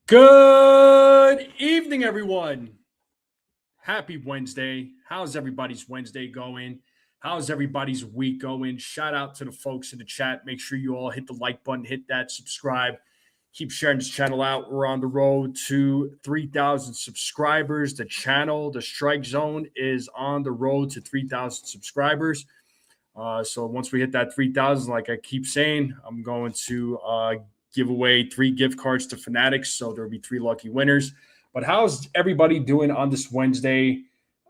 Good evening, everyone. Happy Wednesday. How's everybody's Wednesday going? How's everybody's week going? Shout out to the folks in the chat. Make sure you all hit the like button, hit that subscribe. Keep sharing this channel out. We're on the road to 3,000 subscribers. The channel, the Strike Zone, is on the road to 3,000 subscribers. So once we hit that 3,000, like I keep saying, I'm going to give away 3 gift cards to Fanatics. So there'll be 3 lucky winners. But how's everybody doing on this Wednesday,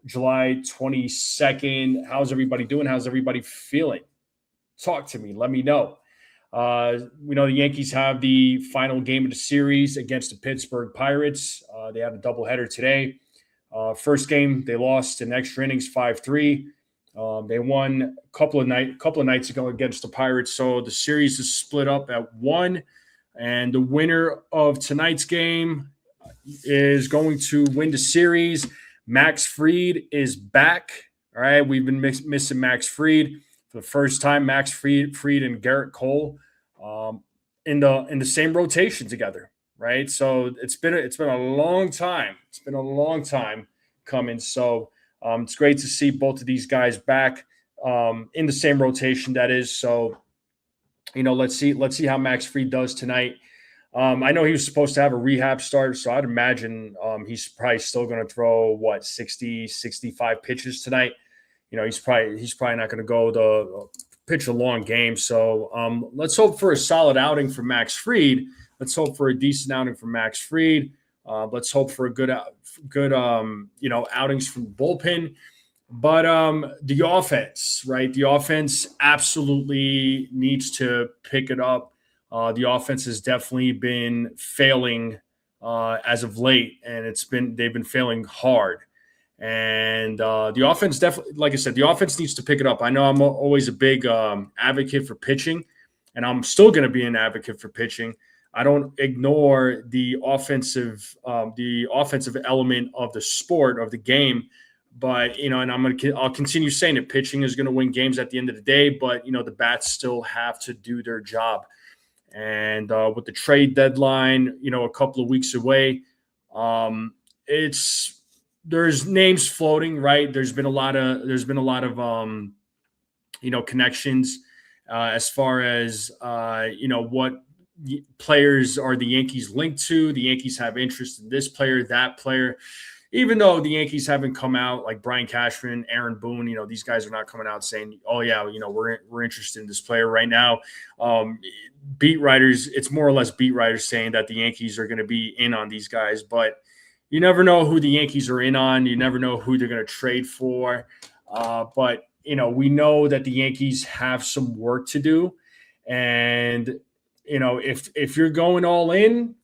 July 22nd? How's everybody doing? How's everybody feeling? Talk to me. Let me know. We know the Yankees have the final game of the series against the Pittsburgh Pirates. They had a doubleheader today. First game, they lost in extra innings 5-3. They won a couple of nights ago against the Pirates. So the series is split up at 1. And the winner of tonight's game is going to win the series. Max Fried is back. All right, we've been missing Max Fried for the first time. Max Fried and Garrett Cole in the same rotation together. Right, so it's been a long time. It's been a long time coming. So it's great to see both of these guys back in the same rotation. That is so. Let's see how Max Fried does tonight. I know he was supposed to have a rehab start, so I'd imagine he's probably still going to throw 60, 65 pitches tonight. He's probably not going to go pitch a long game. So let's hope for a solid outing from Max Fried. Let's hope for a decent outing from Max Fried. Let's hope for a good outings from the bullpen. But the offense, right? The offense absolutely needs to pick it up. The offense has definitely been failing as of late, and they've been failing hard. And the offense definitely, like I said, the offense needs to pick it up. I know I'm always a big advocate for pitching, and I'm still going to be an advocate for pitching. I don't ignore the offensive element of the sport, of the game. But, and I'll continue saying that pitching is going to win games at the end of the day, but, the bats still have to do their job. And with the trade deadline, a couple of weeks away, there's names floating, right? There's been a lot of connections as far as, what players are the Yankees linked to. The Yankees have interest in this player, that player. Even though the Yankees haven't come out, like Brian Cashman, Aaron Boone, these guys are not coming out saying, "Oh yeah, we're interested in this player right now." Beat writers, it's more or less beat writers saying that the Yankees are going to be in on these guys, but you never know who the Yankees are in on. You never know who they're going to trade for. But we know that the Yankees have some work to do, and if you're going all in,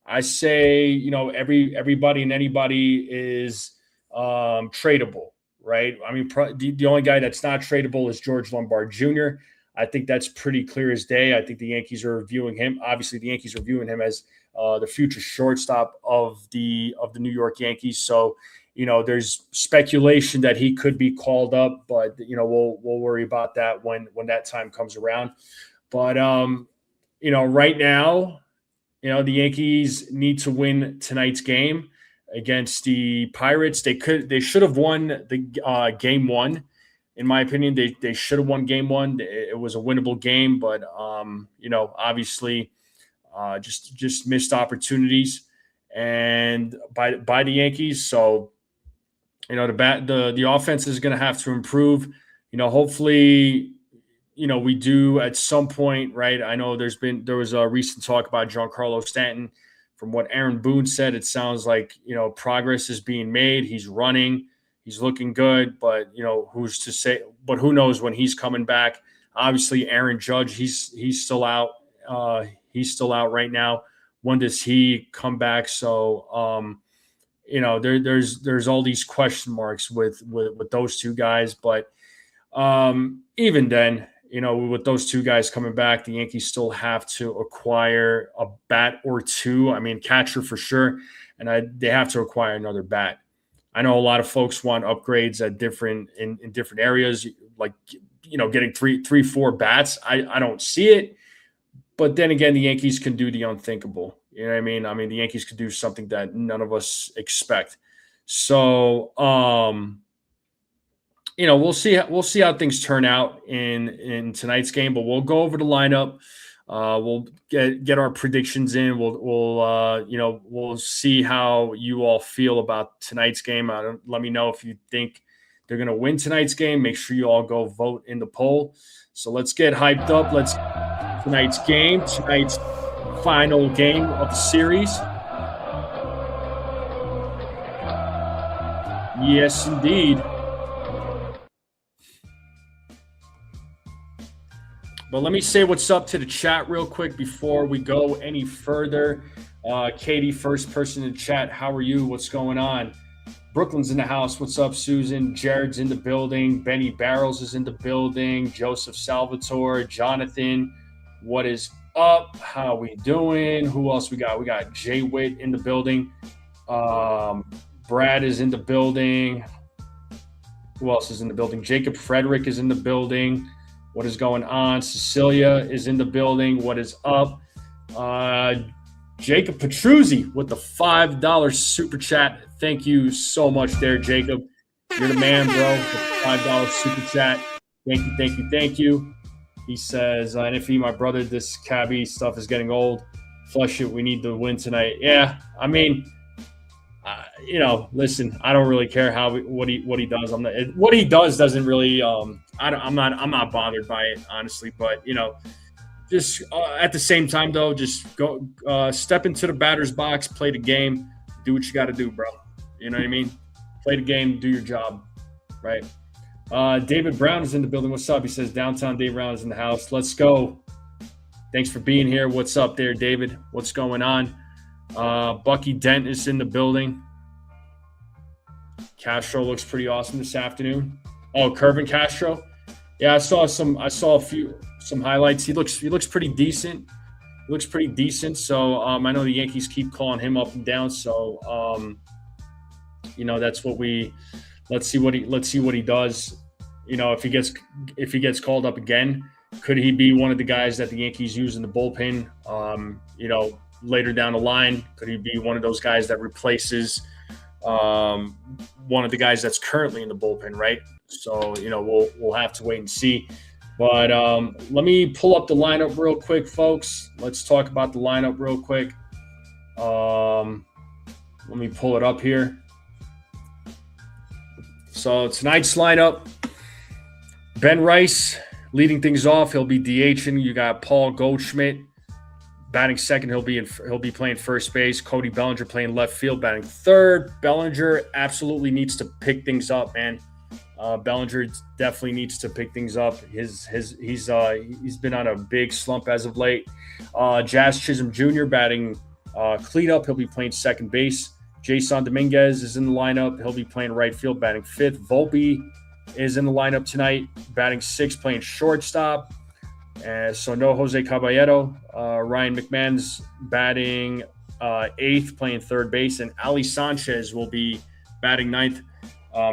I say, everybody and anybody is tradable, right? I mean, the only guy that's not tradable is George Lombard Jr. I think that's pretty clear as day. I think the Yankees are viewing him. Obviously, the Yankees are viewing him as the future shortstop of the New York Yankees. So, there's speculation that he could be called up, but we'll worry about that when that time comes around. But right now, the Yankees need to win tonight's game against the Pirates. They should have won the game 1. In my opinion, they should have won game 1. It was a winnable game, but obviously just missed opportunities and by the Yankees. So the offense is going to have to improve. Hopefully. We do at some point, right? I know there was a recent talk about Giancarlo Stanton. From what Aaron Boone said, it sounds like, progress is being made. He's running, he's looking good, but, who's to say, but who knows when he's coming back? Obviously, Aaron Judge, he's still out. He's still out right now. When does he come back? So, there's all these question marks with those two guys, but even then, with those two guys coming back, the Yankees still have to acquire a bat or two. I mean, catcher for sure, and they have to acquire another bat. I know a lot of folks want upgrades at different areas, like getting three, 4 bats. I don't see it, but then again, the Yankees can do the unthinkable, You know what I mean? I mean, the Yankees could do something that none of us expect. So, we'll see. We'll see how things turn out in tonight's game. But we'll go over the lineup. We'll get our predictions in. We'll see how you all feel about tonight's game. Let me know if you think they're going to win tonight's game. Make sure you all go vote in the poll. So let's get hyped up. Tonight's final game of the series. Yes, indeed. But let me say what's up to the chat real quick before we go any further. Katie, first person in the chat. How are you? What's going on? Brooklyn's in the house. What's up, Susan? Jared's in the building. Benny Barrels is in the building. Joseph Salvatore. Jonathan, what is up? How we doing? Who else we got? We got Jay Witt in the building. Brad is in the building. Who else is in the building? Jacob Frederick is in the building. What is going on? Cecilia is in the building. What is up? Jacob Petruzzi with the $5 super chat. Thank you so much there, Jacob. You're the man, bro. With the $5 super chat. Thank you. He says, NFE, my brother, this cabbie stuff is getting old. Flush it. We need to win tonight. Yeah, I mean, listen, I don't really care what he does. What he does doesn't really. I'm not bothered by it, honestly. But just at the same time, though, just go step into the batter's box, play the game, do what you got to do, bro. You know what I mean? Play the game, do your job, right? David Brown is in the building. What's up? He says downtown Dave Brown is in the house. Let's go. Thanks for being here. What's up there, David? What's going on? Bucky Dent is in the building. Castro looks pretty awesome this afternoon. Oh, Kervin Castro. Yeah, I saw some highlights. He looks pretty decent. So I know the Yankees keep calling him up and down. So that's what let's see what he does. If he gets called up again, could he be one of the guys that the Yankees use in the bullpen? Later down the line, could he be one of those guys that replaces one of the guys that's currently in the bullpen, right? So, we'll have to wait and see. But let me pull up the lineup real quick, folks. Let's talk about the lineup real quick. Let me pull it up here. So tonight's lineup, Ben Rice leading things off. He'll be DHing. You got Paul Goldschmidt batting second. He'll be playing first base. Cody Bellinger playing left field, batting third. Bellinger absolutely needs to pick things up, man. Bellinger definitely needs to pick things up. He's been on a big slump as of late. Jazz Chisholm Jr. batting cleanup. He'll be playing second base. Jason Dominguez is in the lineup. He'll be playing right field, batting fifth. Volpe is in the lineup tonight, batting sixth, playing shortstop. So no Jose Caballero. Ryan McMahon's batting eighth, playing third base, and Ali Sanchez will be batting ninth.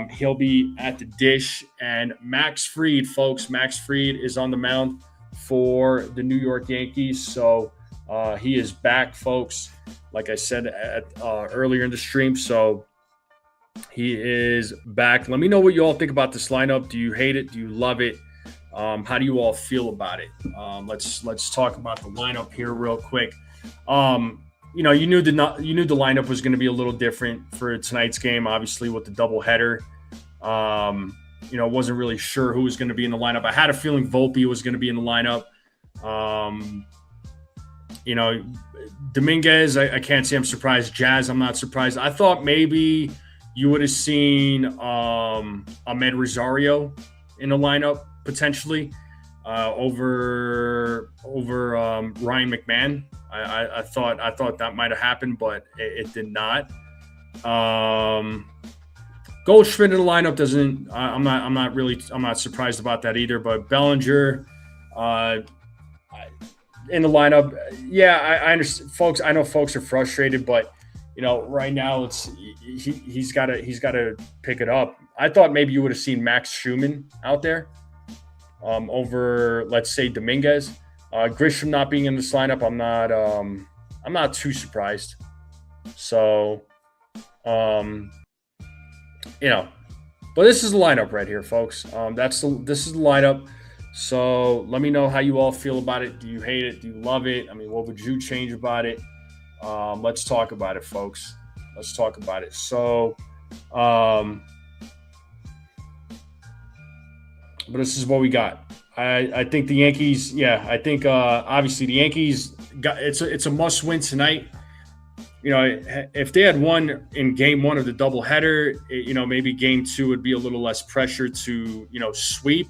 He'll be at the dish. And Max Fried, folks, is on the mound for the New York Yankees. So he is back, folks, like I said earlier in the stream. So he is back. Let me know what you all think about this lineup. Do you hate it? Do you love it? How do you all feel about it? Let's talk about the lineup here real quick. You knew the lineup was going to be a little different for tonight's game, obviously with the doubleheader. Wasn't really sure who was going to be in the lineup. I had a feeling Volpe was going to be in the lineup. Dominguez, I can't say I'm surprised. Jazz, I'm not surprised. I thought maybe you would have seen Ahmed Rosario in the lineup potentially over Ryan McMahon. I thought that might have happened, but it did not. Goldschmidt in the lineup doesn't. I'm not surprised about that either. But Bellinger in the lineup, yeah, I understand, folks. I know folks are frustrated, but right now he's got to pick it up. I thought maybe you would have seen Max Schumann out there over, let's say, Dominguez. Grisham not being in this lineup, I'm not I'm not too surprised. So, um, you know, but this is the lineup right here, folks. This is the lineup. So let me know how you all feel about it. Do you hate it? Do you love it? I mean, what would you change about it? Let's talk about it, folks. Let's talk about it. So, but this is what we got. I think the Yankees. Yeah, I think obviously the Yankees got it's a must win tonight. You know, if they had won in game one of the doubleheader, maybe game two would be a little less pressure to, sweep.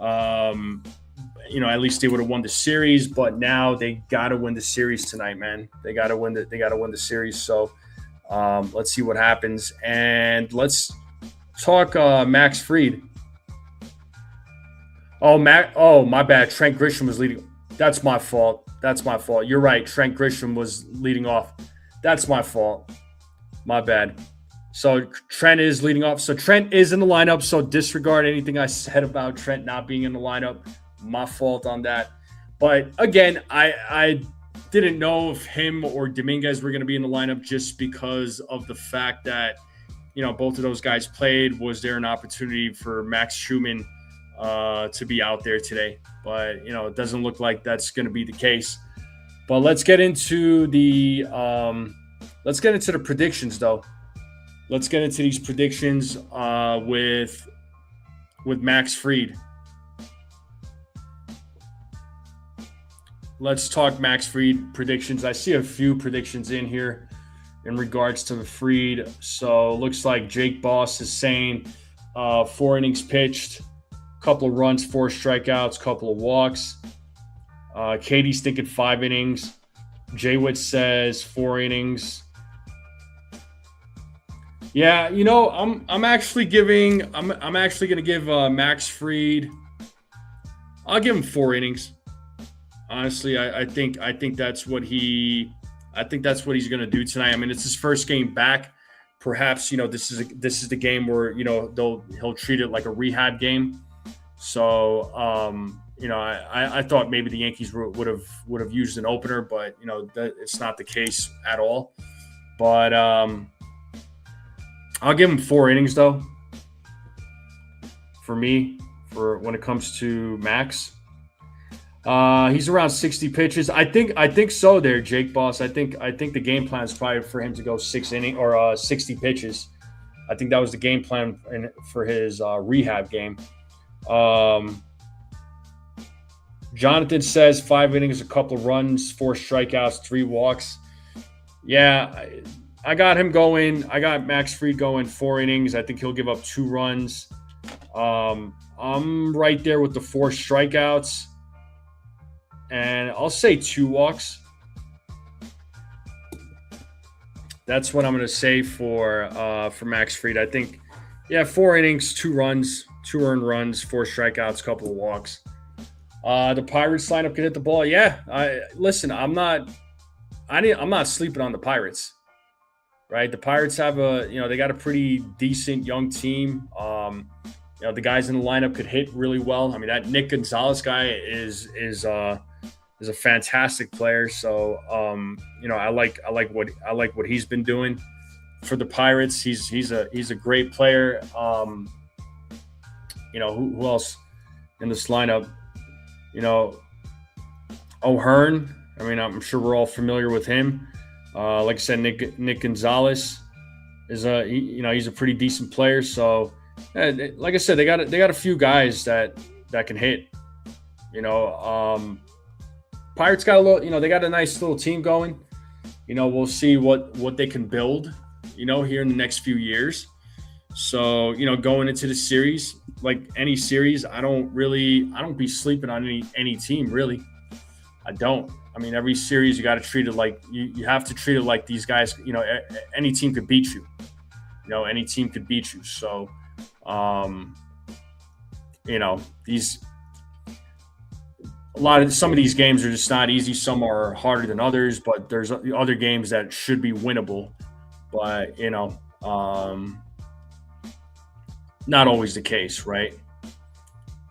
At least they would have won the series, but now they got to win the series tonight, man. They got to win the series. So let's see what happens. And let's talk Max Fried. Oh, my bad. Trent Grisham was leading. That's my fault. You're right. Trent Grisham was leading off. That's my fault. My bad. So Trent is leading off. So Trent is in the lineup. So disregard anything I said about Trent not being in the lineup. My fault on that. But again, I didn't know if him or Dominguez were going to be in the lineup just because of the fact that, both of those guys played. Was there an opportunity for Max Schumann to be out there today? But, it doesn't look like that's going to be the case. But let's get into the predictions, though. Let's get into these predictions with Max Fried. Let's talk Max Fried predictions. I see a few predictions in here in regards to the Fried. So looks like Jake Boss is saying 4 innings pitched, couple of runs, 4 strikeouts, couple of walks. Katie's thinking 5 innings. Jaywitt says 4 innings. Yeah, I'm actually going to give Max Fried. I'll give him 4 innings. Honestly, I think that's what he's going to do tonight. I mean, it's his first game back. Perhaps this is the game where he'll treat it like a rehab game. So I thought maybe the Yankees would have used an opener, but it's not the case at all. But I'll give him 4 innings though. For me, for when it comes to Max, he's around 60 pitches. I think so. There, Jake Boss. I think the game plan is probably for him to go 6 innings or 60 pitches. I think that was the game plan for his rehab game. Jonathan says 5 innings, a couple of runs, 4 strikeouts, 3 walks. Yeah, I got him going. I got Max Fried going 4 innings. I think he'll give up 2 runs. I'm right there with the 4 strikeouts. And I'll say 2 walks. That's what I'm going to say for Max Fried. I think, 4 innings, 2 runs, 2 earned runs, 4 strikeouts, couple of walks. The Pirates lineup can hit the ball. Yeah, I'm not sleeping on the Pirates. Right, the Pirates have they got a pretty decent young team. The guys in the lineup could hit really well. I mean, that Nick Gonzalez guy is a fantastic player. So I like what he's been doing for the Pirates. He's a great player. Who else in this lineup? O'Hearn. I mean, I'm sure we're all familiar with him. Like I said, Nick Gonzalez is he's a pretty decent player. So, like I said, they got a few guys that can hit. Pirates got a little. They got a nice little team going. We'll see what they can build. Here in the next few years. So, going into the series, like any series, I don't be sleeping on any team really. I don't. I mean, every series you got to treat it like you have to treat it like these guys. Any team could beat you. Any team could beat you. So, some of these games are just not easy. Some are harder than others, but there's other games that should be winnable. But not always the case, right?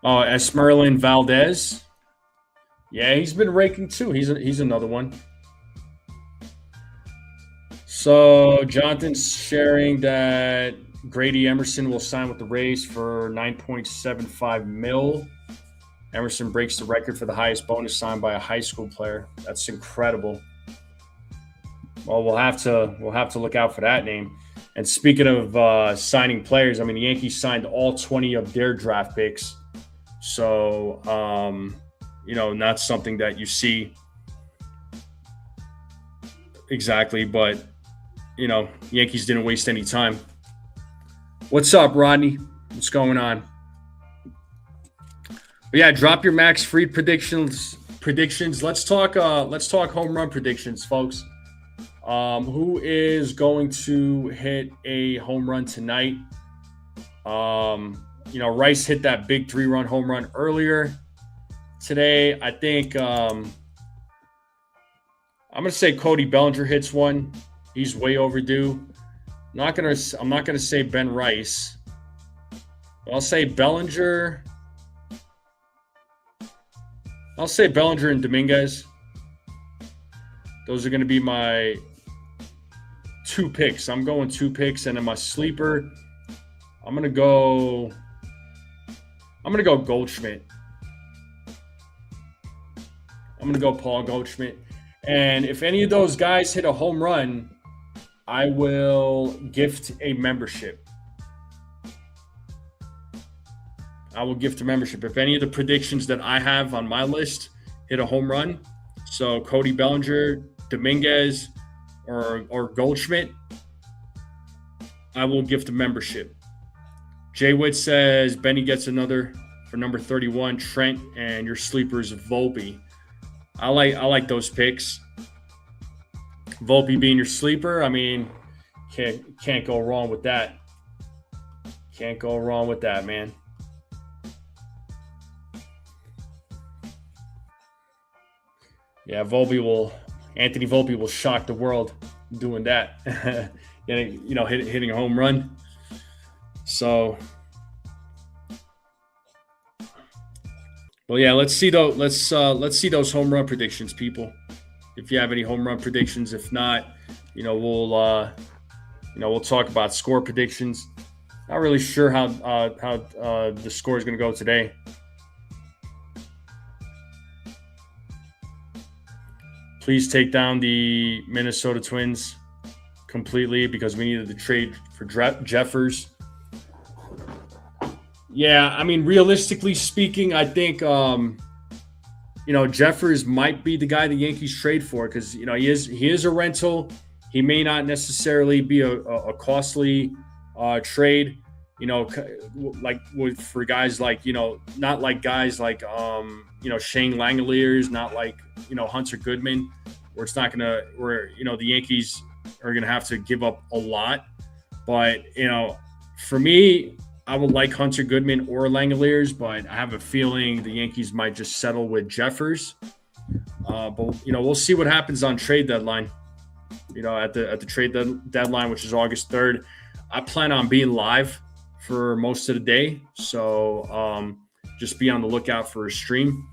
Esmeralin Valdez. Yeah, he's been raking too. He's another one. So Jonathan's sharing that Grady Emerson will sign with the Rays for 9.75 mil. Emerson breaks the record for the highest bonus signed by a high school player. That's incredible. Well, we'll have to look out for that name. And speaking of signing players, I mean the Yankees signed all 20 of their draft picks. So not something that you see exactly, but Yankees didn't waste any time. What's up, Rodney? What's going on? But yeah, drop your Max Fried predictions. Let's talk home run predictions, folks. Who is going to hit a home run tonight? Rice hit that big 3-run home run earlier today. I think I'm gonna say Cody Bellinger hits one. He's way overdue. I'm not gonna say Ben Rice. I'll say Bellinger. I'll say Bellinger and Dominguez. Those are going to be my 2 picks. I'm going 2 picks, and in my sleeper, I'm going to go Goldschmidt. I'm going to go Paul Goldschmidt. And if any of those guys hit a home run, I will gift a membership. I will gift a membership. If any of the predictions that I have on my list hit a home run, so Cody Bellinger, Dominguez, or Goldschmidt, I will gift a membership. Jay Witt says Benny gets another for number 31, Trent, and your sleepers Volpe. I like those picks. Volpe being your sleeper, I mean, can't go wrong with that. Can't go wrong with that, man. Yeah, Anthony Volpe will shock the world doing that. Hitting a home run. So, well, yeah, let's see those home run predictions, people. If you have any home run predictions, if not, we'll talk about score predictions. Not really sure how the score is going to go today. Please take down the Minnesota Twins completely because we needed to trade for Jeffers. Yeah, I mean, realistically speaking, I think Jeffers might be the guy the Yankees trade for because he is a rental. He may not necessarily be a costly trade. For guys like not like guys like Shane Langoliers, not like Hunter Goodman, where the Yankees are gonna have to give up a lot. But for me, I would like Hunter Goodman or Langoliers, but I have a feeling the Yankees might just settle with Jeffers. But we'll see what happens on trade deadline. At the trade deadline, which is August 3rd, I plan on being live for most of the day, so just be on the lookout for a stream.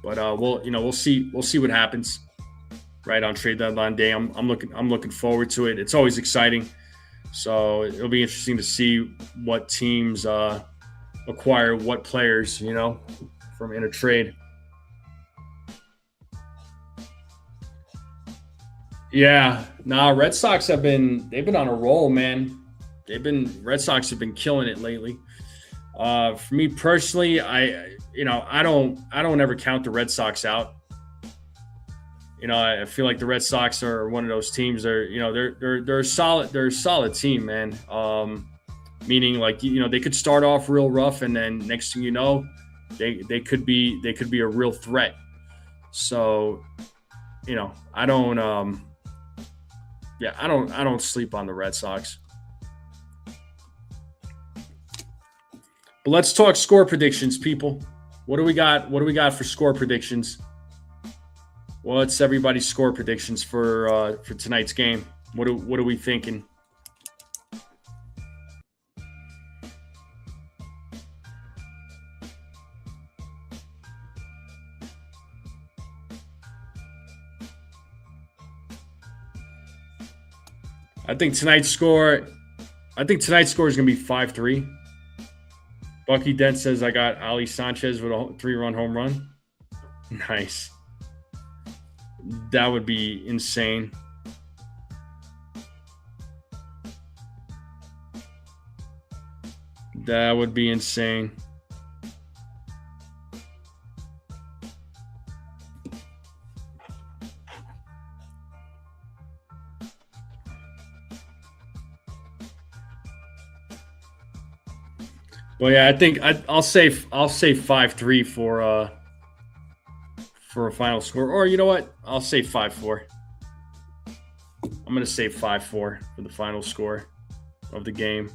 But we'll see what happens right on trade deadline day. I'm looking forward to it. It's always exciting, so it'll be interesting to see what teams acquire what players from in a trade. Yeah, Red Sox they've been on a roll, man. Red Sox have been killing it lately. For me personally, I don't ever count the Red Sox out. I feel like the Red Sox are one of those teams. They're a solid team, man. Meaning they could start off real rough, and then next thing you know, they could be a real threat. So, I don't sleep on the Red Sox. But let's talk score predictions, people. What do we got? What do we got for score predictions? What's everybody's score predictions for tonight's game? What are we thinking? I think tonight's score. I think tonight's score is going to be 5-3. Bucky Dent says I got Ali Sanchez with a 3-run home run. Nice. That would be insane. That would be insane. Well, yeah, I think I'll say 5-3 for a final score. Or you know what? I'll say 5-4. I'm gonna say 5-4 for the final score of the game.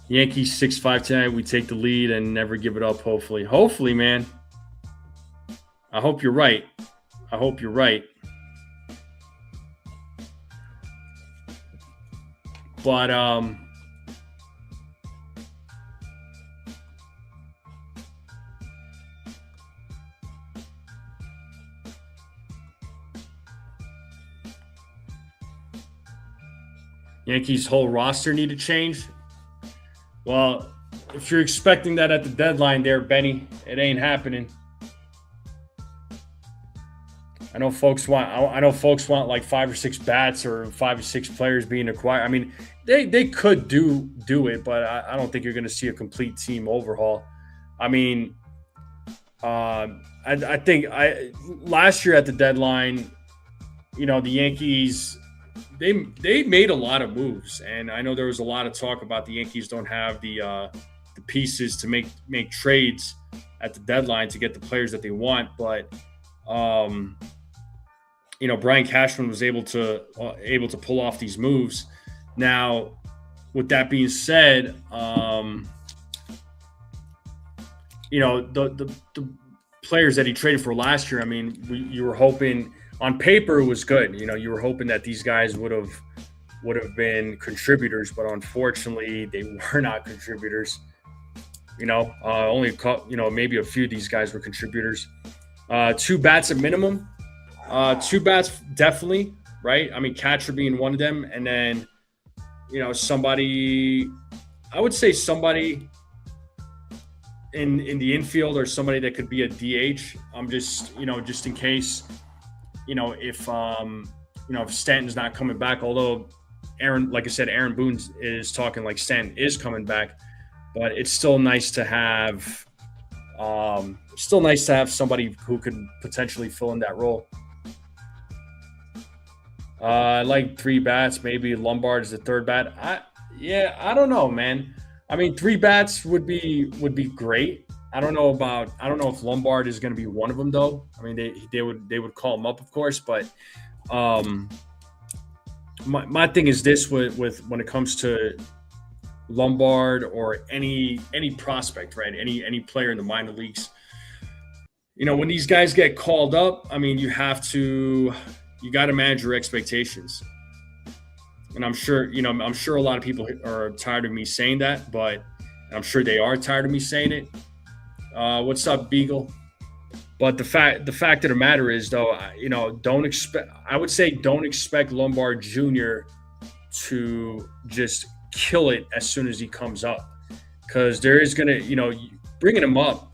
Yankees 6-5 tonight. We take the lead and never give it up. Hopefully, man. I hope you're right. But Yankees' whole roster need to change. Well, if you're expecting that at the deadline there, Benny, it ain't happening. I know folks want like 5 or 6 bats or 5 or 6 players being acquired. I mean, they could do it, but I don't think you're going to see a complete team overhaul. I mean, I think last year at the deadline, you know, the Yankees they made a lot of moves, and I know there was a lot of talk about the Yankees don't have the pieces to make trades at the deadline to get the players that they want, but you know, Brian Cashman was able to pull off these moves. Now, with that being said, you know, the players that he traded for last year, I mean, you were hoping on paper it was good. You know, you were hoping that these guys would have been contributors, but unfortunately, they were not contributors. You know, only maybe a few of these guys were contributors. 2 bats at minimum. 2 bats definitely, right? I mean, catcher being one of them, and then, you know, I would say somebody in the infield or somebody that could be a DH. I'm just in case, you know, if Stanton's not coming back, although Aaron Boone is talking like Stanton is coming back, but it's still nice to have somebody who could potentially fill in that role. I like 3 bats, maybe Lombard is the 3rd bat. I don't know, man. I mean, 3 bats would be great. I don't know if Lombard is going to be one of them, though. I mean, they would call him up, of course, but my thing is this with when it comes to Lombard or any prospect, right? Any player in the minor leagues. You know, when these guys get called up, I mean, you got to manage your expectations. And I'm sure a lot of people are tired of me saying that, but I'm sure they are tired of me saying it. What's up, Beagle? But the fact of the matter is, though, don't expect Lombard Jr. to just kill it as soon as he comes up, because there is going to, bringing him up,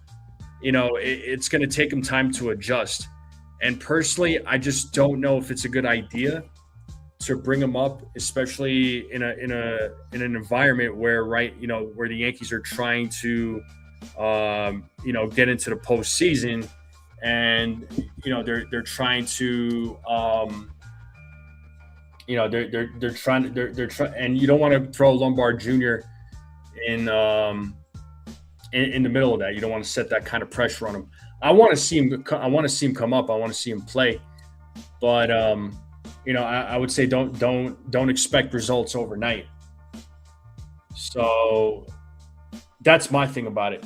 it's going to take him time to adjust. And personally, I just don't know if it's a good idea to bring him up, especially in an environment where where the Yankees are trying to get into the postseason, and they're trying to they're trying, and you don't want to throw Lombard Jr. in the middle of that. You don't want to set that kind of pressure on him. I want to see him come up. I want to see him play, but I would say don't expect results overnight. So that's my thing about it.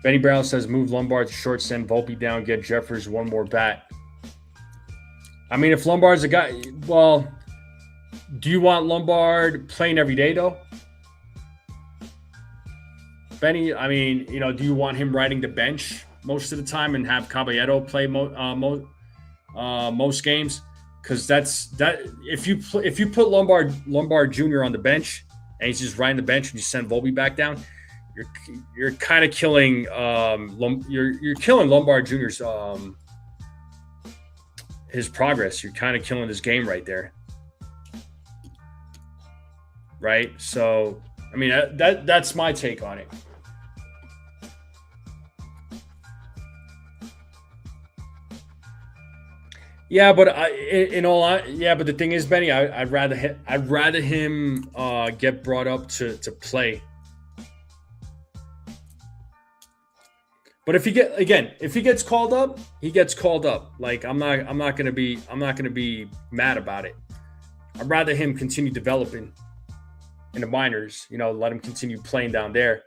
Benny Brown says move Lombard to short, send Volpe down, get Jeffers one more bat. I mean, if Lombard's a guy, well, do you want Lombard playing every day though? Benny, I mean, do you want him riding the bench most of the time and have Caballero play most games, because that if you put Lombard Jr. on the bench and he's just riding the bench and you send Volpe back down, you're kind of killing you're killing Lombard Jr.'s his progress. You're kind of killing his game right there. Right? So, I mean, that's my take on it. Yeah, but but the thing is, Benny, I'd rather him get brought up to play. But if he gets called up, he gets called up. Like I'm not gonna be mad about it. I'd rather him continue developing in the minors. Let him continue playing down there.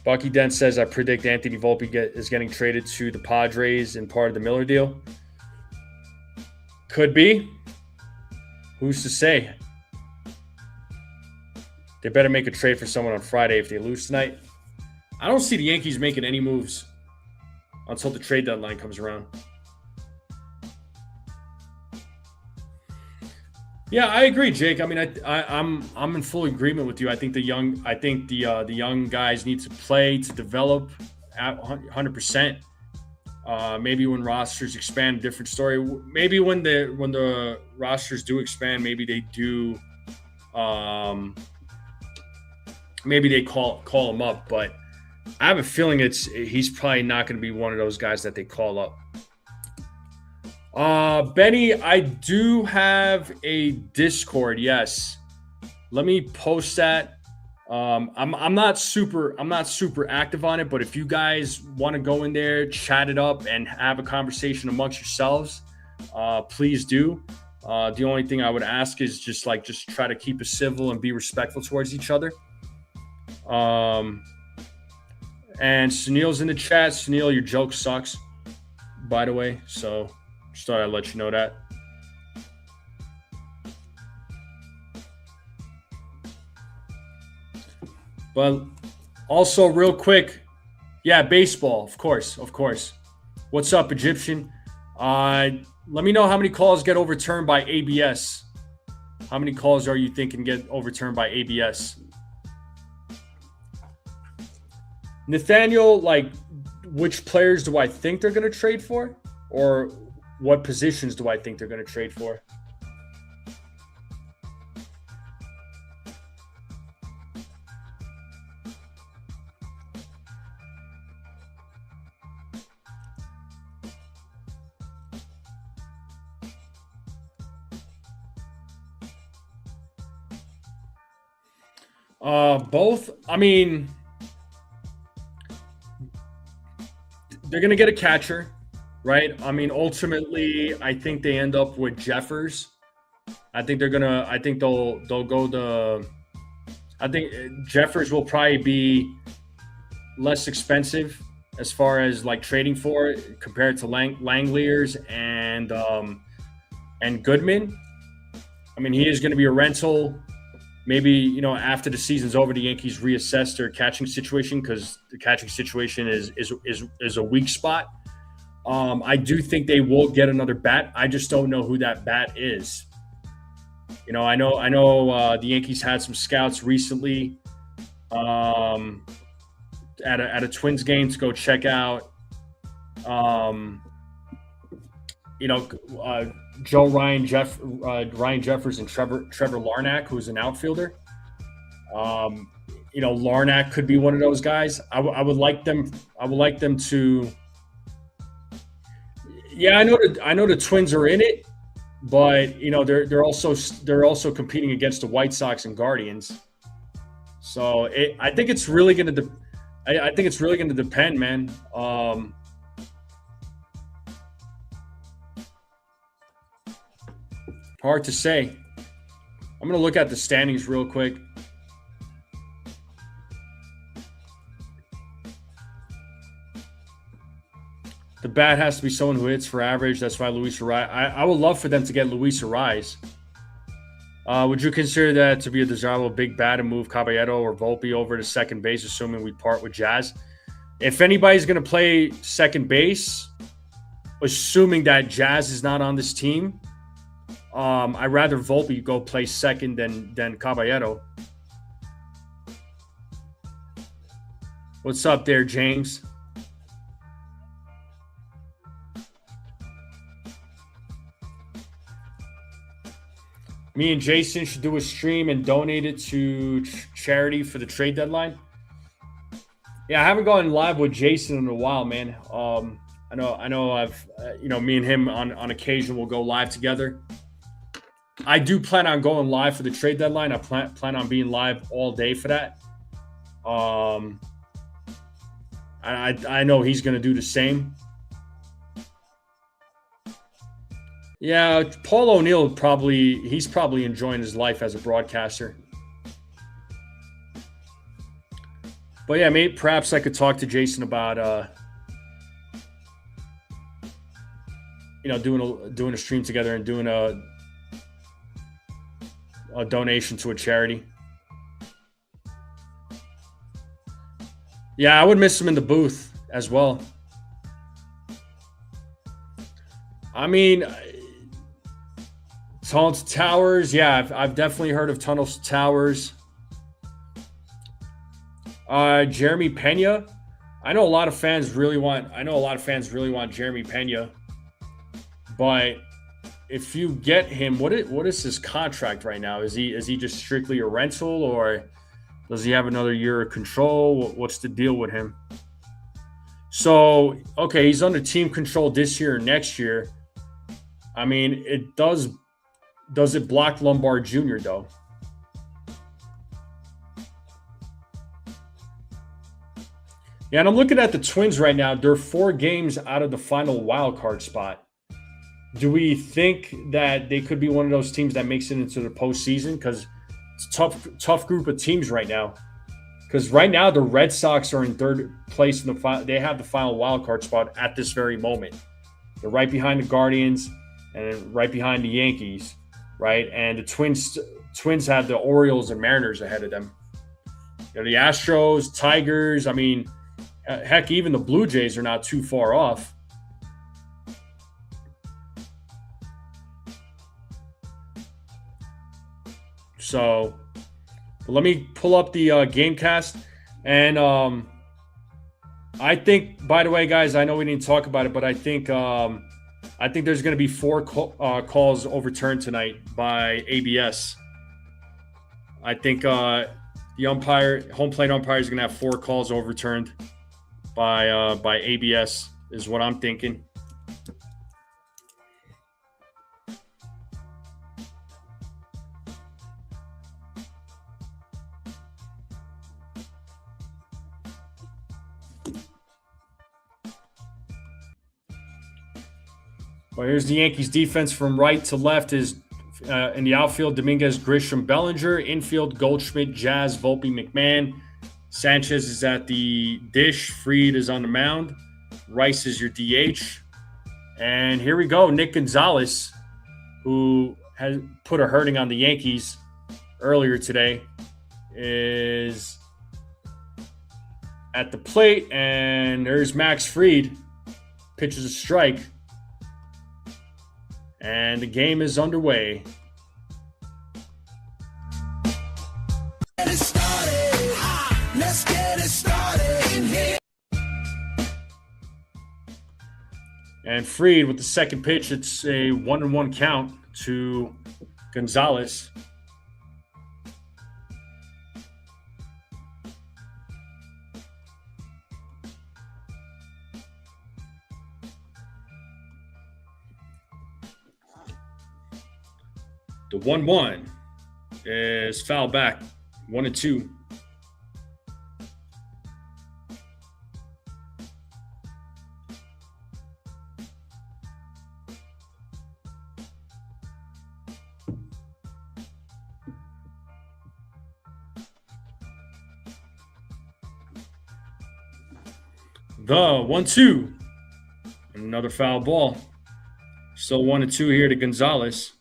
Bucky Dent says, I predict Anthony Volpe is getting traded to the Padres in part of the Miller deal. Could be. Who's to say? They better make a trade for someone on Friday if they lose tonight. I don't see the Yankees making any moves until the trade deadline comes around. Yeah, I agree, Jake. I mean, I'm in full agreement with you. I think the young guys need to play to develop at 100%. Maybe when rosters expand, different story. Maybe when the rosters do expand, maybe they do. Maybe they call him up, but I have a feeling he's probably not going to be one of those guys that they call up. Benny, I do have a Discord. Yes, let me post that. I'm not super active on it, but if you guys want to go in there, chat it up, and have a conversation amongst yourselves, please do. The only thing I would ask is just try to keep it civil and be respectful towards each other. And Sunil's in the chat. Sunil, your joke sucks, by the way. So just thought I'd let you know that. But also, real quick, yeah, baseball, of course. What's up, Egyptian? Let me know how many calls get overturned by ABS. How many calls are you thinking get overturned by ABS? Nathaniel, which players do I think they're going to trade for? Or what positions do I think they're going to trade for? Both. I mean, they're going to get a catcher, right? I mean, ultimately, I think they end up with Jeffers. I think they'll go I think Jeffers will probably be less expensive as far as trading for it compared to Langeliers and Goodman. I mean, he is going to be a rental. Maybe, after the season's over, the Yankees reassess their catching situation, because the catching situation is a weak spot. I do think they will get another bat. I just don't know who that bat is. I know the Yankees had some scouts recently at a Twins game to go check out. Ryan Jeffers and Trevor Larnach, who's an outfielder. Larnach could be one of those guys. I would like them to. Yeah, I know the Twins are in it, but they're also competing against the White Sox and Guardians. So I think it's really going to depend, man. Hard to say. I'm going to look at the standings real quick. The bat has to be someone who hits for average. That's why Luis Arraez. I would love for them to get Luis Arraez. Would you consider that to be a desirable big bat and move Caballero or Volpe over to second base, assuming we part with Jazz? If anybody's going to play second base, assuming that Jazz is not on this team, I'd rather Volpe go play second than Caballero. What's up there, James? Me and Jason should do a stream and donate it to charity for the trade deadline. Yeah, I haven't gone live with Jason in a while, man. I know I've, me and him on occasion will go live together. I do plan on going live for the trade deadline. I plan on being live all day for that. I know he's going to do the same. Yeah, Paul O'Neill he's probably enjoying his life as a broadcaster. But yeah, maybe perhaps I could talk to Jason about doing a stream together and doing a donation to a charity. Yeah, I would miss him in the booth as well. I mean, Tunnels to Towers. Yeah, I've definitely heard of Tunnels to Towers. Jeremy Pena. I know a lot of fans really want Jeremy Pena. But if you get him, what is his contract right now? Is he just strictly a rental, or does he have another year of control? What's the deal with him? So, okay, he's under team control this year or next year. I mean, does it block Lombard Jr. though? Yeah, and I'm looking at the Twins right now. They're 4 games out of the final wild card spot. Do we think that they could be one of those teams that makes it into the postseason? Because it's a tough group of teams right now. Because right now the Red Sox are in third place in the they have the final wild card spot at this very moment. They're right behind the Guardians and right behind the Yankees, right? And the Twins have the Orioles and Mariners ahead of them. The Astros, Tigers. I mean, heck, even the Blue Jays are not too far off. So, let me pull up the Gamecast. And I think, by the way, guys, I know we didn't talk about it, but I think there's going to be 4 calls overturned tonight by ABS. I think the home plate umpire is going to have 4 calls overturned by ABS is what I'm thinking. Well, here's the Yankees defense from right to left is in the outfield, Dominguez, Grisham, Bellinger. Infield, Goldschmidt, Jazz, Volpe, McMahon. Sanchez is at the dish. Fried is on the mound. Rice is your DH. And here we go. Nick Gonzalez, who has put a hurting on the Yankees earlier today, is at the plate. And there's Max Fried. Pitches a strike. And the game is underway. Let's get it started in here. And Fried with the second pitch. It's a 1-1 count to Gonzalez. The 1-1 is foul back. 1-2. The 1-2. Another foul ball. Still 1-2 here to Gonzalez.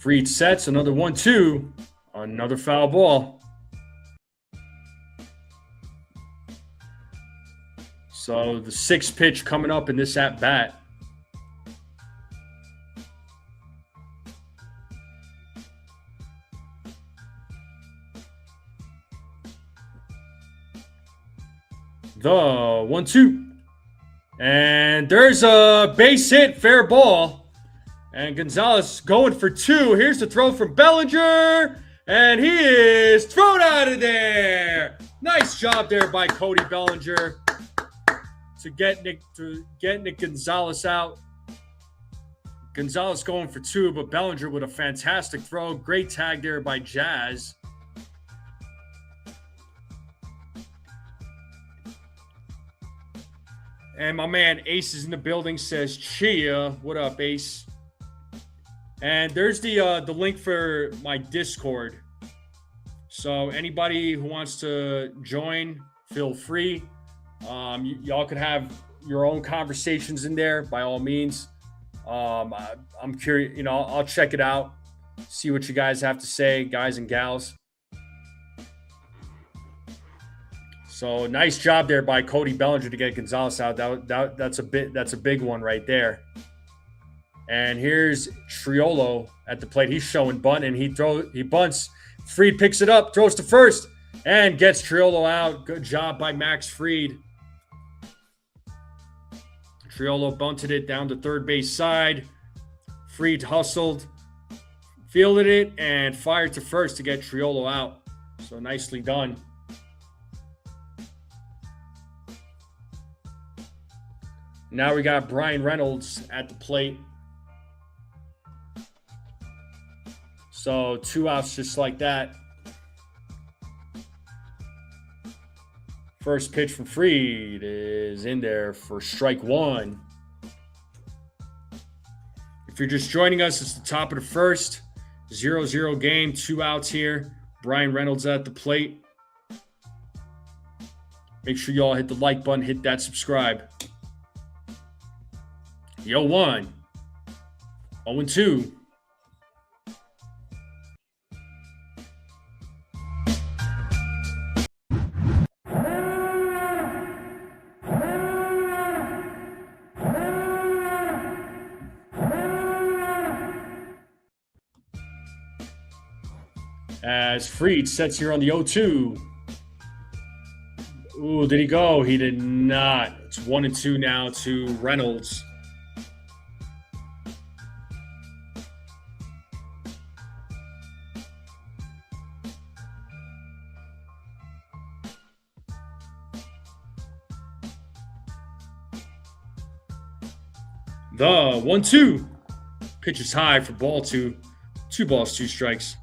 Fried sets, another 1-2. Another foul ball. So the 6th pitch coming up in this at-bat. The 1-2. And there's a base hit, fair ball. And Gonzalez going for 2. Here's the throw from Bellinger. And he is thrown out of there. Nice job there by Cody Bellinger to get Nick Gonzalez out. Gonzalez going for 2, but Bellinger with a fantastic throw. Great tag there by Jazz. And my man Ace is in the building, says Chia. What up, Ace? And there's the link for my Discord. So anybody who wants to join, feel free. Y'all can have your own conversations in there, by all means. I'm curious, I'll check it out, see what you guys have to say, guys and gals. So nice job there by Cody Bellinger to get Gonzalez out. That's a big one right there. And here's Triolo at the plate. He's showing bunt, and he bunts. Fried picks it up, throws to first, and gets Triolo out. Good job by Max Fried. Triolo bunted it down the third base side. Fried hustled, fielded it, and fired to first to get Triolo out. So nicely done. Now we got Brian Reynolds at the plate. So 2 outs just like that. First pitch from Fried is in there for strike 1. If you're just joining us, it's the top of the first. 0-0 game, 2 outs here. Brian Reynolds at the plate. Make sure you all hit the like button, hit that subscribe. Yo, 1. 0-2. As Fried sets here on the 0-2. Ooh, did he go? He did not. It's 1-2 now to Reynolds. The 1-2. Pitch is high for ball 2. 2 balls, 2 strikes.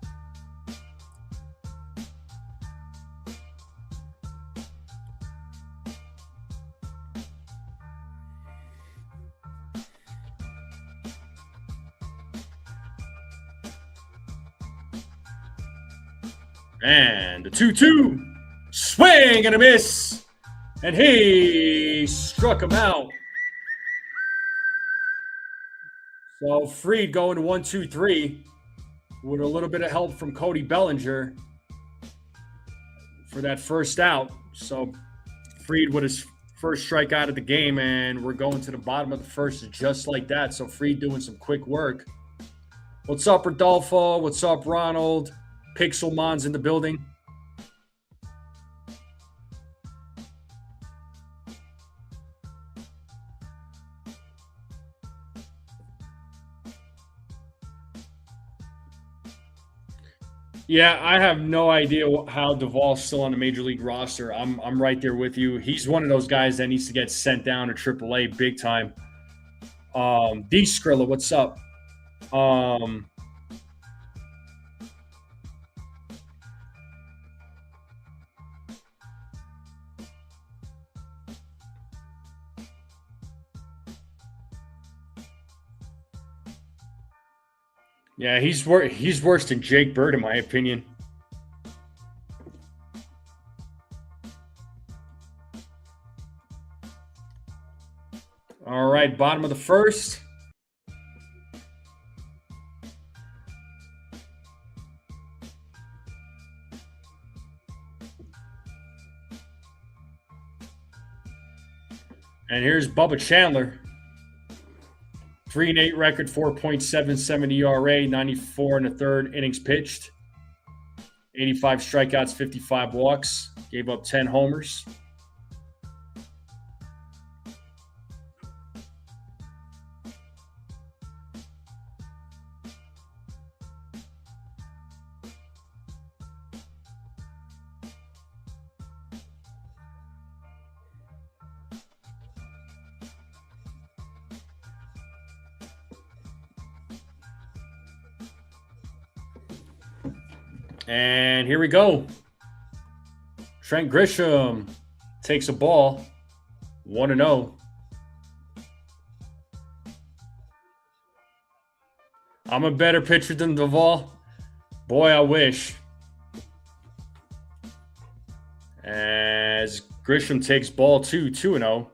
And the 2-2. Swing and a miss. And he struck him out. So Fried going to 1-2-3 with a little bit of help from Cody Bellinger for that first out. So Fried with his first strikeout of the game, and we're going to the bottom of the first just like that. So Fried doing some quick work. What's up, Rodolfo? What's up, Ronald? Pixelmon's in the building. Yeah, I have no idea how Duvall's still on the major league roster. I'm right there with you. He's one of those guys that needs to get sent down to AAA big time. D Skrilla, what's up? Yeah, he's worse than Jake Bird, in my opinion. All right, bottom of the first. And here's Bubba Chandler. 3-8 record, 4.77 ERA, 94 in the third innings pitched. 85 strikeouts, 55 walks. Gave up 10 homers. And here we go. Trent Grisham takes a ball, 1-0. I'm a better pitcher than Duvall. Boy, I wish. As Grisham takes ball 2, 2-0.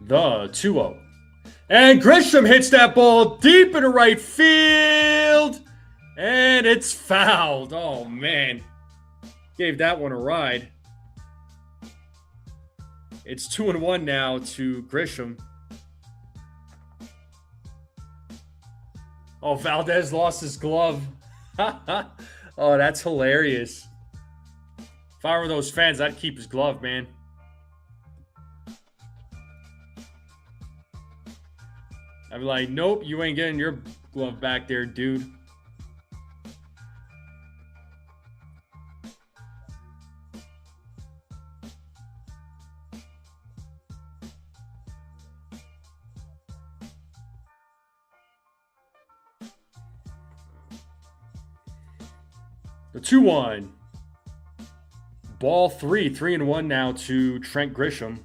The 2-0. And Grisham hits that ball deep into right field. And it's fouled. Oh, man. Gave that one a ride. It's 2-1 now to Grisham. Oh, Valdez lost his glove. Oh, that's hilarious. If I were those fans, I'd keep his glove, man. I'd be like, nope, you ain't getting your glove back there, dude. The 2-1. Ball 3, 3-1 now to Trent Grisham.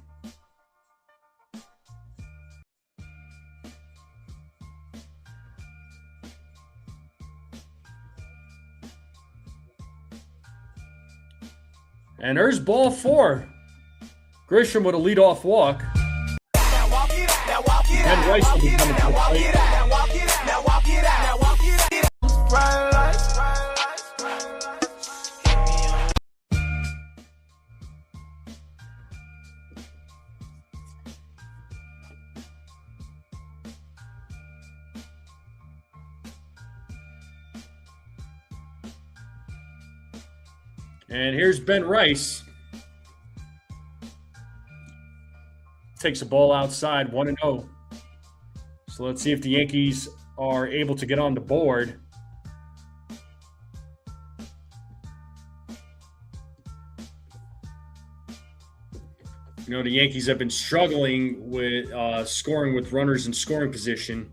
And there's ball 4. Grisham with a leadoff walk. And Rice will be coming to the plate. And here's Ben Rice. Takes a ball outside, 1-0. So let's see if the Yankees are able to get on the board. You know, the Yankees have been struggling with scoring with runners in scoring position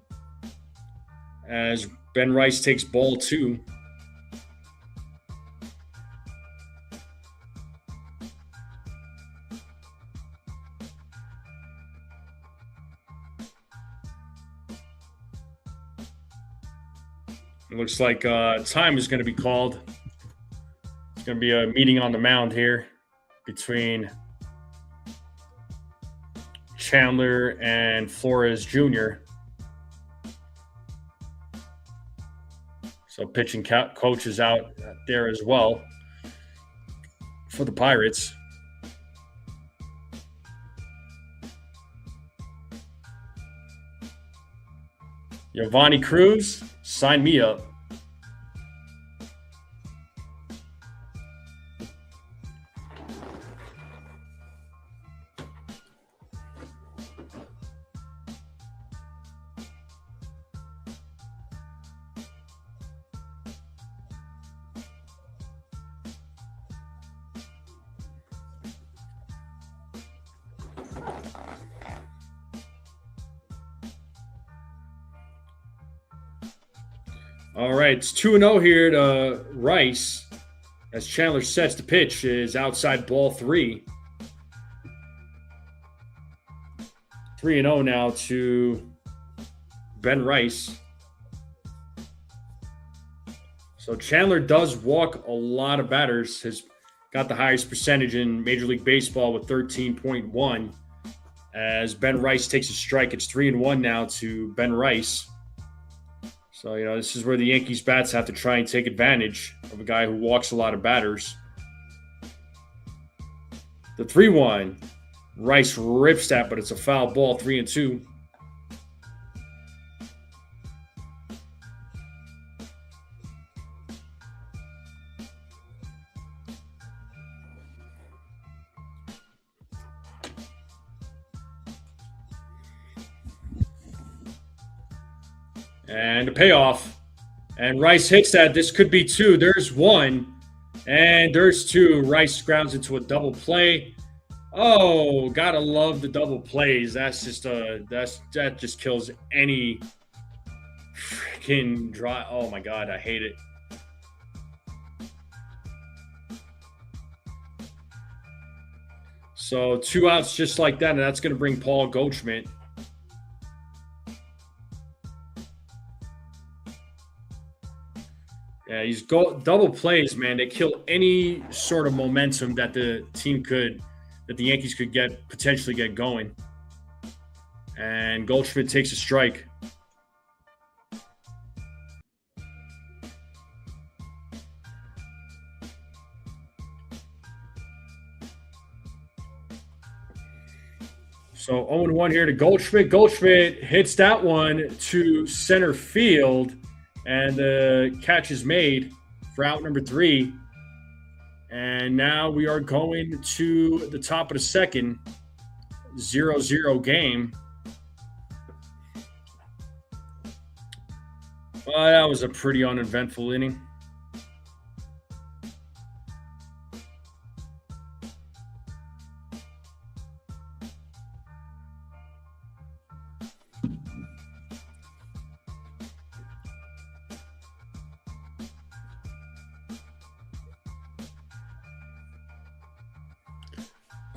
as Ben Rice takes ball 2. It looks like time is going to be called. It's going to be a meeting on the mound here between Chandler and Flores Jr. So pitching coach is out there as well for the Pirates. Giovanni Cruz, sign me up. All right, it's 2-0 here to Rice as Chandler sets the pitch. Is outside ball 3. 3-0 now to Ben Rice. So Chandler does walk a lot of batters. Has got the highest percentage in Major League Baseball with 13.1. as Ben Rice takes a strike. It's 3-1 now to Ben Rice. So, this is where the Yankees bats have to try and take advantage of a guy who walks a lot of batters. The 3-1. Rice rips that, but it's a foul ball, 3-2. And a payoff. And Rice hits that. This could be two. There's one. And there's two. Rice grounds into a double play. Oh, gotta love the double plays. That's just that just kills any freaking draw. Oh my God, I hate it. So 2 outs just like that, and that's gonna bring Paul Goldschmidt. Yeah, these double plays, man. They kill any sort of momentum that the Yankees could potentially get going. And Goldschmidt takes a strike. So 0-1 here to Goldschmidt. Goldschmidt hits that one to center field. And the catch is made for out number 3. And now we are going to the top of the second, 0-0 game. That was a pretty uneventful inning.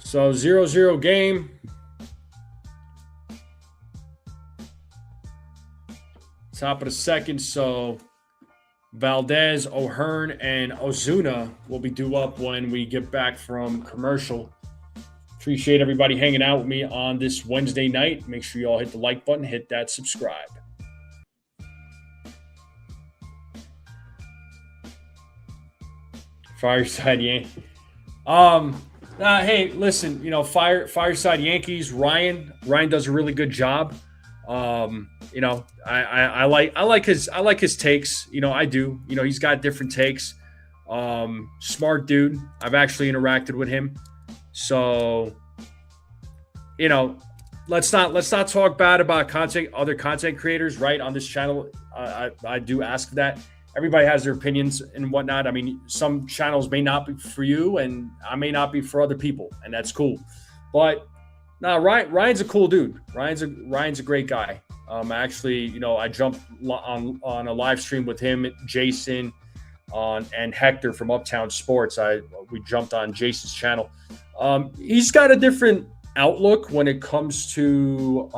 So 0-0 game. Top of the second. So Valdez, O'Hearn, and Ozuna will be due up when we get back from commercial. Appreciate everybody hanging out with me on this Wednesday night. Make sure you all hit the like button, hit that subscribe. Fireside Yankee. Hey, listen, Fireside Yankees. Ryan does a really good job. I like his takes. I do. He's got different takes. Smart dude. I've actually interacted with him. So, let's not talk bad about other content creators, right? On this channel, I do ask that. Everybody has their opinions and whatnot. I mean, some channels may not be for you, and I may not be for other people, and that's cool. But Ryan's a cool dude. Ryan's a great guy. Actually, I jumped on a live stream with him, Jason, and Hector from Uptown Sports. We jumped on Jason's channel. He's got a different outlook when it comes to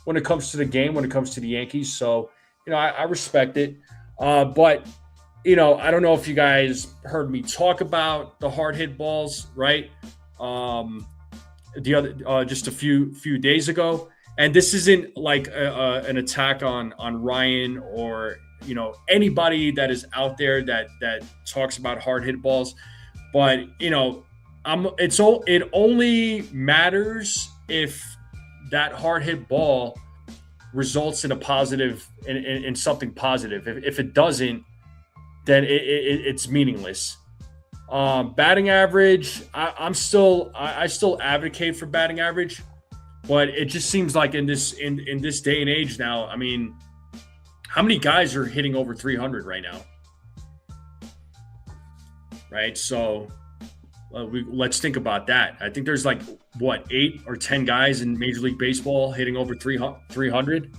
the game, when it comes to the Yankees. So, I respect it. But I don't know if you guys heard me talk about the hard hit balls, right? Just a few days ago, and this isn't like an attack on Ryan or anybody that is out there that talks about hard hit balls, but it only matters if that hard hit ball results in a positive, in something positive. If it doesn't, then it's meaningless. Batting average, I still advocate for batting average, but it just seems like in this day and age now, I mean, how many guys are hitting over 300 right now? Right, so let's think about that. I think there's 8 or 10 guys in Major League Baseball hitting over 300.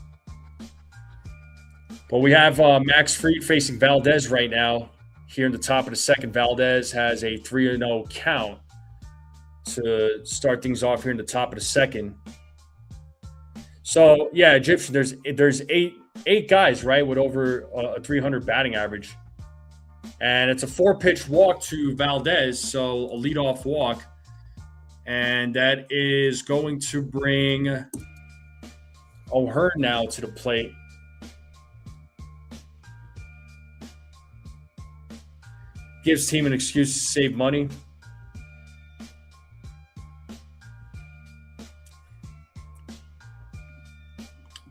But we have Max Fried facing Valdez right now. Here in the top of the second, Valdez has a 3-0 count to start things off here in the top of the second. So yeah, Egyptian. There's eight guys, right, with over a 300 batting average. And it's a 4-pitch walk to Valdez, so a leadoff walk. And that is going to bring O'Hearn now to the plate. Gives team an excuse to save money.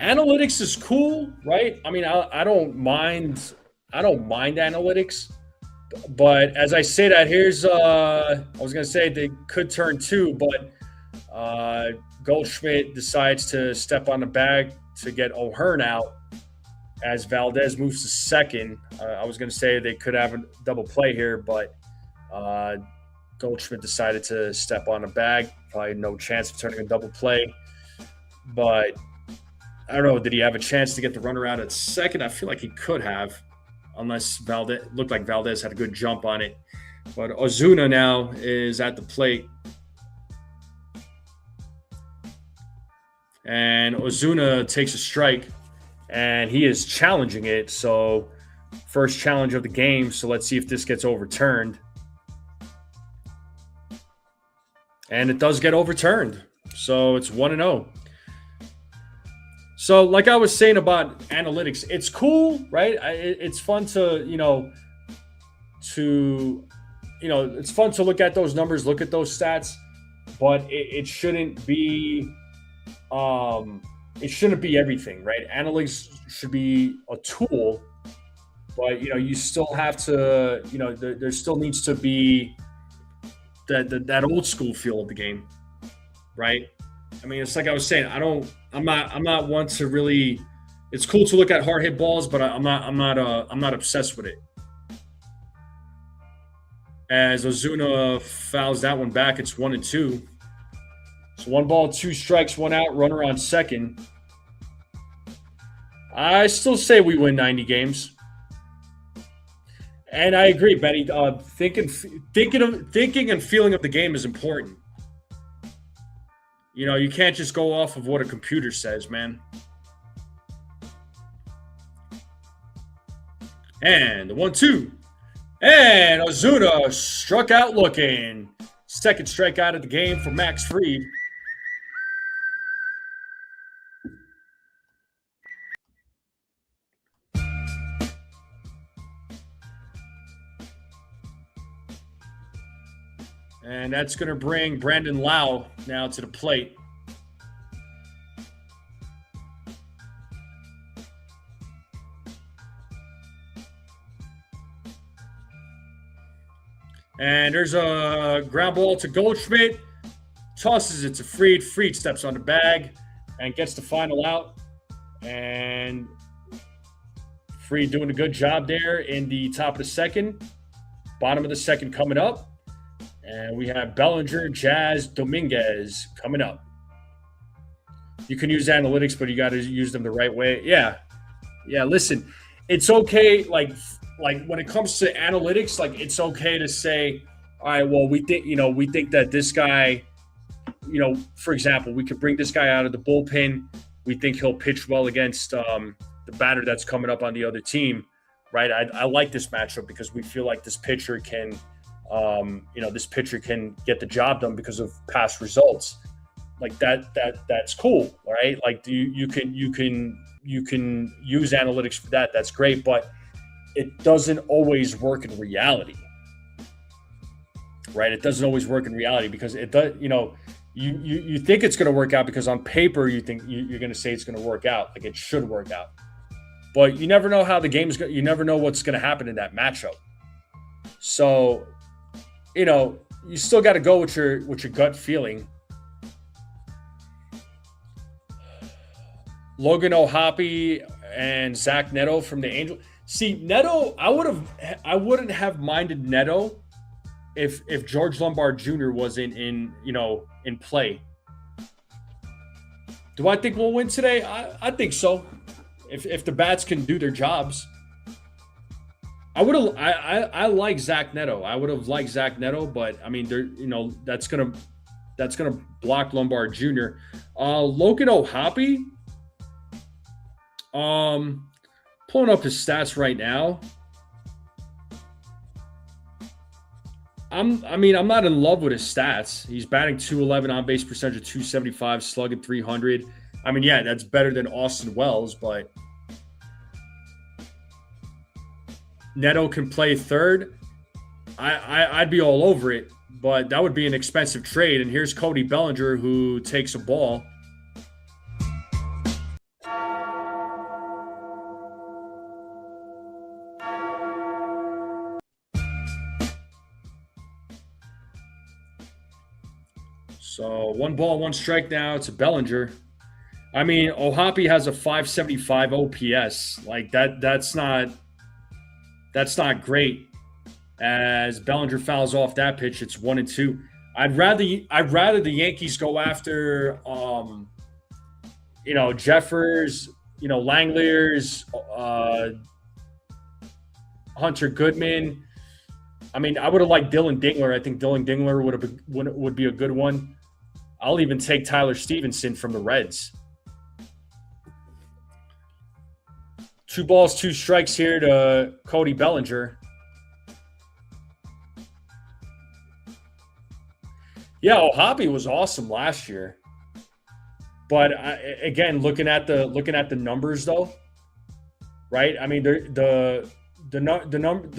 Analytics is cool, right? I mean, I don't mind. I don't mind analytics, but as I say that, here's I was gonna say they could turn two, but Goldschmidt decides to step on the bag to get O'Hearn out as Valdez moves to second. I was gonna say they could have a double play here, but Goldschmidt decided to step on the bag. Probably no chance of turning a double play, but I don't know. Did he have a chance to get the runner out at second? I feel like he could have, unless Valdez looked like Valdez had a good jump on it. But Ozuna now is at the plate. And Ozuna takes a strike, and he is challenging it. So, first challenge of the game. So, let's see if this gets overturned. And it does get overturned. So, it's 1-0. So, like I was saying about analytics, it's cool, right? It's fun to, it's fun to look at those numbers, look at those stats, but it shouldn't be, everything, right? Analytics should be a tool, but you still have to, there still needs to be that old school feel of the game, right? I mean, it's like I was saying. I'm not one to really. It's cool to look at hard hit balls, but I'm not obsessed with it. As Ozuna fouls that one back, it's 1-2. So 1 ball, 2 strikes, 1 out, runner on second. I still say we win 90 games, and I agree, Benny. Thinking and feeling of the game is important. You can't just go off of what a computer says, man. And the 1-2. And Ozuna struck out looking. Second strikeout of the game for Max Fried. And that's going to bring Brandon Lau now to the plate. And there's a ground ball to Goldschmidt. Tosses it to Fried. Fried steps on the bag and gets the final out. And Fried doing a good job there in the top of the second. Bottom of the second coming up. And we have Bellinger, Jazz, Dominguez coming up. You can use analytics, but you got to use them the right way. Yeah. Listen, it's okay. Like when it comes to analytics, like it's okay to say, all right, well, we think that this guy, for example, we could bring this guy out of the bullpen. We think he'll pitch well against the batter that's coming up on the other team, right? I like this matchup because we feel like this pitcher can. This pitcher can get the job done because of past results. Like that's cool, right? Like you can use analytics for that. That's great, but it doesn't always work in reality, right? It doesn't always work in reality because it does. You think it's going to work out because on paper you think you're going to say it's going to work out, like it should work out, but you never know how the game's going. You never know what's going to happen in that matchup. So. You still got to go with your gut feeling. Logan O'Hoppe and Zach Neto from the Angels. See, Neto, I wouldn't have minded Neto if George Lombard Jr. was in play. Do I think we'll win today? I think so. If the bats can do their jobs. I like Zach Neto. I would have liked Zach Neto, but I mean, that's gonna block Lombard Jr. Logan O'Hoppe. Pulling up his stats right now. I'm not in love with his stats. He's batting 211, on base percentage of 275, slugging 300. I mean, yeah, that's better than Austin Wells, but Neto can play third. I'd be all over it, but that would be an expensive trade. And here's Cody Bellinger, who takes a ball. So 1 ball, 1 strike now to Bellinger. I mean, Ohapi has a 575 OPS. Like that's not great. As Bellinger fouls off that pitch, it's 1-2. I'd rather the Yankees go after Jeffers, Langeliers, Hunter Goodman. I mean, I would have liked Dylan Dingler. I think Dylan Dingler would be a good one. I'll even take Tyler Stevenson from the Reds. 2 balls, 2 strikes here to Cody Bellinger. Yeah, Ohapi was awesome last year, but again, looking at the numbers though, right? I mean, some of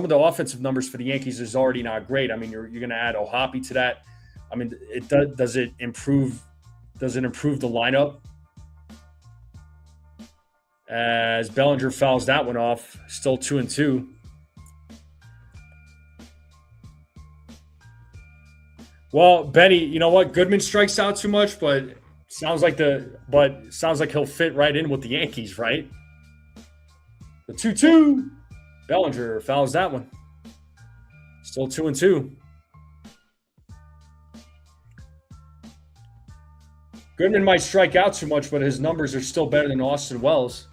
the offensive numbers for the Yankees is already not great. I mean, you're going to add Ohapi to that. I mean, does it improve the lineup? As Bellinger fouls that one off, still 2-2. Well, Benny, you know what? Goodman strikes out too much, but sounds like he'll fit right in with the Yankees, right? The 2-2. Bellinger fouls that one. Still 2-2. Goodman might strike out too much, but his numbers are still better than Austin Wells.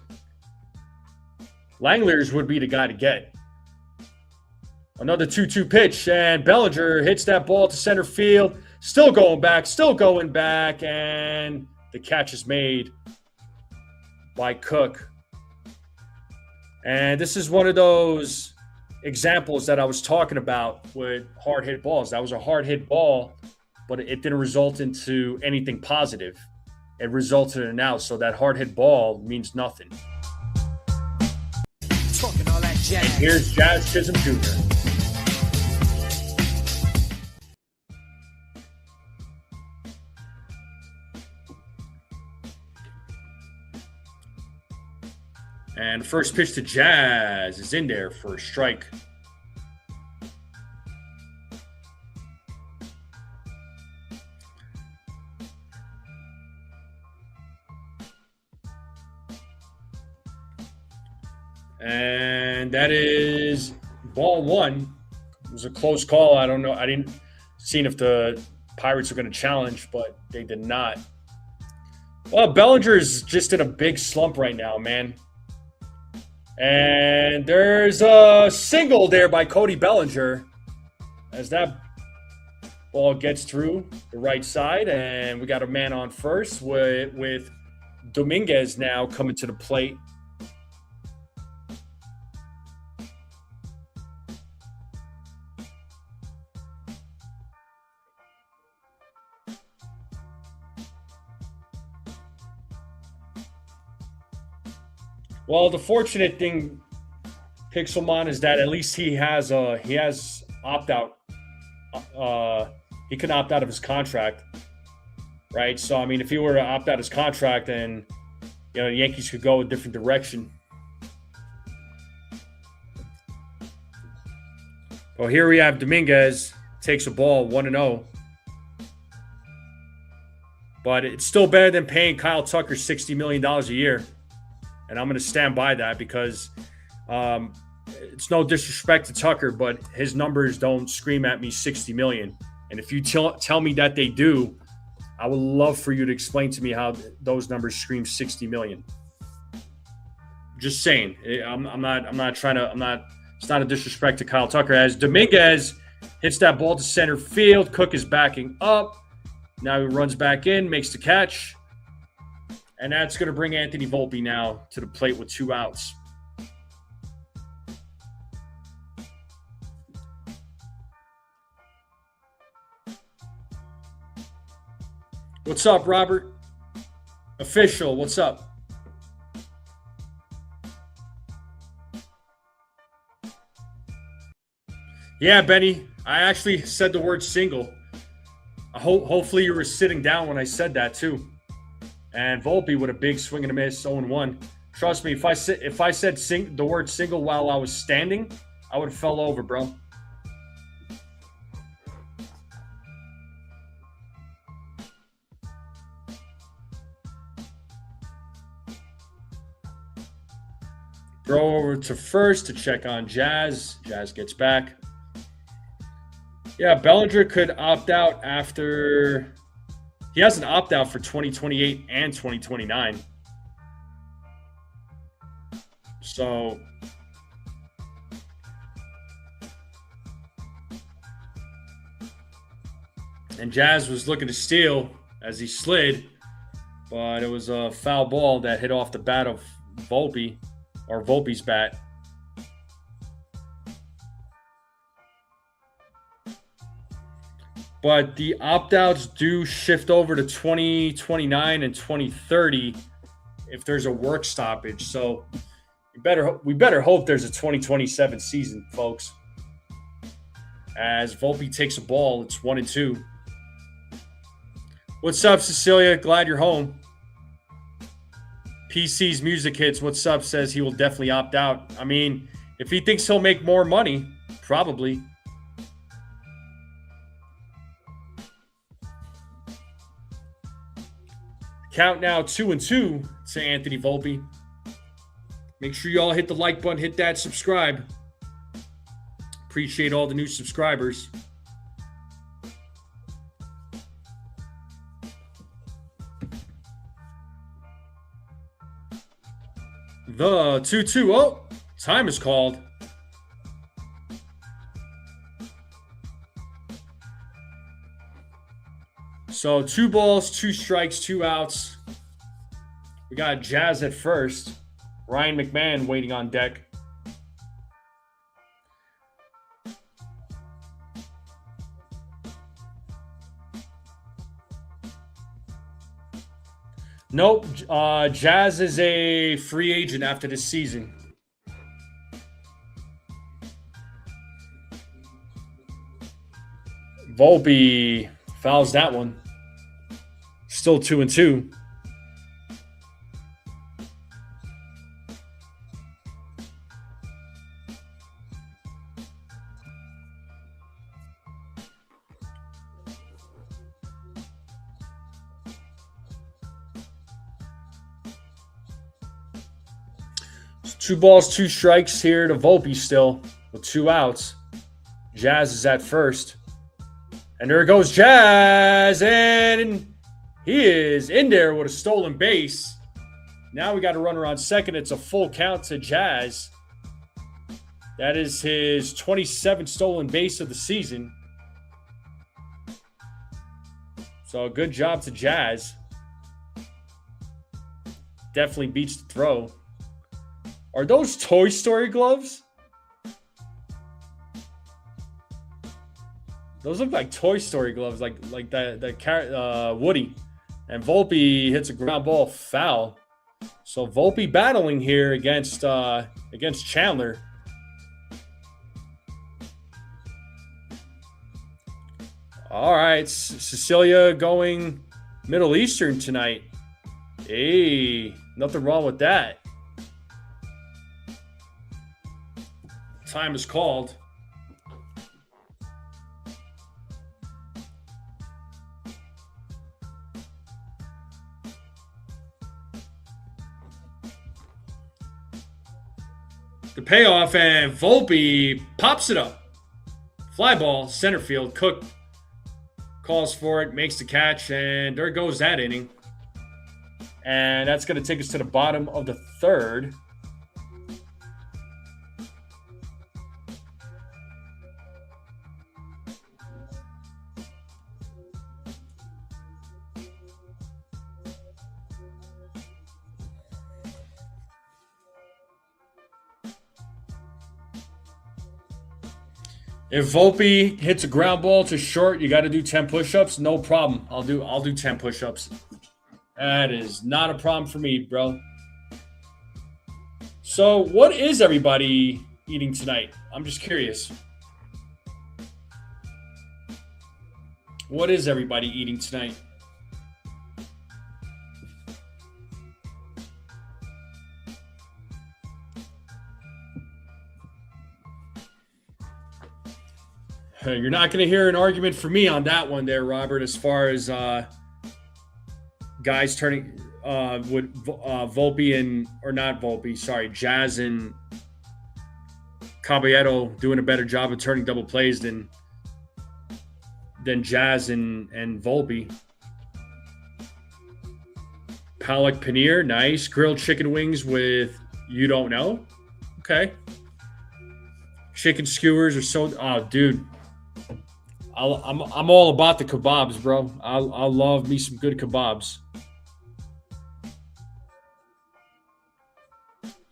Langeliers would be the guy to get. Another 2-2 pitch, and Bellinger hits that ball to center field. Still going back, and the catch is made by Cook. And this is one of those examples that I was talking about with hard hit balls. That was a hard hit ball, but it didn't result into anything positive. It resulted in an out, so that hard hit ball means nothing. And here's Jazz Chisholm Jr. And the first pitch to Jazz is in there for a strike. And that is ball 1. It was a close call. I don't know. I didn't see if the Pirates were going to challenge, but they did not. Well, Bellinger is just in a big slump right now, man. And there's a single there by Cody Bellinger as that ball gets through the right side. And we got a man on first with Dominguez now coming to the plate. Well, the fortunate thing, Pixelmon, is that at least he has opt out. He can opt out of his contract, right? So I mean, if he were to opt out his contract, then the Yankees could go a different direction. Well, here we have Dominguez takes a ball 1-0, but it's still better than paying Kyle Tucker $60 million a year. And I'm going to stand by that because it's no disrespect to Tucker, but his numbers don't scream at me $60 million. And if you tell me that they do, I would love for you to explain to me how those numbers scream $60 million. Just saying. I'm not trying to. It's not a disrespect to Kyle Tucker. As Dominguez hits that ball to center field, Cook is backing up. Now he runs back in, makes the catch. And that's going to bring Anthony Volpe now to the plate with 2 outs. What's up, Robert? Official, what's up? Yeah, Benny, I actually said the word single. Hopefully you were sitting down when I said that too. And Volpe with a big swing and a miss, 0-1. Trust me, if I said the word single while I was standing, I would have fell over, bro. Throw over to first to check on Jazz. Jazz gets back. Yeah, Bellinger could opt out after. He has an opt out for 2028 and 2029. So. And Jazz was looking to steal as he slid, but it was a foul ball that hit off the bat of Volpe, or Volpe's bat. But the opt-outs do shift over to 2029 and 2030 if there's a work stoppage. So we better hope there's a 2027 season, folks. As Volpe takes a ball, it's 1-2. What's up, Cecilia? Glad you're home. PC's Music Hits, what's up, says he will definitely opt out. I mean, if he thinks he'll make more money, probably. Count now 2-2 to Anthony Volpe. Make sure you all hit the like button, hit that subscribe. Appreciate all the new subscribers. The 2-2. Oh, time is called. So 2 balls, 2 strikes, 2 outs. We got Jazz at first. Ryan McMahon waiting on deck. Nope. Jazz is a free agent after this season. Volpe fouls that one. Still 2-2. Two balls, 2 strikes here to Volpe still with 2 outs. Jazz is at first. And there goes Jazz, and he is in there with a stolen base. Now we got a runner on second. It's a full count to Jazz. That is his 27th stolen base of the season. So good job to Jazz. Definitely beats the throw. Are those Toy Story gloves? Those look like Toy Story gloves, like that Woody. And Volpe hits a ground ball foul. So Volpe battling here against Chandler. All right, Cecilia going Middle Eastern tonight. Hey, nothing wrong with that. Time is called. The payoff, and Volpe pops it up. Fly ball, center field. Cook calls for it, makes the catch, and there goes that inning. And that's going to take us to the bottom of the third. If Volpe hits a ground ball to short, you got to do 10 push-ups. No problem. I'll do 10 push-ups. That is not a problem for me, bro. So, what is everybody eating tonight? I'm just curious. What is everybody eating tonight? You're not going to hear an argument for me on that one there, Robert, as far as guys turning with Volpe and, or not Volpe, sorry, Jazz and Caballero doing a better job of turning double plays than Jazz and Volpe. Pollock paneer, nice. Grilled chicken wings with you don't know. Okay. Chicken skewers are so, oh, dude. I'm all about the kebabs, bro. I love me some good kebabs.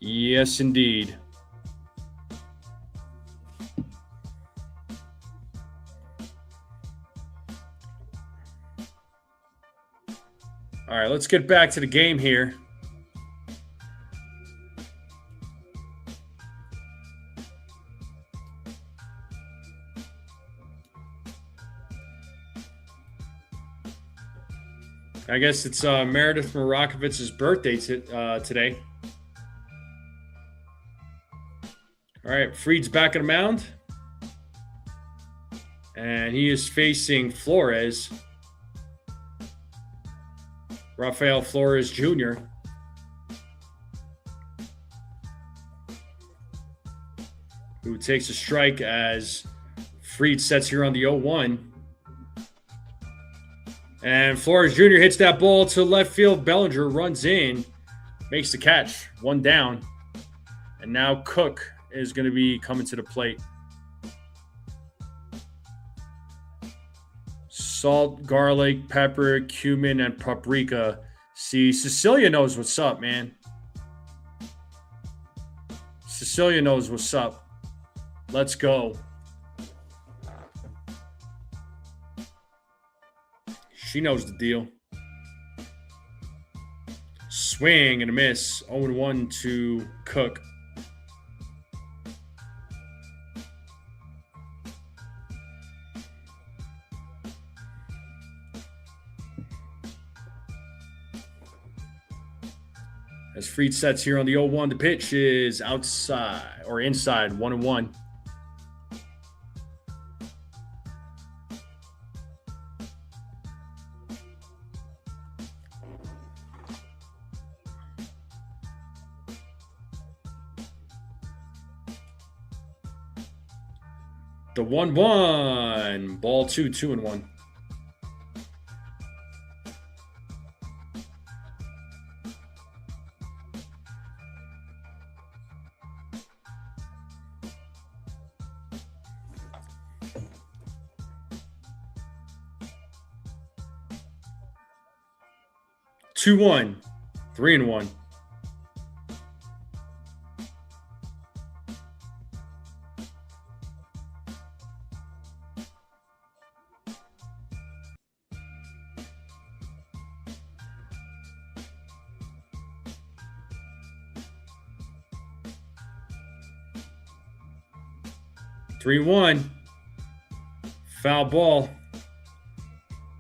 Yes, indeed. All right, let's get back to the game here. I guess it's Meredith Marakovich's birthday today. All right, Fried's back on the mound. And he is facing Flores. Rafael Flores Jr. Who takes a strike as Fried sets here on the 0-1. And Flores Jr. hits that ball to left field. Bellinger runs in, makes the catch. One down. And now Cook is going to be coming to the plate. Salt, garlic, pepper, cumin, and paprika. See, Cecilia knows what's up, man. Cecilia knows what's up. Let's go. She knows the deal. Swing and a miss. 0-1 to Cook. As Fried sets here on the 0-1, the pitch is outside or inside, 1-1. The 1-1. Ball 2, 2-1. Two, 1, 3-1. Three, 1. Foul ball.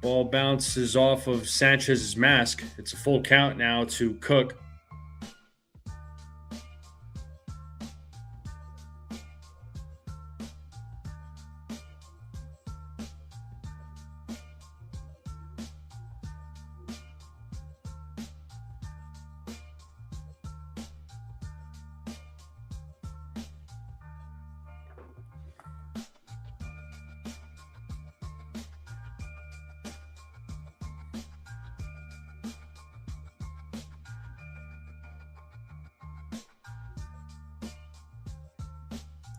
Ball bounces off of Sanchez's mask. It's a full count now to Cook.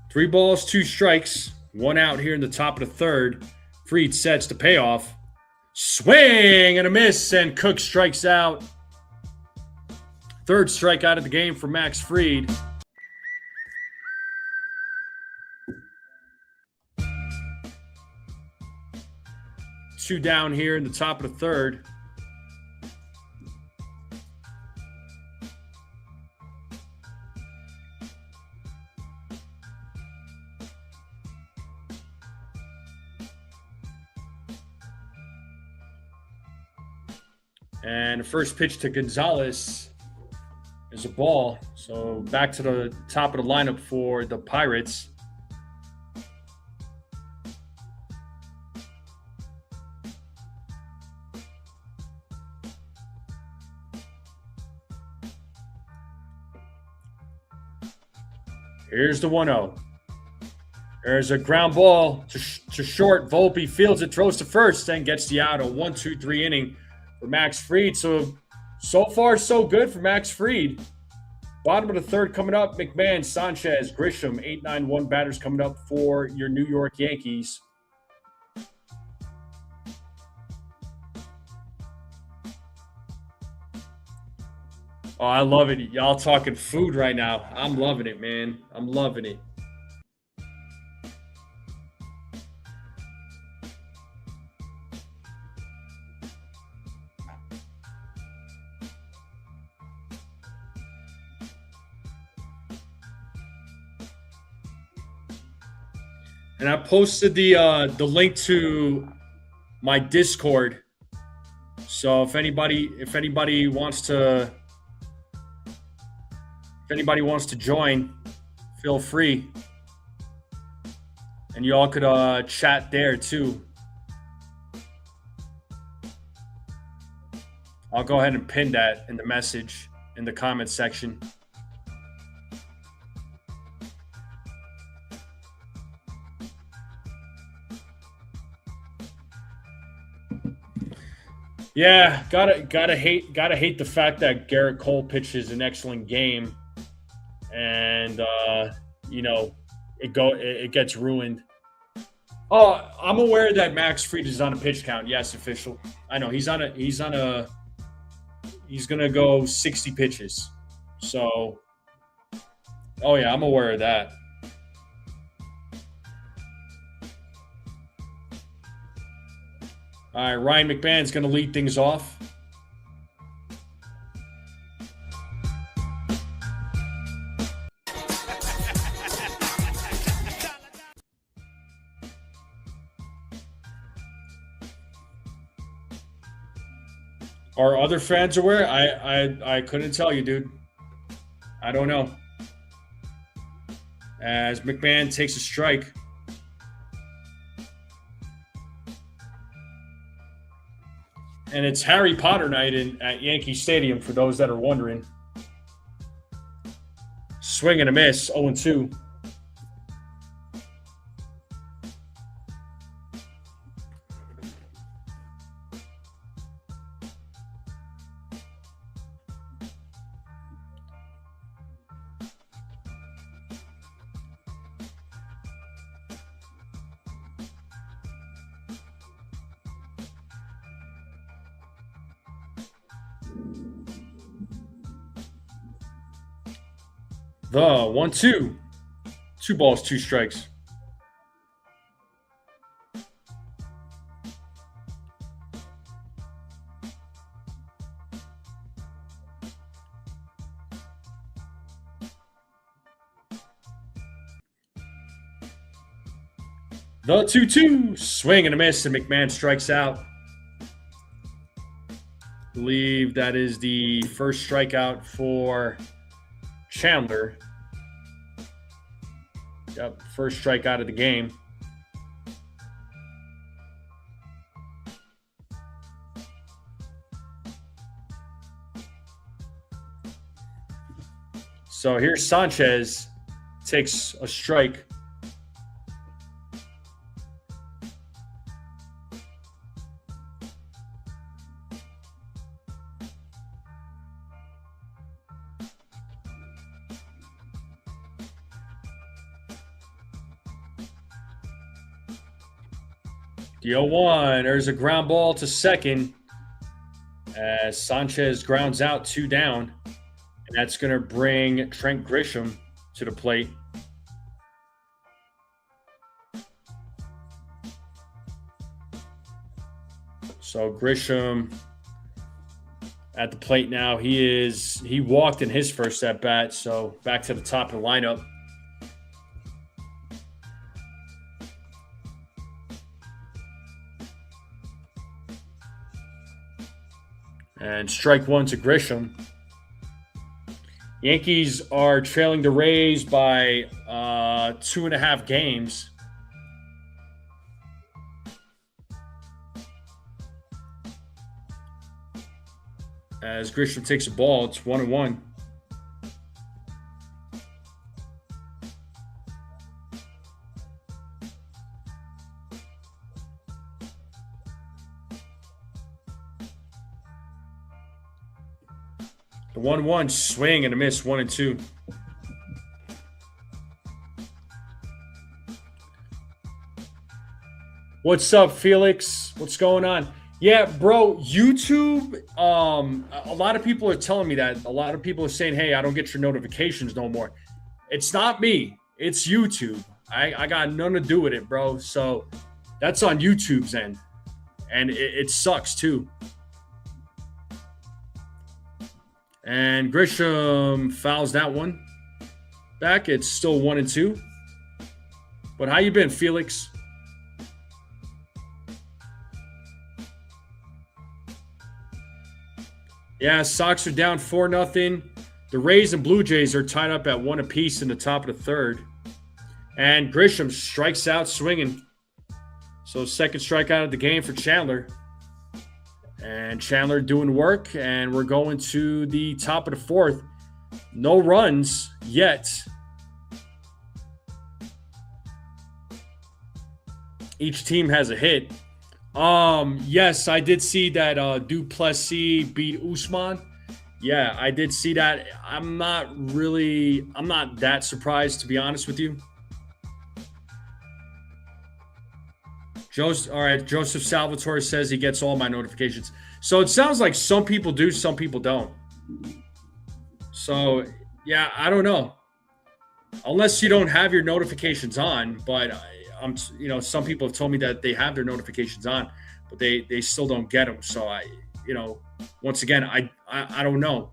Three balls, 2 strikes, 1 out here in the top of the third. Fried sets the payoff. Swing and a miss, and Cook strikes out. Third strikeout of the game for Max Fried. 2 down here in the top of the third. And the first pitch to Gonzalez is a ball. So back to the top of the lineup for the Pirates. Here's the 1-0. There's a ground ball to short. Volpe fields it, throws to first, then gets the out. A 1-2-3 inning for Max Fried. So far, so good for Max Fried. Bottom of the third coming up, McMahon, Sanchez, Grisham, 8-9-1 batters coming up for your New York Yankees. Oh, I love it. Y'all talking food right now. I'm loving it, man. I'm loving it. And I posted the link to my Discord. So if anybody wants to join, feel free. And you all could chat there too. I'll go ahead and pin that in the message in the comment section. Yeah, gotta hate the fact that Garrett Cole pitches an excellent game, and it gets ruined. Oh, I'm aware that Max Fried is on a pitch count. Yes, official. I know he's gonna go 60 pitches. So, oh yeah, I'm aware of that. All right, Ryan McMahon's going to lead things off. Are other fans aware? I couldn't tell you, dude. I don't know. As McMahon takes a strike. And it's Harry Potter night at Yankee Stadium, for those that are wondering. Swing and a miss, 0-2. The 1-2. 2 balls, 2 strikes. The 2-2. Swing and a miss, and McMahon strikes out. I believe that is the first strikeout for Chandler. Yep, first strikeout of the game. So here's Sanchez, takes a strike. The 0-1, there's a ground ball to second as Sanchez grounds out 2 down. And that's going to bring Trent Grisham to the plate. So Grisham at the plate now. He walked in his first at bat, so back to the top of the lineup. And strike one to Grisham. Yankees are trailing the Rays by 2.5 games. As Grisham takes a ball, it's 1-1. The 1-1 swing and a miss, 1-2. What's up, Felix? What's going on? Yeah, bro, YouTube, a lot of people are telling me that. A lot of people are saying, hey, I don't get your notifications no more. It's not me. It's YouTube. I got nothing to do with it, bro. So that's on YouTube's end. And it sucks, too. And Grisham fouls that one back. It's still 1-2. But how you been, Felix? Yeah, Sox are down 4-0. The Rays and Blue Jays are tied up at 1 apiece in the top of the third. And Grisham strikes out swinging. So second strikeout of the game for Chandler. And Chandler doing work, and we're going to the top of the fourth. No runs yet. Each team has a hit. Yes, I did see that Duplessis beat Usman. Yeah, I did see that. I'm not that surprised, to be honest with you. Joseph Salvatore says he gets all my notifications. So it sounds like some people do, some people don't. So, yeah, I don't know. Unless you don't have your notifications on, but some people have told me that they have their notifications on, but they still don't get them. So once again, I don't know.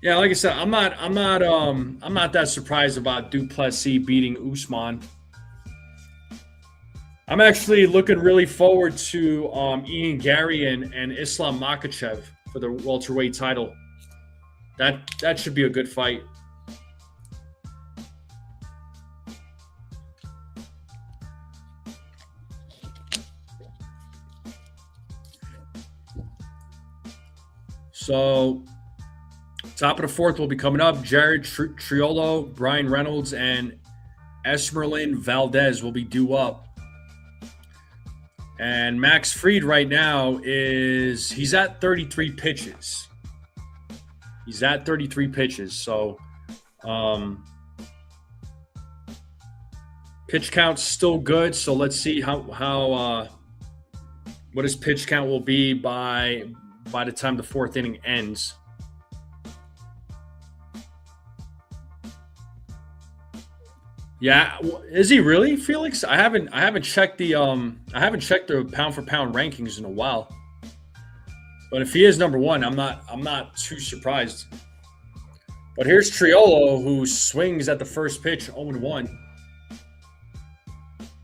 Yeah, like I said, I'm not that surprised about Duplessis beating Usman. I'm actually looking really forward to Ian Gary and Islam Makhachev for the welterweight title. That should be a good fight. So, top of the fourth will be coming up. Jared Triolo, Brian Reynolds, and Esmeralyn Valdez will be due up. And Max Fried right now he's at 33 pitches. He's at 33 pitches. So, pitch count's still good. So let's see how what his pitch count will be by the time the fourth inning ends. Yeah, is he really, Felix? I haven't checked the pound for pound rankings in a while. But if he is number one, I'm not too surprised. But here's Triolo, who swings at the first pitch, 0-1.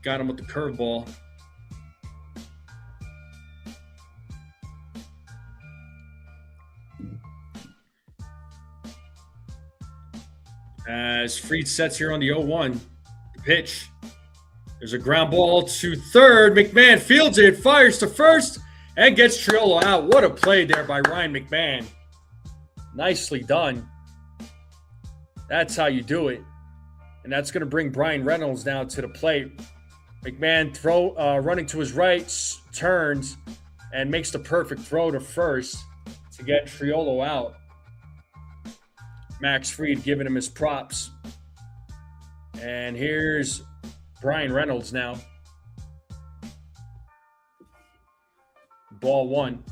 Got him with the curveball. As Fried sets here on the 0-1, the pitch. There's a ground ball to third. McMahon fields it, fires to first, and gets Triolo out. What a play there by Ryan McMahon. Nicely done. That's how you do it. And that's going to bring Brian Reynolds down to the plate. McMahon running to his right, turns, and makes the perfect throw to first to get Triolo out. Max Fried giving him his props. And here's Brian Reynolds now. Ball one.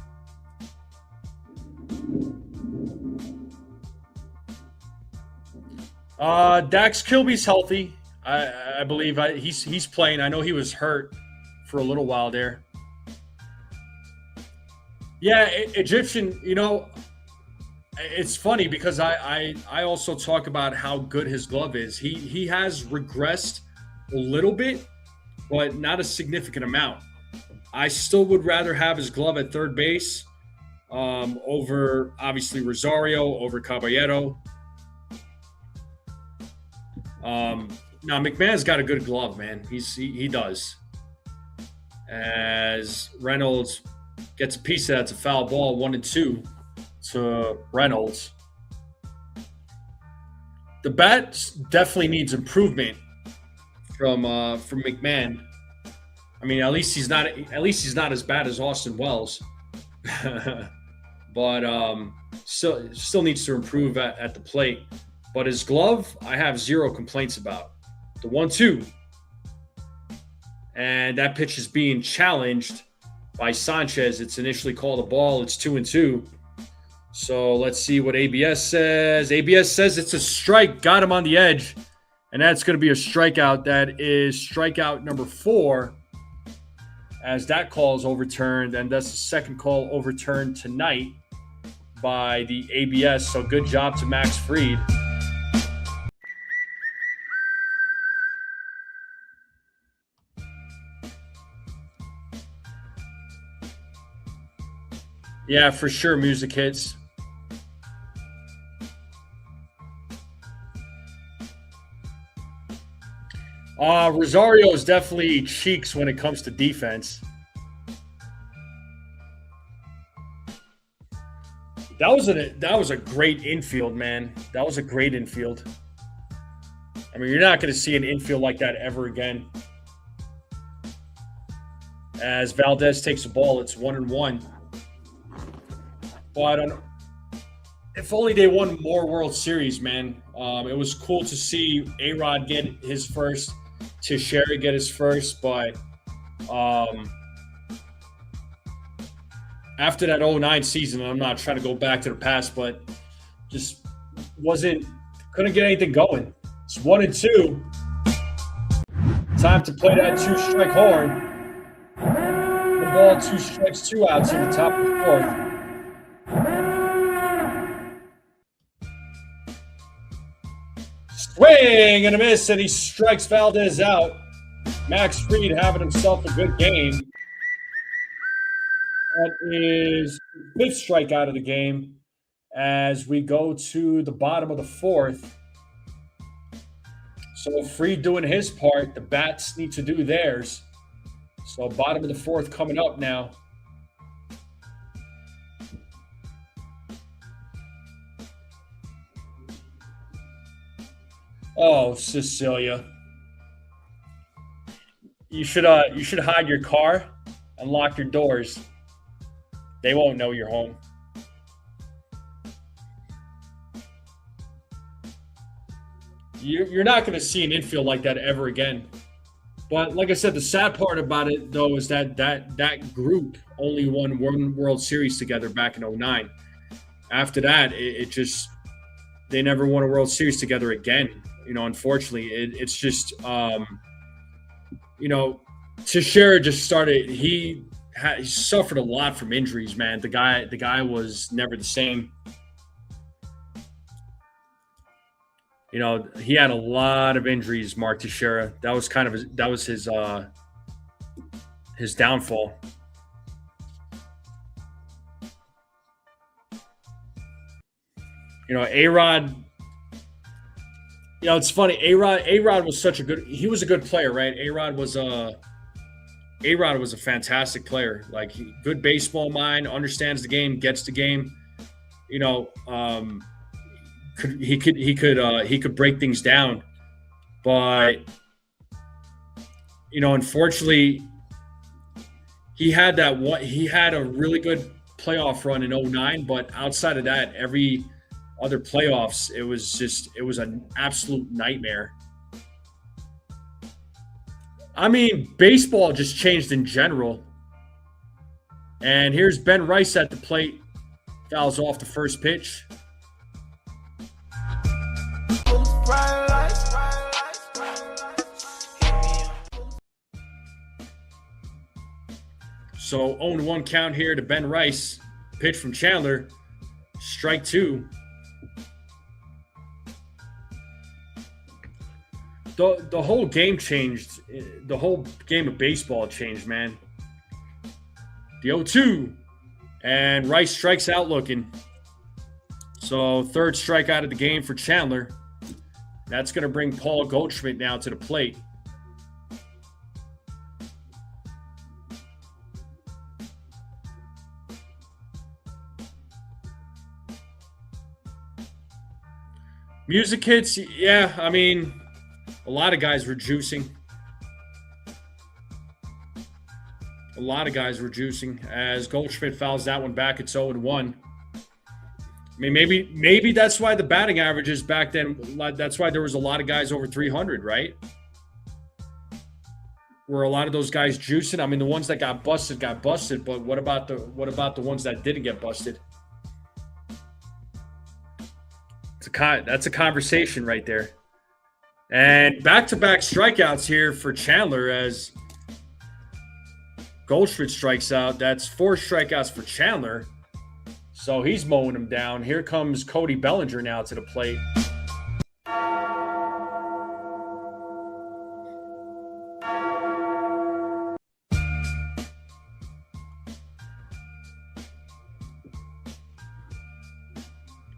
Dax Kilby's healthy. I believe he's playing. I know he was hurt for a little while there. Yeah, Egyptian. It's funny because I also talk about how good his glove is. He has regressed a little bit, but not a significant amount. I still would rather have his glove at third base over obviously Rosario, over Caballero. Now McMahon's got a good glove, man. He does. As Reynolds gets a piece of that, it's a foul ball, 1-2 to Reynolds. The bat definitely needs improvement from McMahon. I mean, at least he's not as bad as Austin Wells, but still needs to improve at the plate. But his glove, I have zero complaints about. The 1-2, and that pitch is being challenged by Sanchez. It's initially called a ball. It's 2-2. So let's see what ABS says. ABS says it's a strike. Got him on the edge. And that's going to be a strikeout. That is strikeout number 4, as that call is overturned. And that's the second call overturned tonight by the ABS. So good job to Max Fried. Yeah, for sure, music hits. Rosario is definitely cheeks when it comes to defense. That was a great infield, man. That was a great infield. I mean, you're not going to see an infield like that ever again. As Valdez takes the ball, it's 1-1. But if only they won more World Series, man. It was cool to see A-Rod get his first, Teixeira get his first, but after that 2009 season, I'm not trying to go back to the past, but just couldn't get anything going. It's 1-2. Time to play that 2-strike horn. The ball, 2 strikes, 2 outs in the top of the 4th. Swing and a miss, and he strikes Valdez out. Max Fried having himself a good game. That is the 5th strikeout of the game as we go to the bottom of the 4th. So Fried doing his part. The bats need to do theirs. So bottom of the 4th coming up now. Oh, Cecilia. You should hide your car and lock your doors. They won't know you're home. You're not going to see an infield like that ever again. But like I said, the sad part about it, though, is that group only won one World Series together back in 2009. After that, they never won a World Series together again. Unfortunately, it's just, Teixeira just started. He suffered a lot from injuries, man. The guy was never the same. He had a lot of injuries, Mark Teixeira. That was his downfall. A-Rod. It's funny. A-Rod was he was a good player, right? A-Rod was a fantastic player. Like, good baseball mind, understands the game, gets the game. He could break things down, but unfortunately, he had a really good playoff run in 2009, but outside of that, every other playoffs, it was an absolute nightmare. I mean, baseball just changed in general. And here's Ben Rice at the plate. Fouls off the first pitch. So 0-1 count here to Ben Rice. Pitch from Chandler. Strike 2. The whole game changed. The whole game of baseball changed, man. The 0-2. And Rice strikes out looking. So third strikeout of the game for Chandler. That's going to bring Paul Goldschmidt now to the plate. Music hits, yeah, I mean, a lot of guys were juicing. A lot of guys were juicing as Goldschmidt fouls that one back. It's 0-1. I mean, maybe that's why the batting averages back then, that's why there was a lot of guys over 300, right? Were a lot of those guys juicing? I mean, the ones that got busted, but what about the ones that didn't get busted? That's a conversation right there. And back-to-back strikeouts here for Chandler as Goldschmidt strikes out. That's 4 strikeouts for Chandler. So he's mowing him down. Here comes Cody Bellinger now to the plate.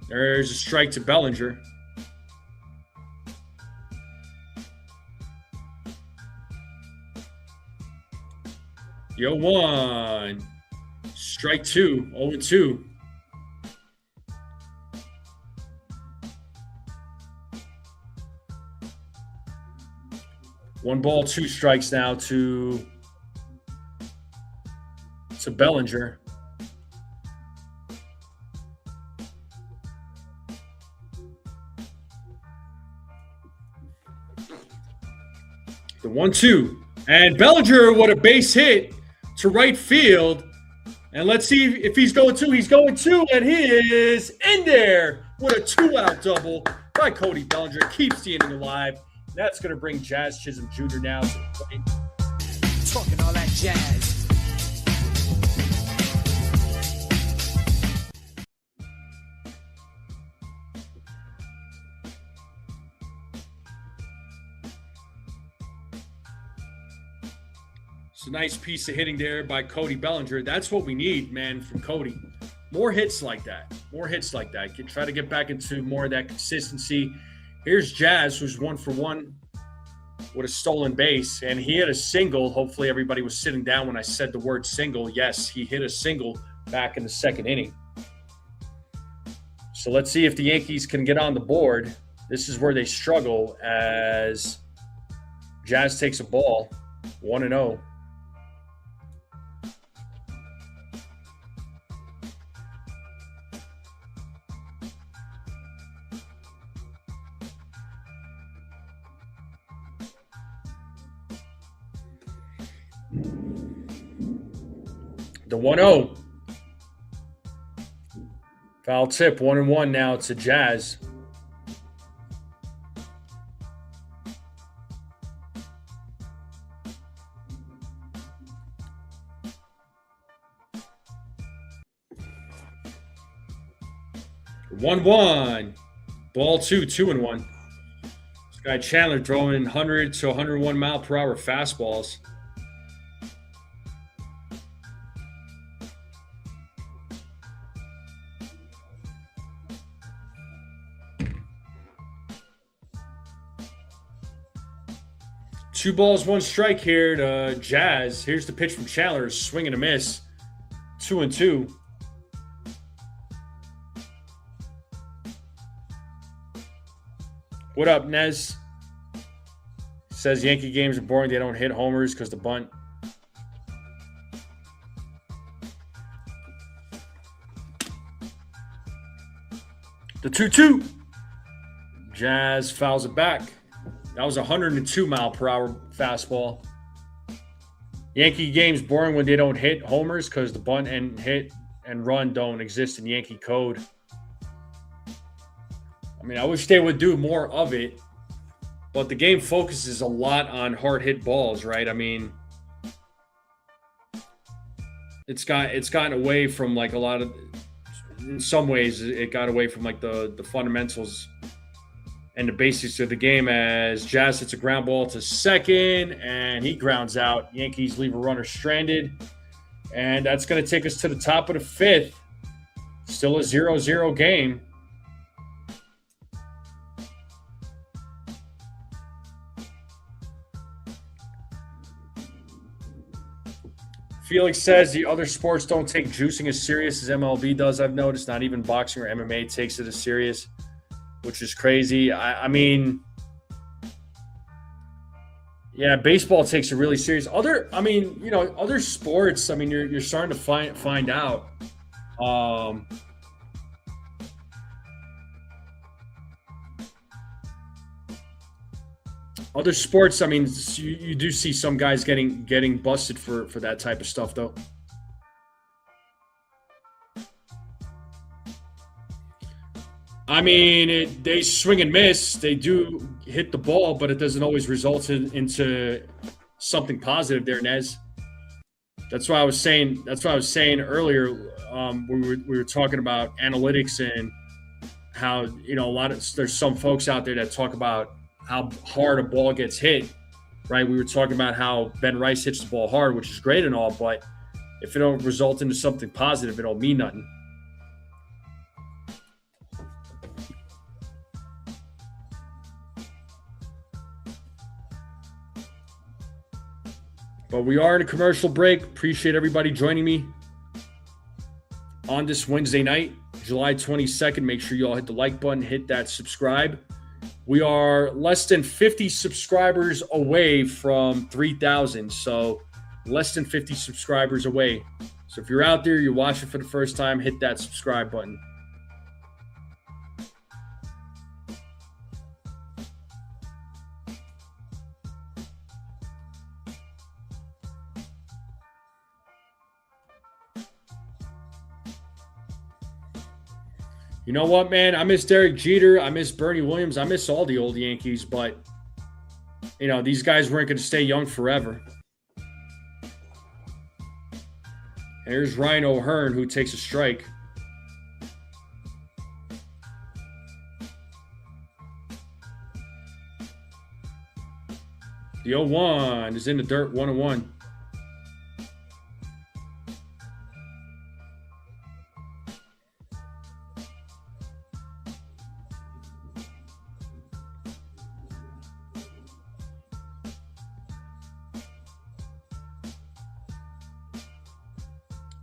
There's a strike to Bellinger. The 0-1. Strike 2. 0-2. One ball, 2 strikes now to Bellinger. The 1-2. And Bellinger, what a base hit to right field. And let's see if he's going to. He's going to, and he is in there with a 2-out double by Cody Bellinger. Keeps the inning alive. That's going to bring Jazz Chisholm Jr. now to the plate. Talking all that jazz. It's a nice piece of hitting there by Cody Bellinger. That's what we need, man, from Cody. More hits like that. More hits like that. Try to get back into more of that consistency. Here's Jazz, who's 1 for 1 with a stolen base, and he hit a single. Hopefully everybody was sitting down when I said the word single. Yes, he hit a single back in the 2nd inning. So let's see if the Yankees can get on the board. This is where they struggle as Jazz takes a ball, 1-0. The 1-0. Foul tip, 1-1 now to Jazz. One. Ball 2, 2-1. This guy Chandler throwing 100 to 101 mile per hour fastballs. Two balls, 1 strike here to Jazz. Here's the pitch from Chandler. Swing and a miss. 2-2. What up, Nez? Says Yankee games are boring. They don't hit homers because the bunt. The 2-2. Jazz fouls it back. That was a 102 mile per hour fastball. Yankee games boring when they don't hit homers because the bunt and hit and run don't exist in Yankee code. I mean, I wish they would do more of it, but the game focuses a lot on hard hit balls, right? I mean, it's gotten away from like a lot of, in some ways it got away from like the fundamentals and the basics of the game, as Jazz hits a ground ball to second and he grounds out. Yankees leave a runner stranded, and that's going to take us to the top of the fifth. Still a 0-0 game. Felix says the other sports don't take juicing as serious as MLB does. I've noticed not even boxing or MMA takes it as serious, which is crazy. I mean, yeah, baseball takes it really serious. Other sports. I mean, you're starting to find out. Other sports, I mean, you do see some guys getting busted for that type of stuff, though. I mean, they swing and miss. They do hit the ball, but it doesn't always result into something positive there, Nez. That's why I was saying. That's what I was saying earlier. We were talking about analytics and how there's some folks out there that talk about how hard a ball gets hit, right? We were talking about how Ben Rice hits the ball hard, which is great and all, but if it don't result into something positive, it don't mean nothing. But we are in a commercial break. Appreciate everybody joining me on this Wednesday night, July 22nd. Make sure you all hit the like button, hit that subscribe. We are less than 50 subscribers away from 3,000. So less than 50 subscribers away. So if you're out there, you're watching for the first time, hit that subscribe button. You know what, man? I miss Derek Jeter. I miss Bernie Williams. I miss all the old Yankees, but, these guys weren't going to stay young forever. Here's Ryan O'Hearn, who takes a strike. The 0-1 is in the dirt, 1-1.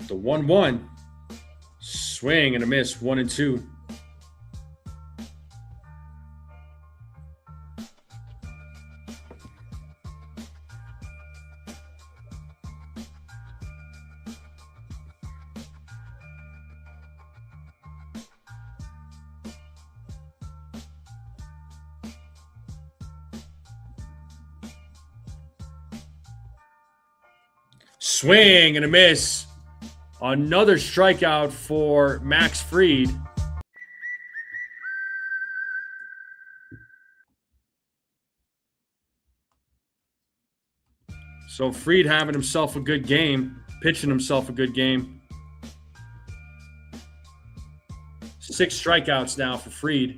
The 1-1. Swing and a miss, 1-2. Swing and a miss. Another strikeout for Max Fried. So Fried having himself a good game, pitching himself a good game. 6 strikeouts now for Fried.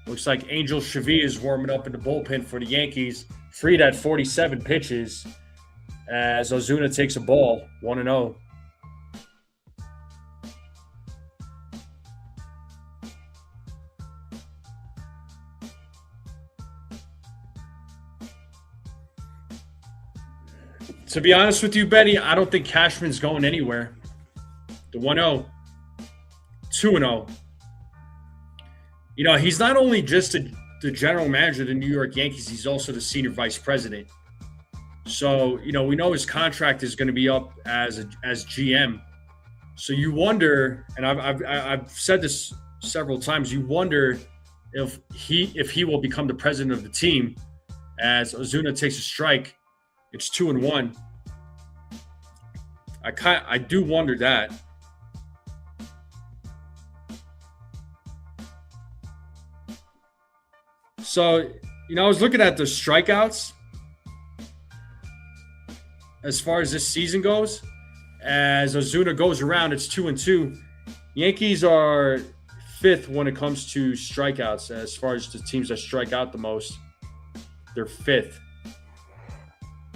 Looks like Angel Chavez is warming up in the bullpen for the Yankees. Fried had 47 pitches as Ozuna takes a ball, 1-0. To be honest with you, Betty, I don't think Cashman's going anywhere. The 1-0, 2-0. He's not only just the general manager of the New York Yankees, he's also the senior vice president. So, we know his contract is going to be up as GM. So you wonder, and I've said this several times, you wonder if he will become the president of the team as Ozuna takes a strike. It's 2-1. I do wonder that. So, I was looking at the strikeouts. as far as this season goes. As Ozuna goes around, it's 2-2. Yankees are 5th when it comes to strikeouts. As far as the teams that strike out the most, they're 5th.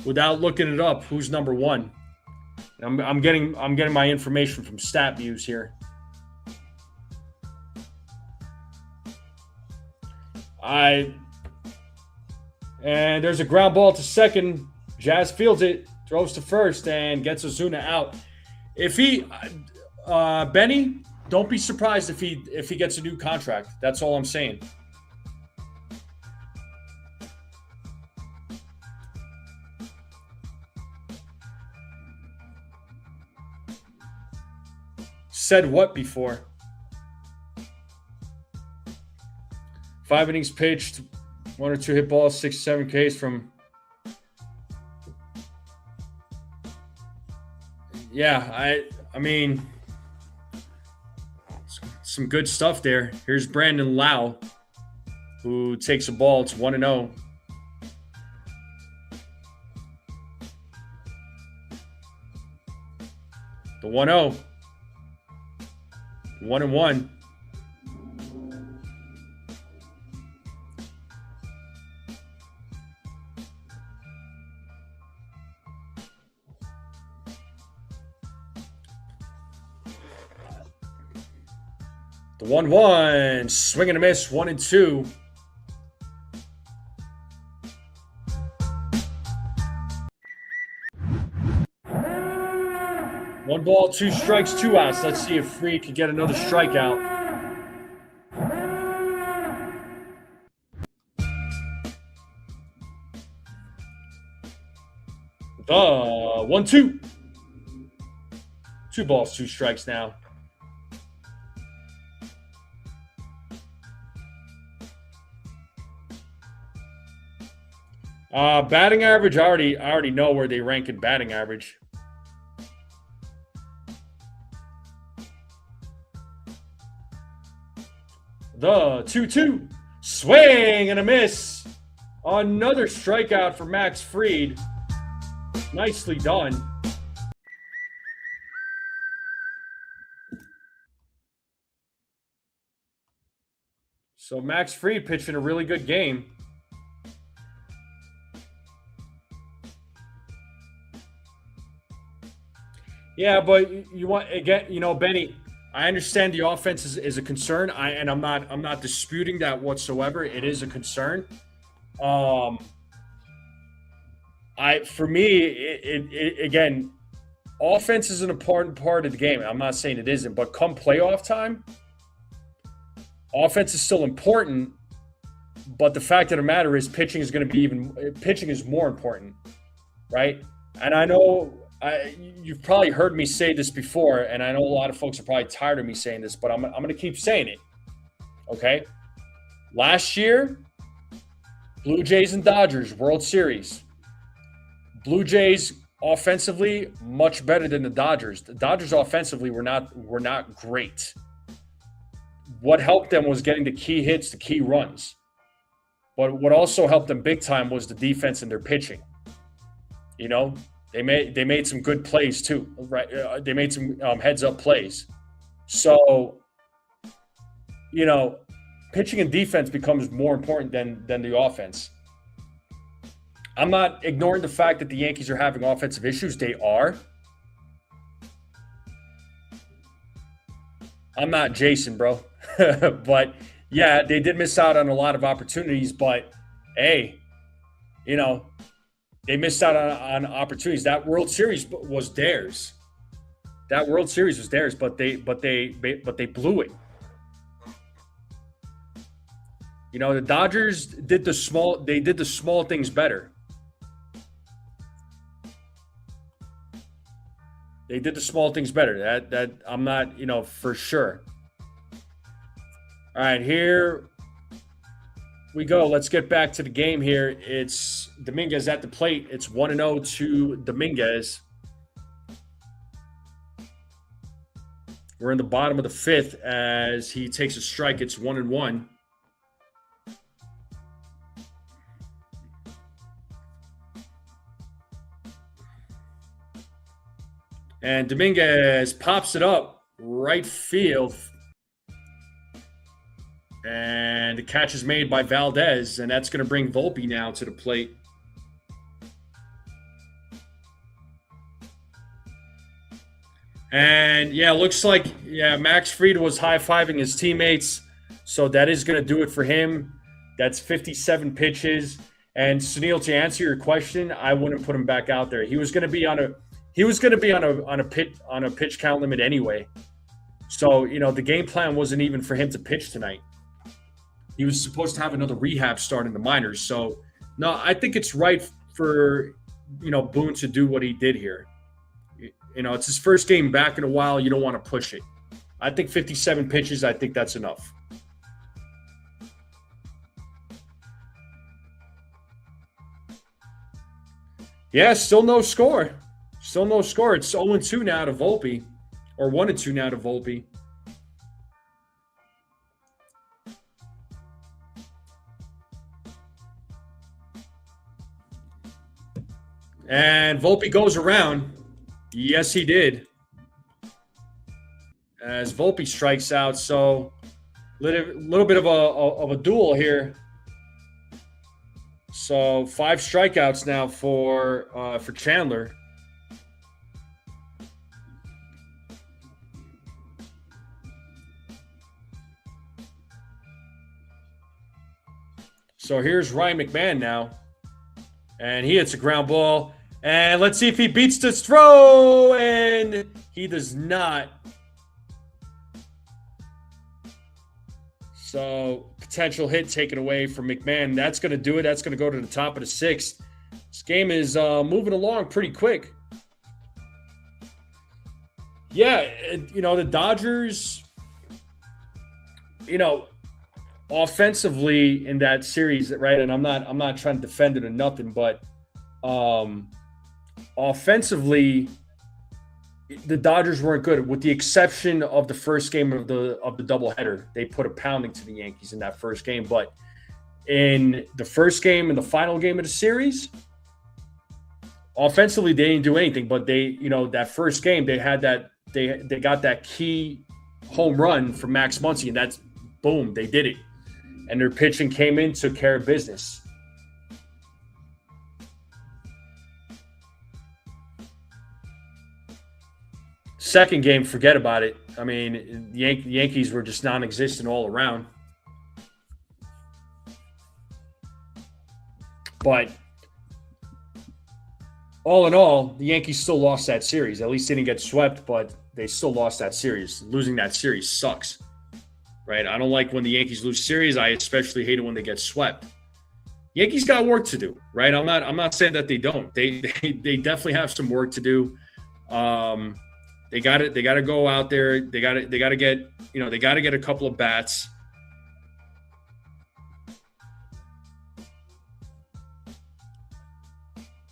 Without looking it up, who's number 1? I'm getting my information from StatViews here. And there's a ground ball to second. Jazz fields it, throws to first, and gets Ozuna out. If he, Benny, don't be surprised if he gets a new contract. That's all I'm saying. Said what before? 5 innings pitched, 1 or 2 hit balls, 6 or 7 Ks from. Yeah, I mean, some good stuff there. Here's Brandon Lau, who takes a ball. It's 1-0. The 1-0. 1-1. The 1-1. Swing and a miss. 1-2. One ball, 2 strikes, 2 outs. Let's see if Freed can get another strikeout. The 1-2. 2 balls, 2 strikes now. Batting average, I already know where they rank in batting average. The 2-2. Swing and a miss. Another strikeout for Max Fried. Nicely done. So Max Fried pitching a really good game. Yeah, but you want, again, Benny, I understand the offense is a concern. I'm not disputing that whatsoever. It is a concern. For me, again, offense is an important part of the game. I'm not saying it isn't, but come playoff time, offense is still important. But the fact of the matter is, pitching is more important, right? And I know. You've probably heard me say this before, and I know a lot of folks are probably tired of me saying this, but I'm going to keep saying it, okay? Last year, Blue Jays and Dodgers, World Series. Blue Jays offensively, much better than the Dodgers. The Dodgers offensively were not great. What helped them was getting the key hits, the key runs. But what also helped them big time was the defense and their pitching. They made some good plays too, right? They made some heads-up plays. So, pitching and defense becomes more important than the offense. I'm not ignoring the fact that the Yankees are having offensive issues. They are. I'm not Jason, bro. But, yeah, they did miss out on a lot of opportunities. But, hey, they missed out on opportunities. That World Series was theirs. But they blew it. The Dodgers did the small things better. They did the small things better. That I'm not, for sure. All right, here we go. Let's get back to the game here. It's Dominguez at the plate. It's 1-0 to Dominguez. We're in the bottom of the 5th as he takes a strike. It's 1-1. And Dominguez pops it up right field. And the catch is made by Valdez, and that's going to bring Volpe now to the plate. And yeah, looks like Max Fried was high-fiving his teammates, so that is going to do it for him. That's 57 pitches. And Sunil, to answer your question, I wouldn't put him back out there. He was going to be on a pitch count limit anyway. So, the game plan wasn't even for him to pitch tonight. He was supposed to have another rehab start in the minors. So, no, I think it's right for, Boone to do what he did here. It's his first game back in a while. You don't want to push it. I think 57 pitches, I think that's enough. Yeah, still no score. Still no score. It's 0-2 now to Volpe, or 1-2 now to Volpe. And Volpe goes around. Yes, he did. As Volpe strikes out, so little bit of a duel here. So 5 strikeouts now for Chandler. So here's Ryan McMahon now. And he hits a ground ball. And let's see if he beats this throw. And he does not. So potential hit taken away from McMahon. That's going to do it. That's going to go to the top of the 6th. This game is moving along pretty quick. Yeah, the Dodgers, offensively in that series, right? And I'm not trying to defend it or nothing, but offensively, the Dodgers weren't good, with the exception of the first game of the doubleheader. They put a pounding to the Yankees in that first game, but in the first game and the final game of the series, offensively they didn't do anything. But they, that first game they had that they got that key home run from Max Muncy, and that's boom, they did it. And their pitching came in, took care of business. Second game, forget about it. I mean, the Yankees were just non-existent all around. But all in all, the Yankees still lost that series. At least they didn't get swept, but they still lost that series. Losing that series sucks. Right? I don't like when the Yankees lose series. I especially hate it when they get swept. Yankees got work to do, right? I'm not saying that they don't. They definitely have some work to do. They got to go out there. They got to get a couple of bats.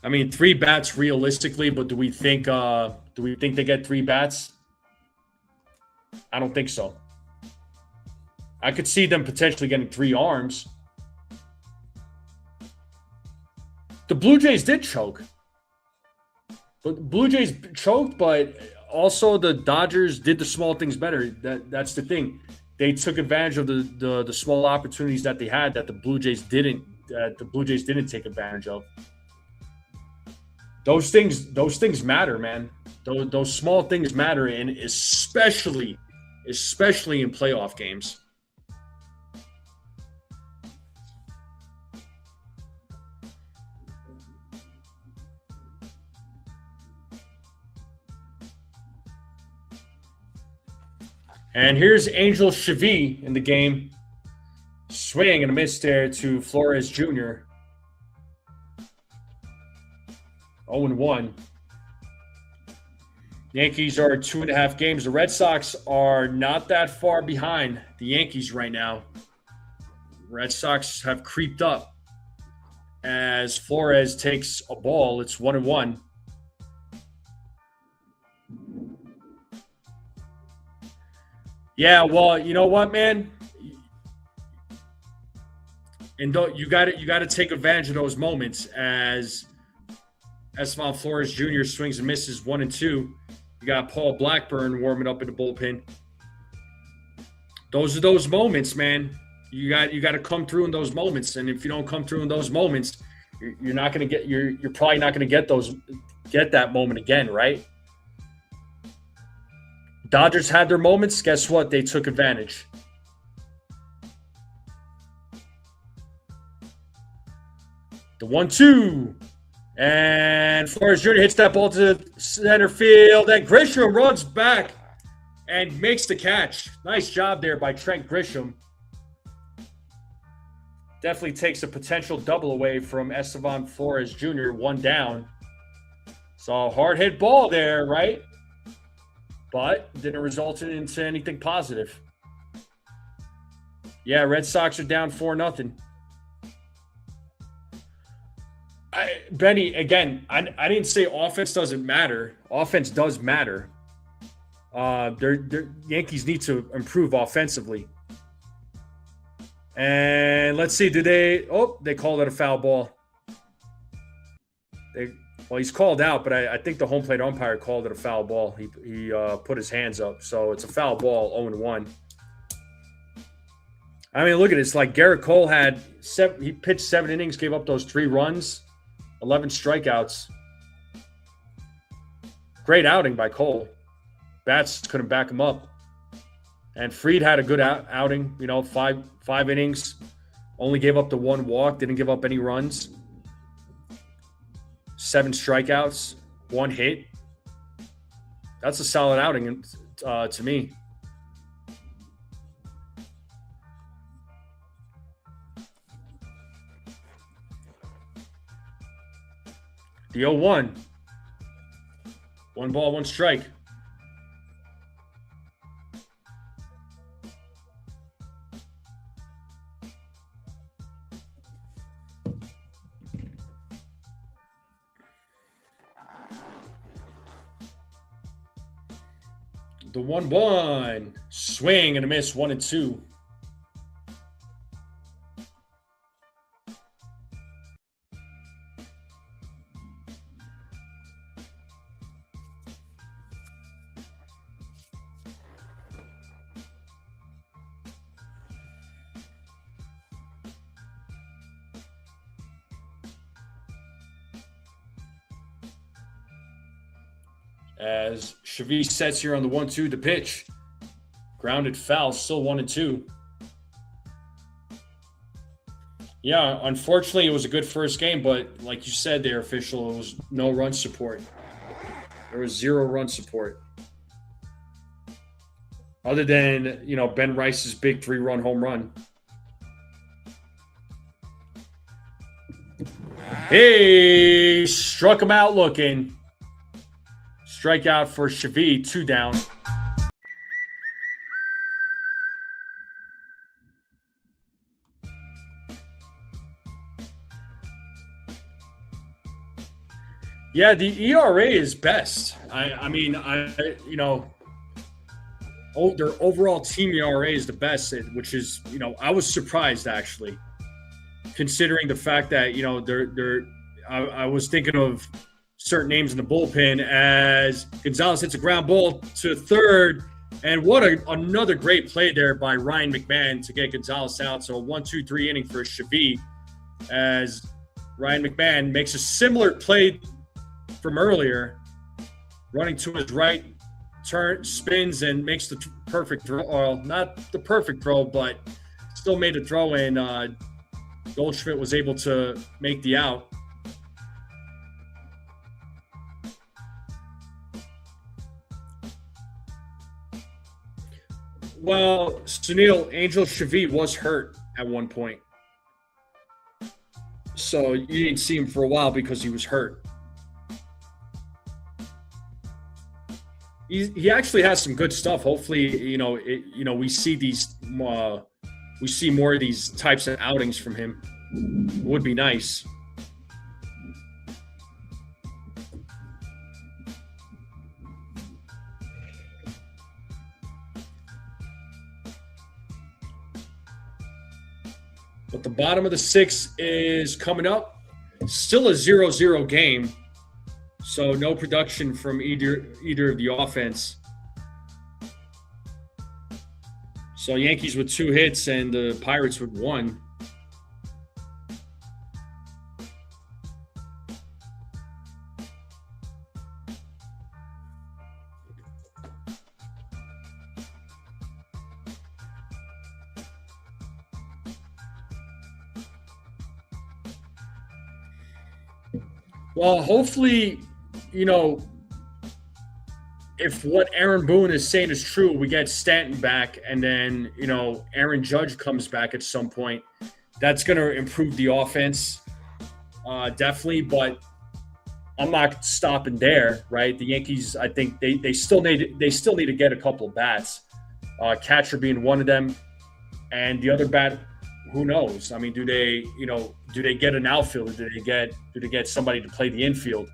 I mean, 3 bats realistically, but do we think they get 3 bats? I don't think so. I could see them potentially getting 3 arms. The Blue Jays did choke. But the Blue Jays choked, but also the Dodgers did the small things better. That's the thing. They took advantage of the small opportunities that they had that the Blue Jays didn't take advantage of. Those things matter, man. Those small things matter, and especially in playoff games. And here's Angel Chevy in the game. Swing and a miss there to Flores Jr. 0-1. Yankees are 2.5 games. The Red Sox are not that far behind the Yankees right now. Red Sox have creeped up as Flores takes a ball. It's 1-1. Yeah, well, you know what, man? And you got to take advantage of those moments as Estevan Flores Jr. swings and misses 1-2. You got Paul Blackburn warming up in the bullpen. Those are those moments, man. You got to come through in those moments, and if you don't come through in those moments, you're not going to get. You're probably not going to get that moment again, right? Dodgers had their moments. Guess what? They took advantage. The 1-2. And Flores Jr. hits that ball to center field. And Grisham runs back and makes the catch. Nice job there by Trent Grisham. Definitely takes a potential double away from Estevan Flores Jr. 1 down. So hard hit ball there, right? But didn't result into anything positive. Yeah, Red Sox are down 4-0. Benny, again, I didn't say offense doesn't matter. Offense does matter. Yankees need to improve offensively. And let's see, they called it a foul ball. He's called out, but I think the home plate umpire called it a foul ball. He put his hands up, so it's a foul ball, 0-1. I mean, look at it. It's like Garrett Cole he pitched 7 innings, gave up those 3 runs, 11 strikeouts. Great outing by Cole. Bats couldn't back him up. And Fried had a good outing, 5 innings, only gave up the 1 walk, didn't give up any runs. 7 strikeouts, 1 hit. That's a solid outing to me. The 0-1. 1 ball, 1 strike. The 1-1. Swing and a miss, 1-2. As Chavez sets here on the 1-2 to pitch. Grounded foul, still 1-2. Yeah, unfortunately, it was a good first game, but like you said there, official, it was no run support. There was 0 run support. Other than, Ben Rice's big 3-run home run. Hey, struck him out looking. Strikeout for Chavez, 2 down. Yeah, the ERA is best. Their overall team ERA is the best, which is, I was surprised actually, considering the fact that, I was thinking of certain names in the bullpen as Gonzalez hits a ground ball to third. And what another great play there by Ryan McMahon to get Gonzalez out. So a 1-2-3 inning for Chavez as Ryan McMahon makes a similar play from earlier, running to his right, spins and makes the perfect throw. Well, not the perfect throw, but still made a throw, and Goldschmidt was able to make the out. Well, Sunil, Angel Chavez was hurt at one point. So you didn't see him for a while because he was hurt. He actually has some good stuff. Hopefully, we see we see more of these types of outings from him. Would be nice. But the bottom of the 6th is coming up. Still a 0-0 game. So no production from either of the offense. So Yankees with 2 hits and the Pirates with 1. Well, hopefully, if what Aaron Boone is saying is true, we get Stanton back, and then, Aaron Judge comes back at some point. That's going to improve the offense, definitely. But I'm not stopping there, right? The Yankees, I think they still need to get a couple of bats. Catcher being one of them, and the other bat, who knows? I mean, do they get an outfielder? Do they get somebody to play the infield?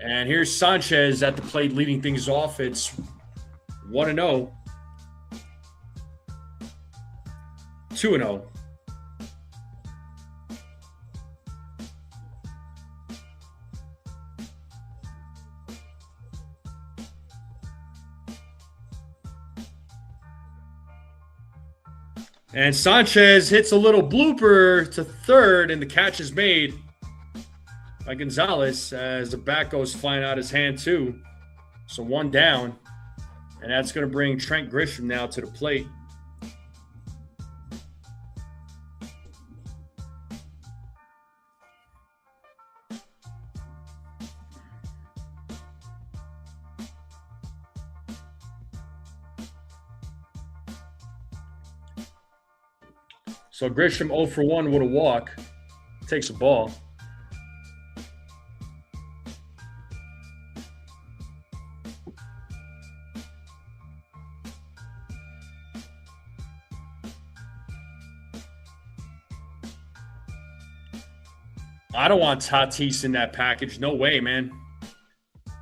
And here's Sanchez at the plate leading things off. It's 1-0. 2-0. And Sanchez hits a little blooper to third, and the catch is made by Gonzalez as the bat goes flying out his hand too. So 1 down, and that's going to bring Trent Grisham now to the plate. So Grisham 0 for 1 with a walk. Takes a ball. I don't want Tatis in that package. No way, man.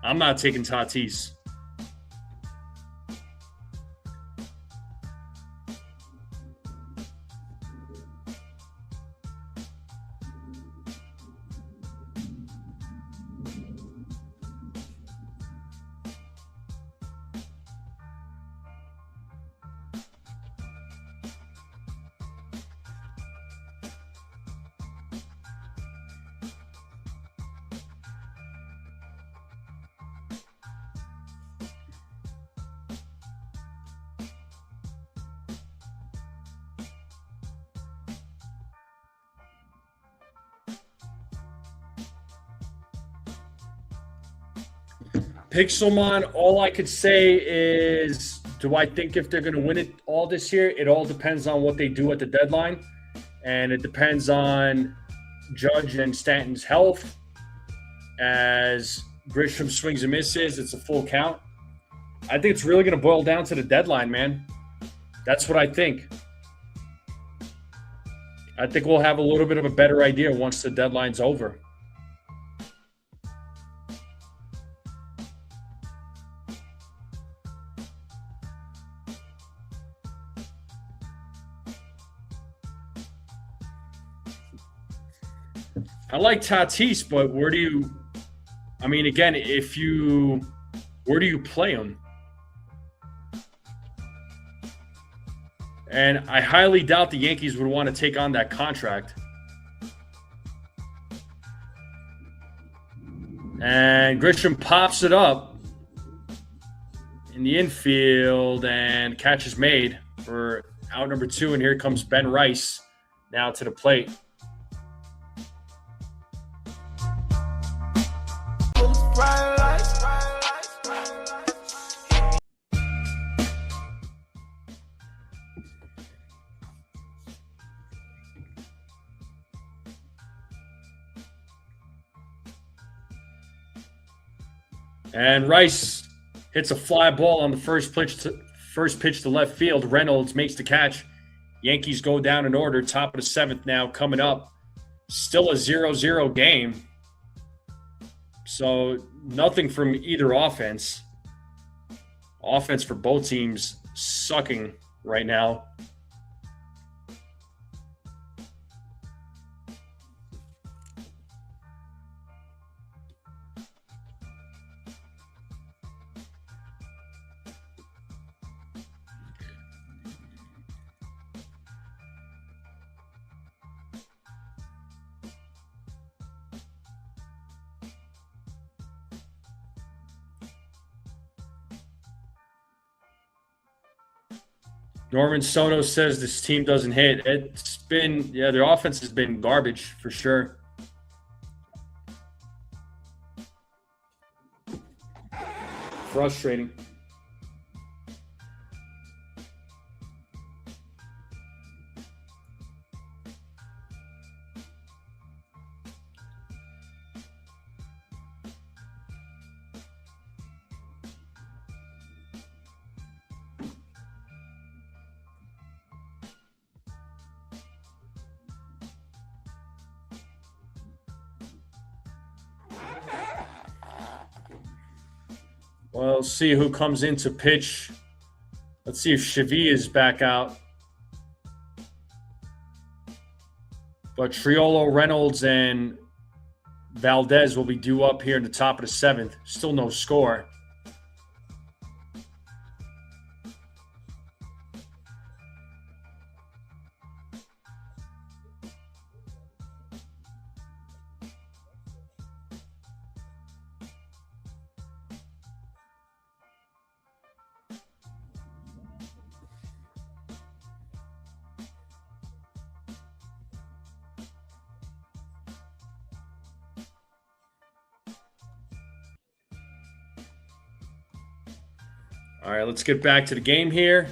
I'm not taking Tatis. Pixelmon, all I could say is, do I think if they're going to win it all this year? It all depends on what they do at the deadline. And it depends on Judge and Stanton's health. As Grisham swings and misses, it's a full count. I think it's really going to boil down to the deadline, man. That's what I think. I think we'll have a little bit of a better idea once the deadline's over. I like Tatis, but where do you play him? And I highly doubt the Yankees would want to take on that contract. And Grisham pops it up in the infield, and catch is made for out number 2. And here comes Ben Rice now to the plate. And Rice hits a fly ball on the first pitch to left field. Reynolds makes the catch. Yankees go down in order. Top of the 7th now coming up. Still a 0-0 game. So nothing from either offense. Offense for both teams sucking right now. Norman Soto says this team doesn't hit. It's been, yeah, their offense has been garbage for sure. Frustrating. Well, let's see who comes in to pitch. Let's see if Chevy is back out. But Triolo, Reynolds, and Valdez will be due up here in the top of the 7th. Still no score. All right, let's get back to the game here.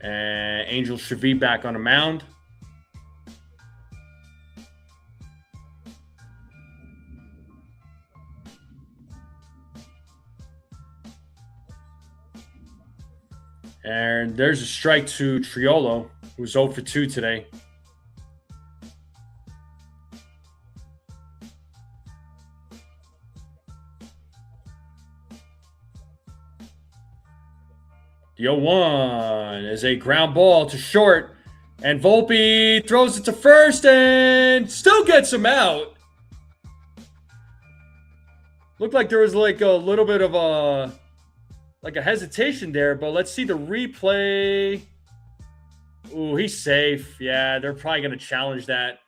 And Angel Chevy back on the mound. And there's a strike to Triolo, who's 0 for 2 today. The 0-1 is a ground ball to short, and Volpe throws it to first and still gets him out. Looked like there was like a little bit of a hesitation there, but let's see the replay. Ooh, he's safe. Yeah, they're probably going to challenge that.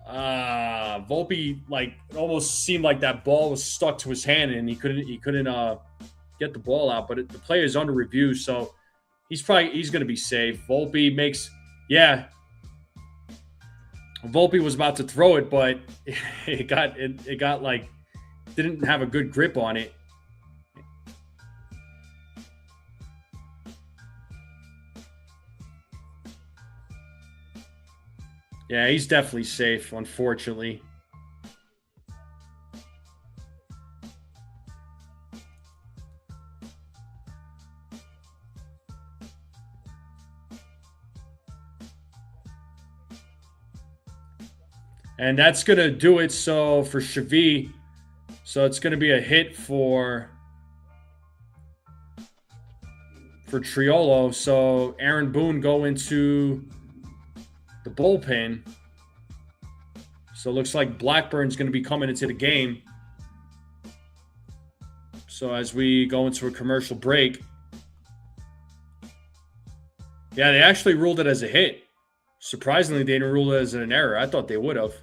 Volpe, like, it almost seemed like that ball was stuck to his hand and he couldn't get the ball out, but the play is under review, so he's going to be safe. Volpe makes, yeah. Volpe was about to throw it, but it got like, didn't have a good grip on it. Yeah, he's definitely safe, unfortunately. And that's going to do it so for Chevy. So it's going to be a hit for Triolo. So Aaron Boone go into the bullpen. So it looks like Blackburn's going to be coming into the game. So as we go into a commercial break. Yeah, they actually ruled it as a hit. Surprisingly, they didn't rule it as an error. I thought they would have.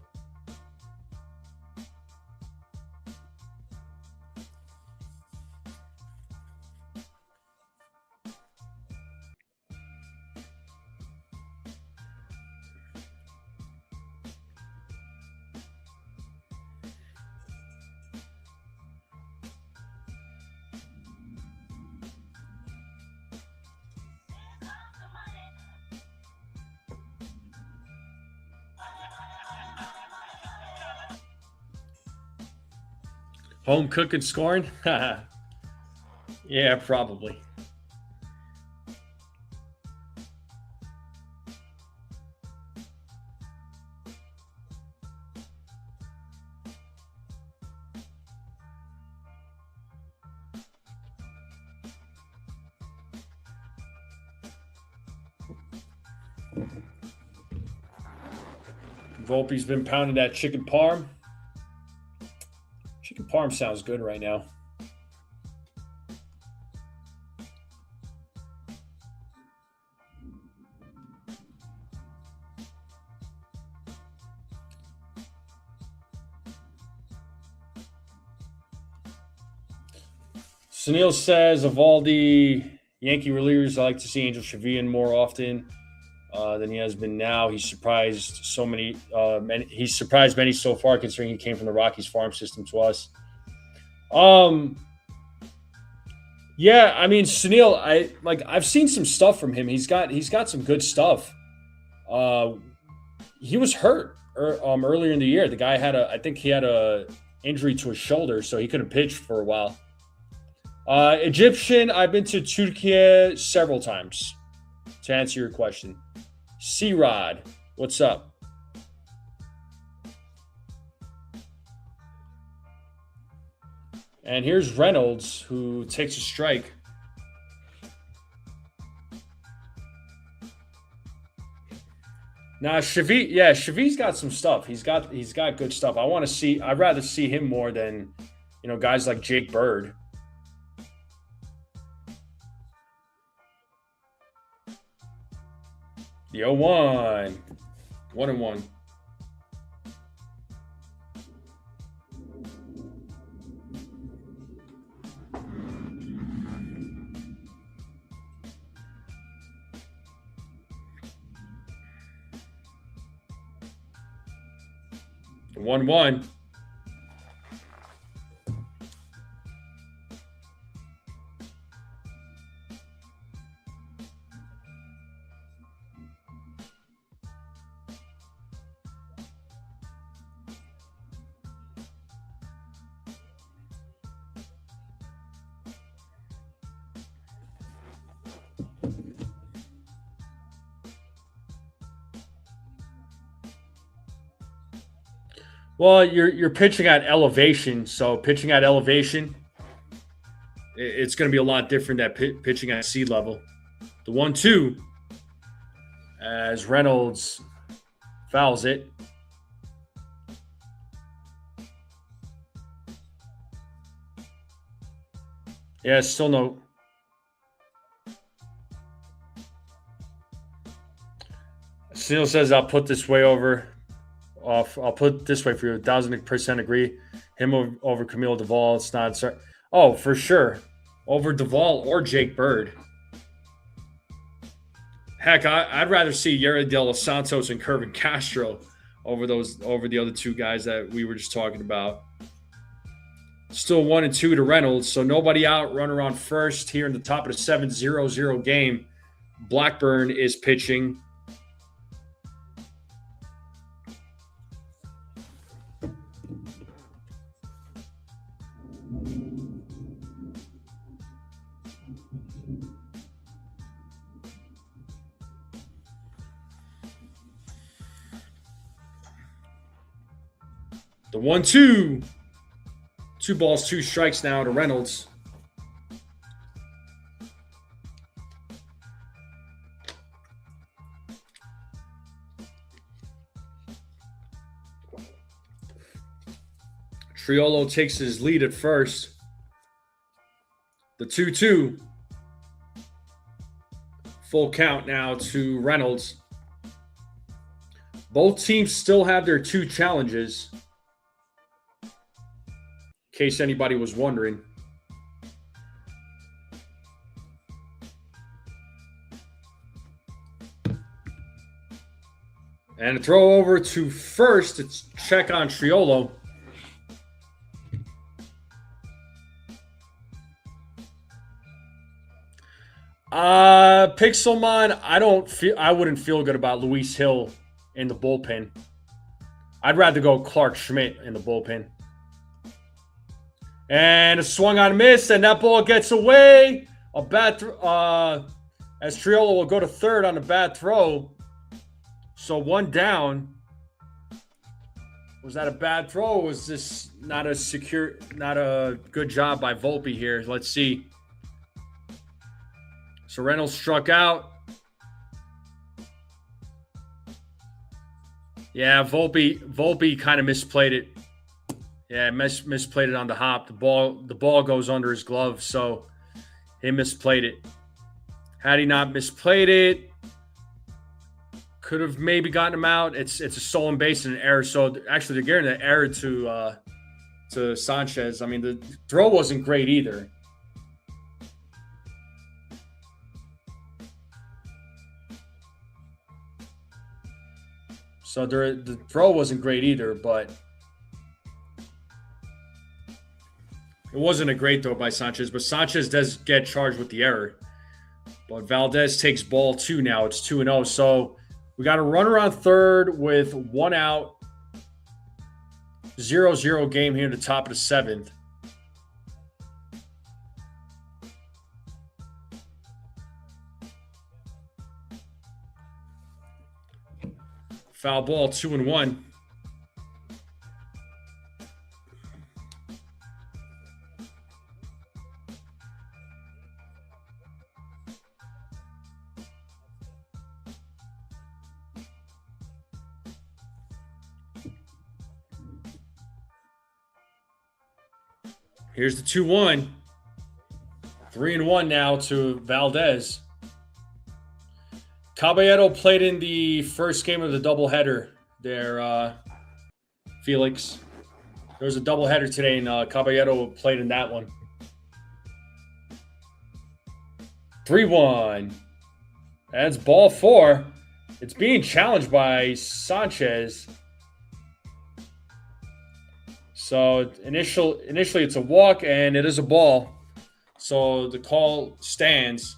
Home cooking scoring? Yeah, probably. Volpe's been pounding that chicken parm. Chicken parm sounds good right now. Sunil says, of all the Yankee relievers, I like to see Angel Shavian more often than he has been now. He's surprised he's surprised many so far, considering he came from the Rockies farm system to us. Yeah, I mean, Sunil, I've seen some stuff from him. He's got some good stuff. He was hurt earlier in the year. The guy I think he had a injury to his shoulder, so he couldn't pitch for a while. Egyptian, I've been to Turkey several times, to answer your question. C-Rod, what's up? And here's Reynolds, who takes a strike. Now, Shavi's got some stuff. He's got good stuff. I'd rather see him more than, guys like Jake Bird. The 0-1. 1-1. The 1-1. Well, you're pitching at elevation, so pitching at elevation, it's going to be a lot different than pitching at sea level. The 1-2, as Reynolds fouls it. Yeah, still no. Snell says, I'll put this way over. I'll put it this way for you. 1,000% agree. Him over Camille Duvall. It's not. Oh, for sure. Over Duvall or Jake Bird. Heck, I'd rather see Yariel de los Santos and Kervin Castro over the other two guys that we were just talking about. Still 1-2 to Reynolds, so nobody out. Runner on first here in the top of the 7-0-0 game. Blackburn is pitching. The 1-2. 2 balls, 2 strikes now to Reynolds. Triolo takes his lead at first. The 2-2. Full count now to Reynolds. Both teams still have their 2 challenges. In case anybody was wondering. And a throw over to first. It's check on Triolo. Pixelmon, I wouldn't feel good about Luis Hill in the bullpen. I'd rather go Clark Schmidt in the bullpen. And a swung on miss, and that ball gets away. A bad as Triolo will go to third on a bad throw. So 1 down. Was that a bad throw? Or was this not a good job by Volpe here? Let's see. So Reynolds struck out. Yeah, Volpe kind of misplayed it. Yeah, misplayed it on the hop. The ball goes under his glove, so he misplayed it. Had he not misplayed it, could have maybe gotten him out. It's a stolen base and an error. So actually, they're getting an error to Sanchez. I mean, the throw wasn't great either. So the throw wasn't great either, but it wasn't a great throw by Sanchez. But Sanchez does get charged with the error. But Valdez takes ball 2 now. It's 2-0. So we got a runner on third with 1 out. 0-0 game here at the top of the 7th. Foul ball, 2-1. Here's the 2-1. 3-1 now to Valdez. Caballero played in the first game of the doubleheader there, Felix. There was a doubleheader today, and Caballero played in that one. 3-1. That's ball 4. It's being challenged by Sanchez. So initially it's a walk, and it is a ball. So the call stands.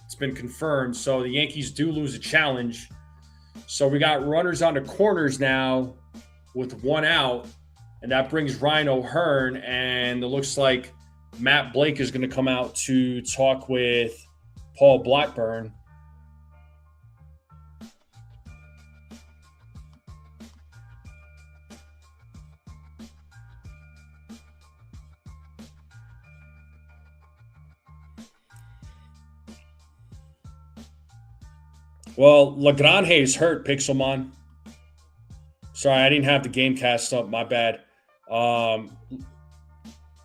It's been confirmed. So the Yankees do lose a challenge. So we got runners on the corners now with 1 out, and that brings Ryan O'Hearn, and it looks like Matt Blake is going to come out to talk with Paul Blackburn. Well, Lagrange is hurt, Pixelmon. Sorry, I didn't have the game cast up. My bad.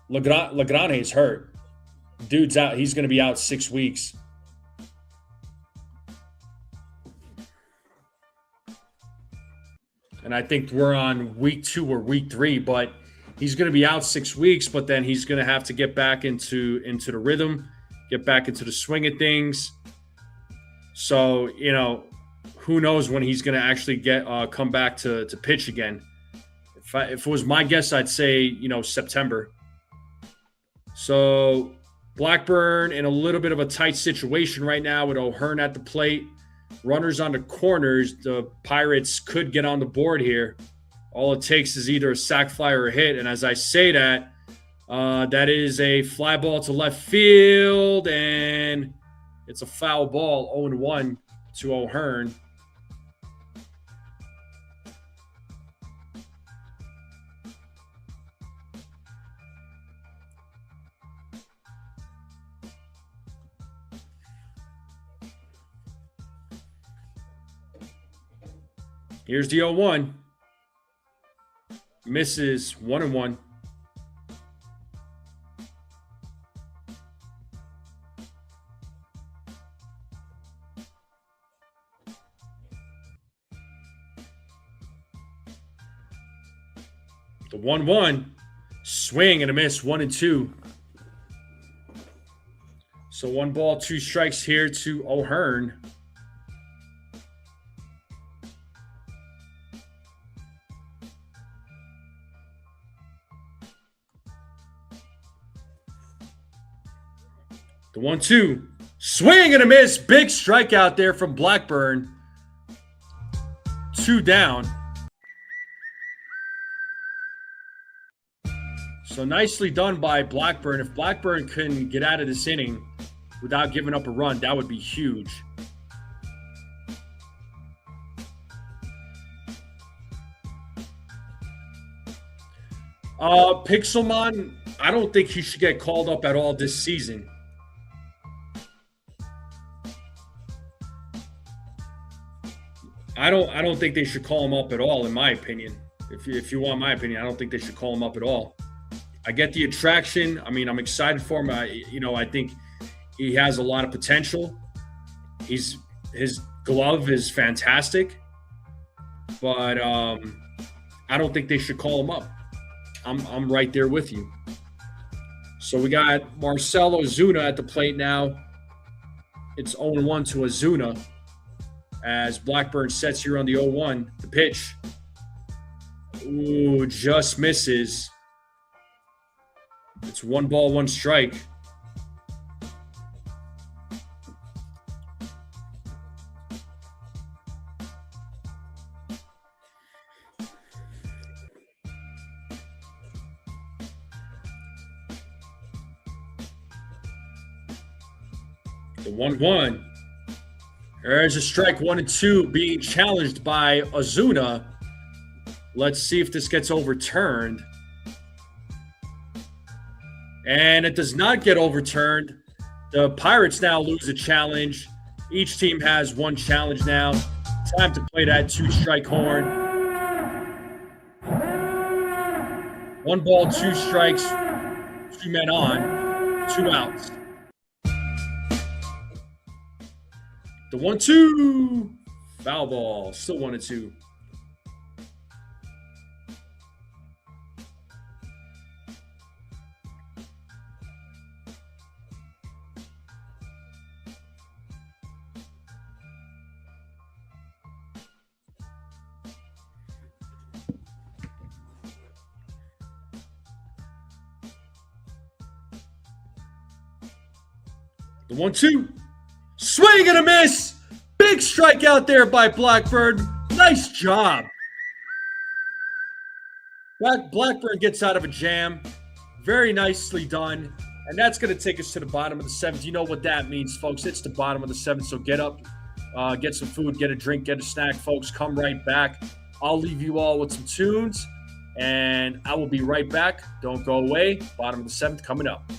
Lagrange is hurt. Dude's out. He's going to be out 6 weeks. And I think we're on week 2 or week 3, but he's going to be out 6 weeks, but then he's going to have to get back into the rhythm, get back into the swing of things. So, who knows when he's going to actually come back to pitch again. If it was my guess, I'd say, September. So Blackburn in a little bit of a tight situation right now with O'Hearn at the plate. Runners on the corners. The Pirates could get on the board here. All it takes is either a sac fly or a hit. And as I say that, that is a fly ball to left field, and it's a foul ball, 0-1 to O'Hearn. Here's the 0-1. Misses, 1-1. The 1-1, swing and a miss, 1-2. So 1 ball, 2 strikes here to O'Hearn. The 1-2, swing and a miss, big strikeout there from Blackburn. 2 down. So nicely done by Blackburn. If Blackburn couldn't get out of this inning without giving up a run, that would be huge. Pixelmon, I don't think he should get called up at all this season. I don't think they should call him up at all, in my opinion. If you want my opinion, I don't think they should call him up at all. I get the attraction. I mean, I'm excited for him. I think he has a lot of potential. His glove is fantastic, but I don't think they should call him up. I'm right there with you. So we got Marcell Ozuna at the plate now. It's 0-1 to Ozuna as Blackburn sets here on the 0-1. The pitch. Ooh, just misses. It's 1 ball, 1 strike. The 1-1. There's a strike 1 and 2 being challenged by Ozuna. Let's see if this gets overturned. And it does not get overturned. The Pirates now lose a challenge. Each team has 1 challenge now. Time to play that 2-strike horn. 1 ball, 2 strikes, 2 men on, 2 outs. The 1-2. Foul ball. Still 1 and 2. The 1-2. Swing and a miss. Big strike out there by Blackburn. Nice job. Blackburn gets out of a jam. Very nicely done. And that's going to take us to the bottom of the 7th. You know what that means, folks. It's the bottom of the 7th. So get up, get some food, get a drink, get a snack, folks. Come right back. I'll leave you all with some tunes. And I will be right back. Don't go away. Bottom of the 7th coming up.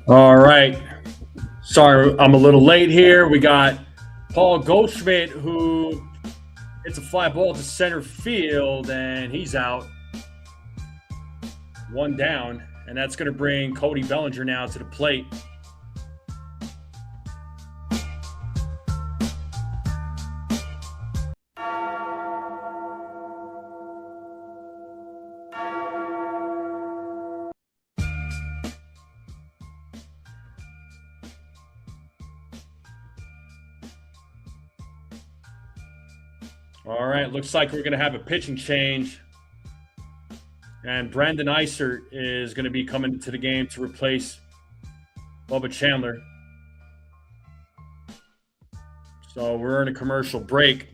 All right. Sorry, I'm a little late here. We got Paul Goldschmidt, who hits a fly ball to center field, and he's out. One down, and that's going to bring Cody Bellinger now to the plate. All right, looks like we're going to have a pitching change. And Brandon Eisert is going to be coming to the game to replace Bubba Chandler. So we're in a commercial break.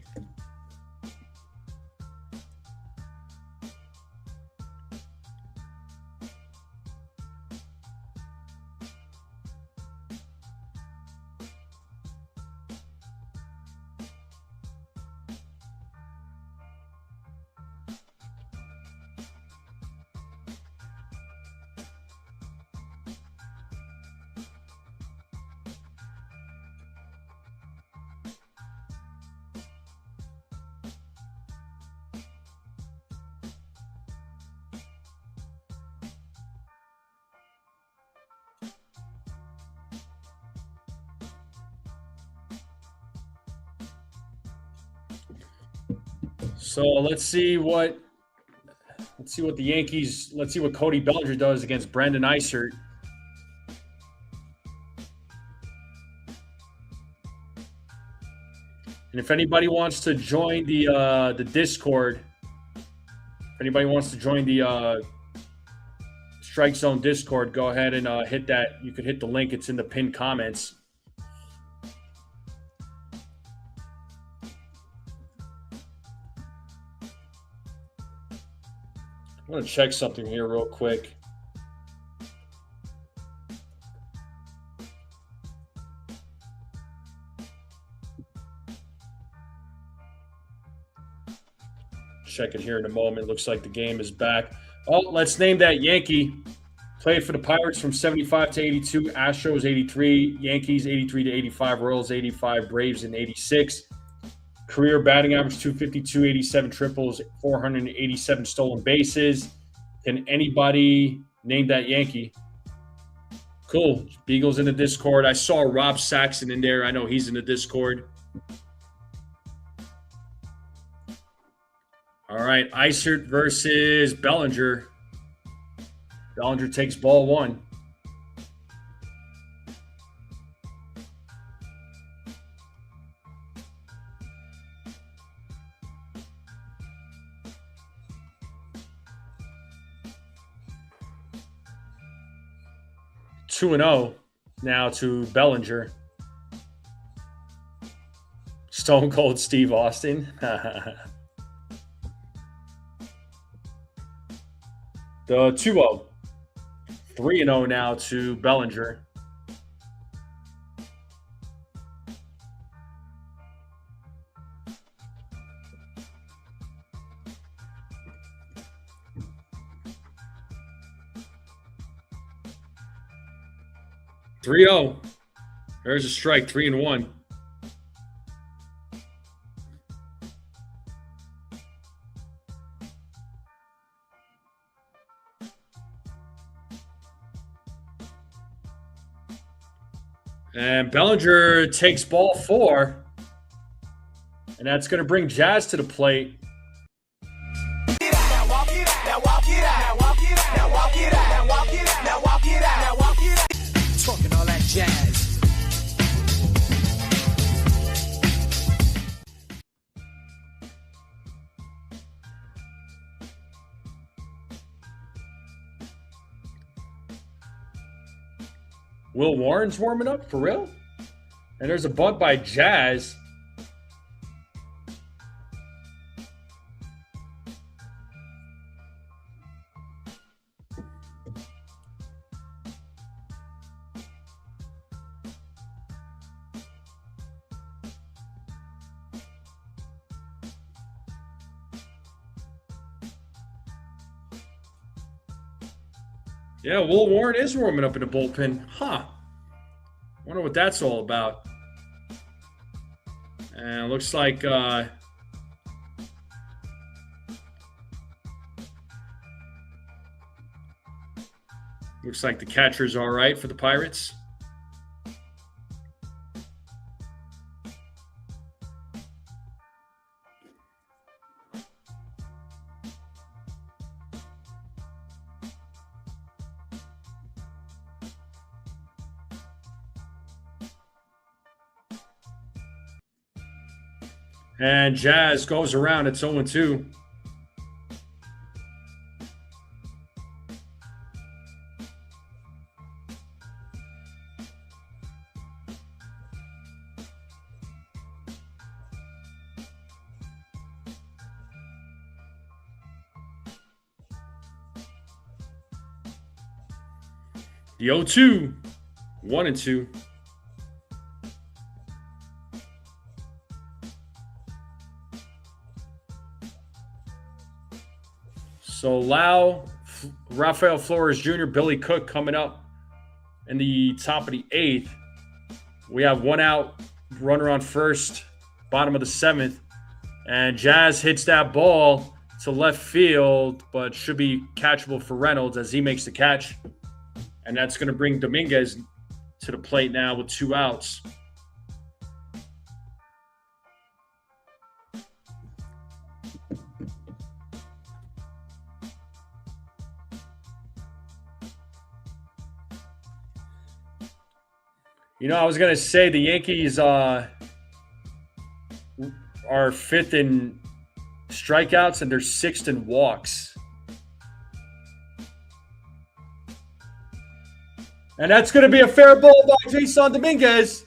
So let's see what the Yankees, let's see what Cody Bellinger does against Brandon Eisert. And if anybody wants to join the Discord, if anybody wants to join the Strike Zone Discord, go ahead and hit that. You could hit the link. It's in the pinned comments. I'm going to check something here real quick. Check it here in a moment. Looks like the game is back. Oh, let's name that Yankee. Played for the Pirates from 75 to 82, Astros 83, Yankees 83 to 85, Royals 85, Braves in 86. Career batting average 252, 87 triples, 487 stolen bases. Can anybody name that Yankee? Cool. Beagle's in the Discord. I saw Rob Saxon in there. I know he's in the Discord. All right, Eisert versus Bellinger. Bellinger takes ball one. Two and 0 now to Bellinger. Stone Cold Steve Austin. The 2-0. 3-0 now to Bellinger. Three 0. There's a strike. 3-1. And Bellinger takes ball four. And that's going to bring Jazz to the plate. Talking all that jazz. Will Warren's warming up for real? And there's a bunt by Jazz. Yeah, Will Warren is warming up in the bullpen. Huh. Wonder what that's all about. And it looks like the catcher's all right for the Pirates. And Jazz goes around. It's 0-2. The 0-2, 1-2. So Rafael Flores Jr., Billy Cook coming up in the top of the 8th. We have one out, runner on first, bottom of the 7th. And Jazz hits that ball to left field, but should be catchable for Reynolds as he makes the catch. And that's going to bring Dominguez to the plate now with 2 outs. I was going to say the Yankees are 5th in strikeouts and they're 6th in walks. And that's going to be a fair ball by Jason Dominguez.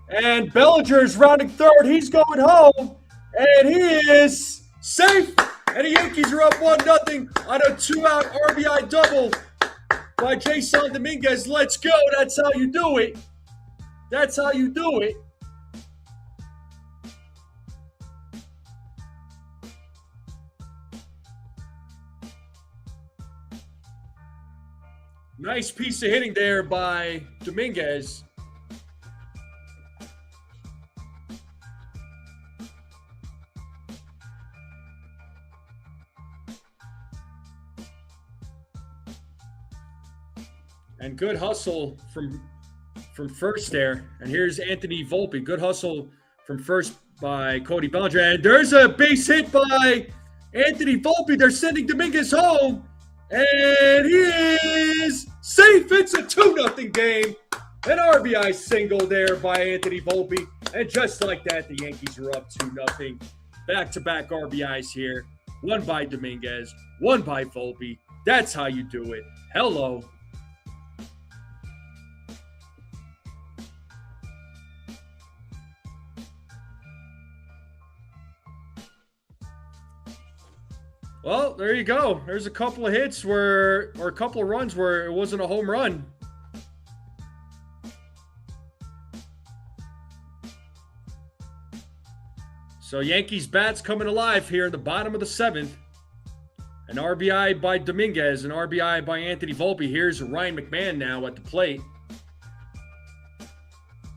And Bellinger is rounding third. He's going home. And he is safe. And the Yankees are up 1-0 on a 2-out RBI double by Jason Dominguez. Let's go. That's how you do it. That's how you do it. Nice piece of hitting there by Dominguez. And good hustle from first there. And here's Anthony Volpe. Good hustle from first by Cody Bellinger. And there's a base hit by Anthony Volpe. They're sending Dominguez home. And he is safe. It's a 2-0 game. An RBI single there by Anthony Volpe. And just like that, the Yankees are up 2-0. Back-to-back RBIs here. One by Dominguez, one by Volpe. That's how you do it. Hello. Well, there you go. There's a couple of hits or a couple of runs where it wasn't a home run. So Yankees bats coming alive here in the bottom of the 7th. An RBI by Dominguez, an RBI by Anthony Volpe. Here's Ryan McMahon now at the plate.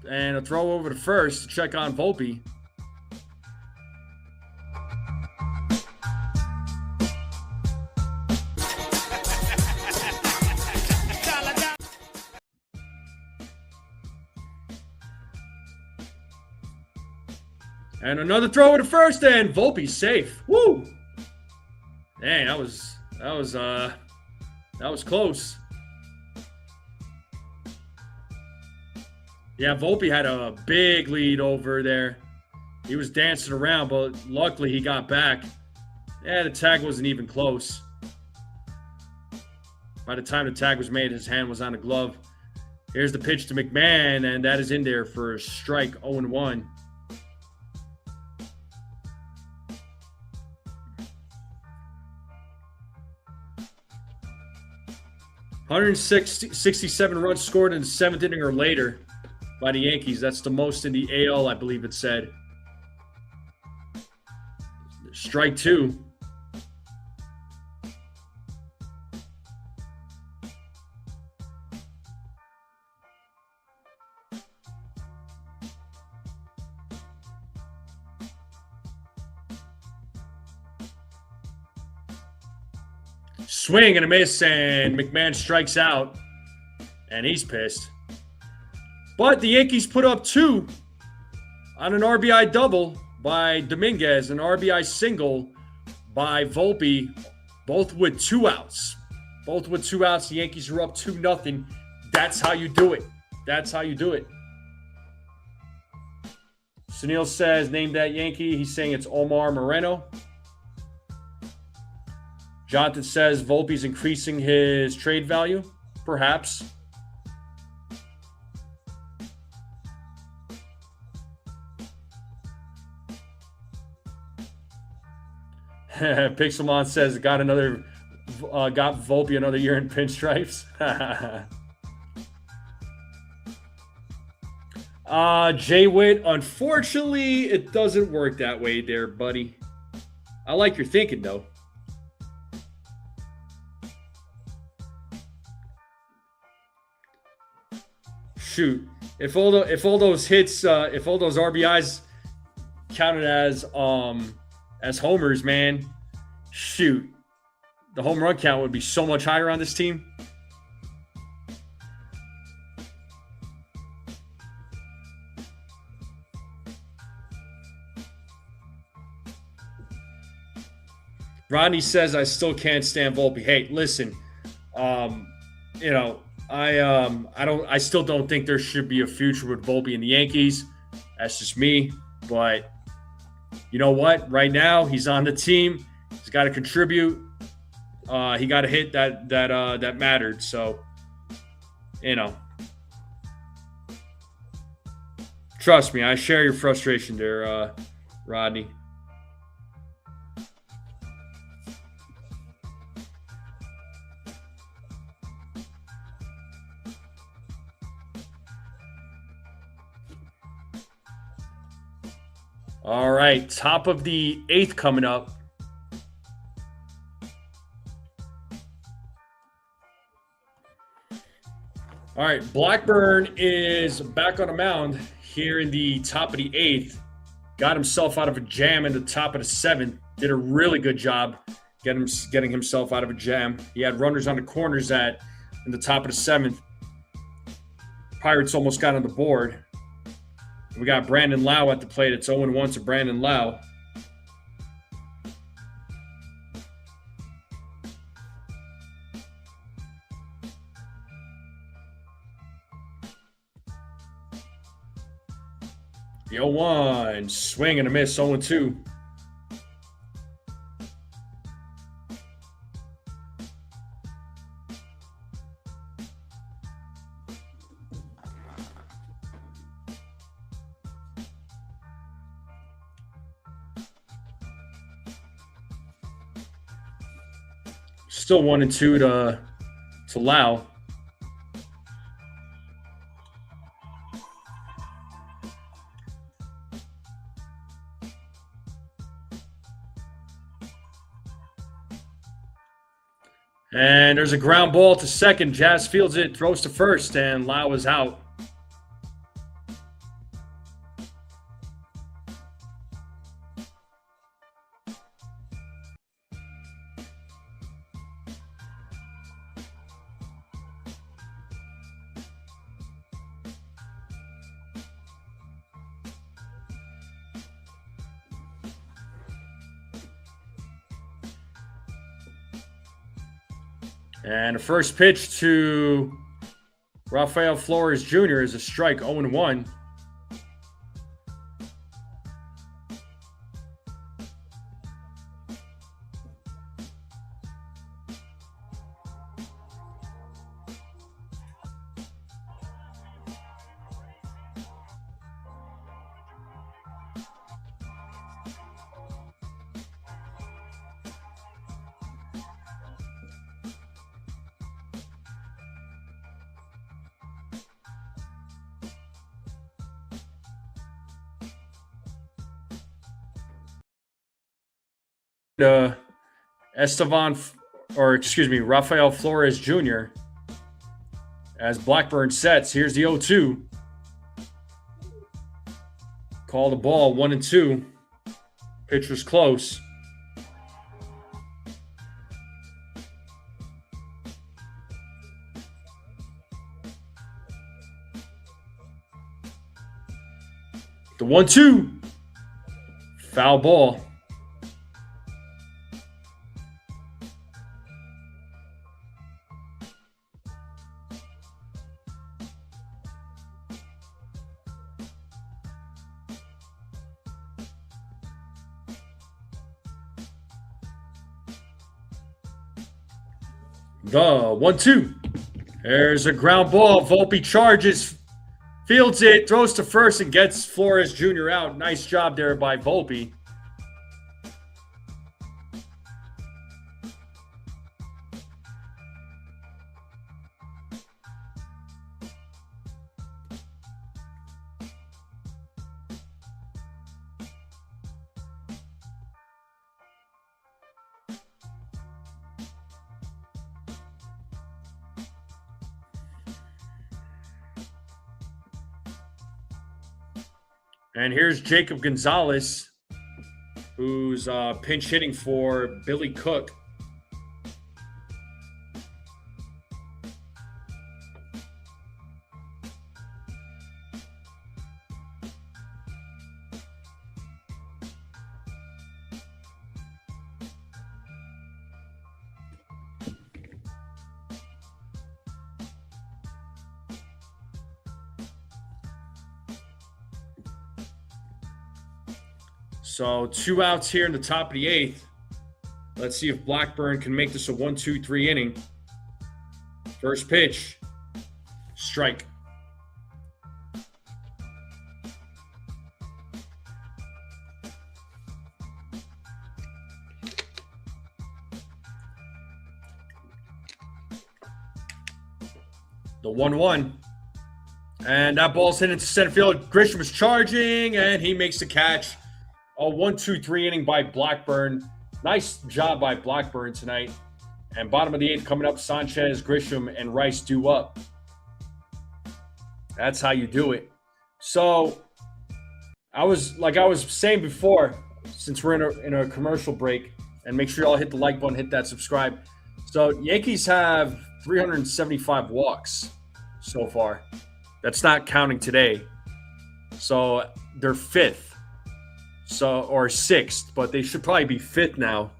And a throw over to first to check on Volpe. And another throw to first, and Volpe's safe. Woo! Dang, that was close. Yeah, Volpe had a big lead over there. He was dancing around, but luckily he got back. Yeah, the tag wasn't even close. By the time the tag was made, his hand was on the glove. Here's the pitch to McMahon, and that is in there for a strike, 0-1. $167 runs scored in the 7th inning or later by the Yankees. That's the most in the AL, I believe it said. Strike 2. Swing and a miss, and McMahon strikes out, and he's pissed. But the Yankees put up 2 on an RBI double by Dominguez, an RBI single by Volpe, both with 2 outs. Both with 2 outs. The Yankees are up 2-0. That's how you do it. That's how you do it. Sunil says, name that Yankee. He's saying it's Omar Moreno. Jonathan says Volpe's increasing his trade value. Perhaps. Pixelmon says got Volpe another year in pinstripes. Jay Witt, unfortunately, it doesn't work that way there, buddy. I like your thinking, though. Shoot, if all those hits, if all those RBIs counted as homers, man, shoot, the home run count would be so much higher on this team. Rodney says I still can't stand Volpe. Hey, listen, I still don't think there should be a future with Volpe and the Yankees. That's just me. But you know what? Right now, he's on the team. He's got to contribute. He got a hit that mattered. So, trust me, I share your frustration there, Rodney. All right, top of the 8th coming up. All right, Blackburn is back on the mound here in the top of the 8th. Got himself out of a jam in the top of the 7th. Did a really good job getting himself out of a jam. He had runners on the corners in the top of the 7th. Pirates almost got on the board. We got Brandon Lau at the plate. It's 0-1 to Brandon Lau. The 0-1, swing and a miss, 0-2. Still 1-2 to Lau. And there's a ground ball to second. Jazz fields it, throws to first, and Lau is out. And the first pitch to Rafael Flores Jr. is a strike, 0-1. Rafael Flores Jr. as Blackburn sets. Here's the 0-2. Call the ball, 1-2. Pitch was close. The 1-2. Foul ball. The 1-2. There's a ground ball. Volpe charges, fields it, throws to first, and gets Flores Jr. out. Nice job there by Volpe. And here's Jacob Gonzalez, who's pinch hitting for Billy Cook. So 2 outs here in the top of the 8th. Let's see if Blackburn can make this a 1-2-3 inning. First pitch. Strike. The 1-1. And that ball's hit into center field. Grisham is charging, and he makes the catch. A 1-2-3 inning by Blackburn. Nice job by Blackburn tonight. And bottom of the 8th coming up, Sanchez, Grisham, and Rice due up. That's how you do it. So, I was saying before, since we're in a commercial break, and make sure y'all hit the like button, hit that subscribe. So, Yankees have 375 walks so far. That's not counting today. So, they're 5th. Or 6th, but they should probably be 5th now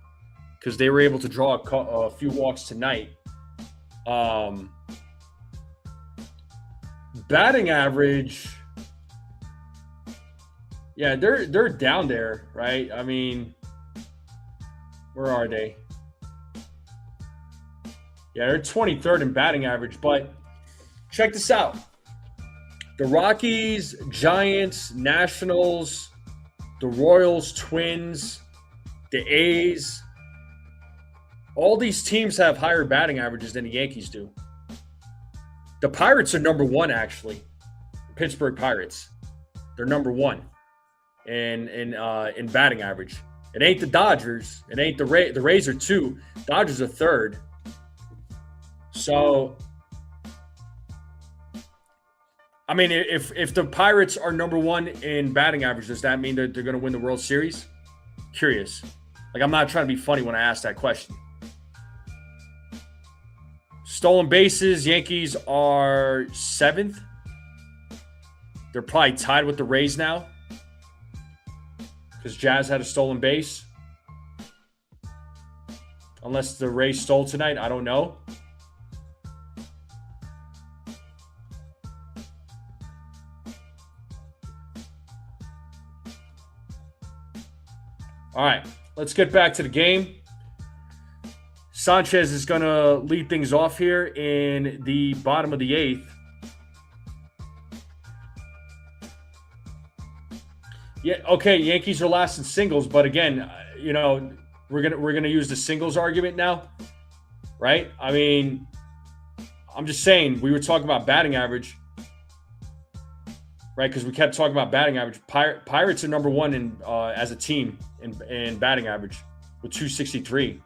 because they were able to draw a few walks tonight. Batting average, yeah, they're down there, right? I mean, where are they? Yeah, they're 23rd in batting average, but check this out. The Rockies, Giants, Nationals, the Royals, Twins, the A's, all these teams have higher batting averages than the Yankees do. The Pirates are number 1, actually. Pittsburgh Pirates. They're number 1 in batting average. It ain't the Dodgers. It ain't the Rays. The Rays are 2. Dodgers are 3rd. So, I mean, if the Pirates are number 1 in batting average, does that mean that they're going to win the World Series? Curious. Like, I'm not trying to be funny when I ask that question. Stolen bases, Yankees are 7th. They're probably tied with the Rays now because Jazz had a stolen base. Unless the Rays stole tonight, I don't know. All right, let's get back to the game. Sanchez is going to lead things off here in the bottom of the 8th. Yeah, okay, Yankees are last in singles, but again, we're gonna use the singles argument now, right? I mean, I'm just saying, we were talking about batting average, right? Because we kept talking about batting average. Pirates are number 1 in as a team in batting average with 263.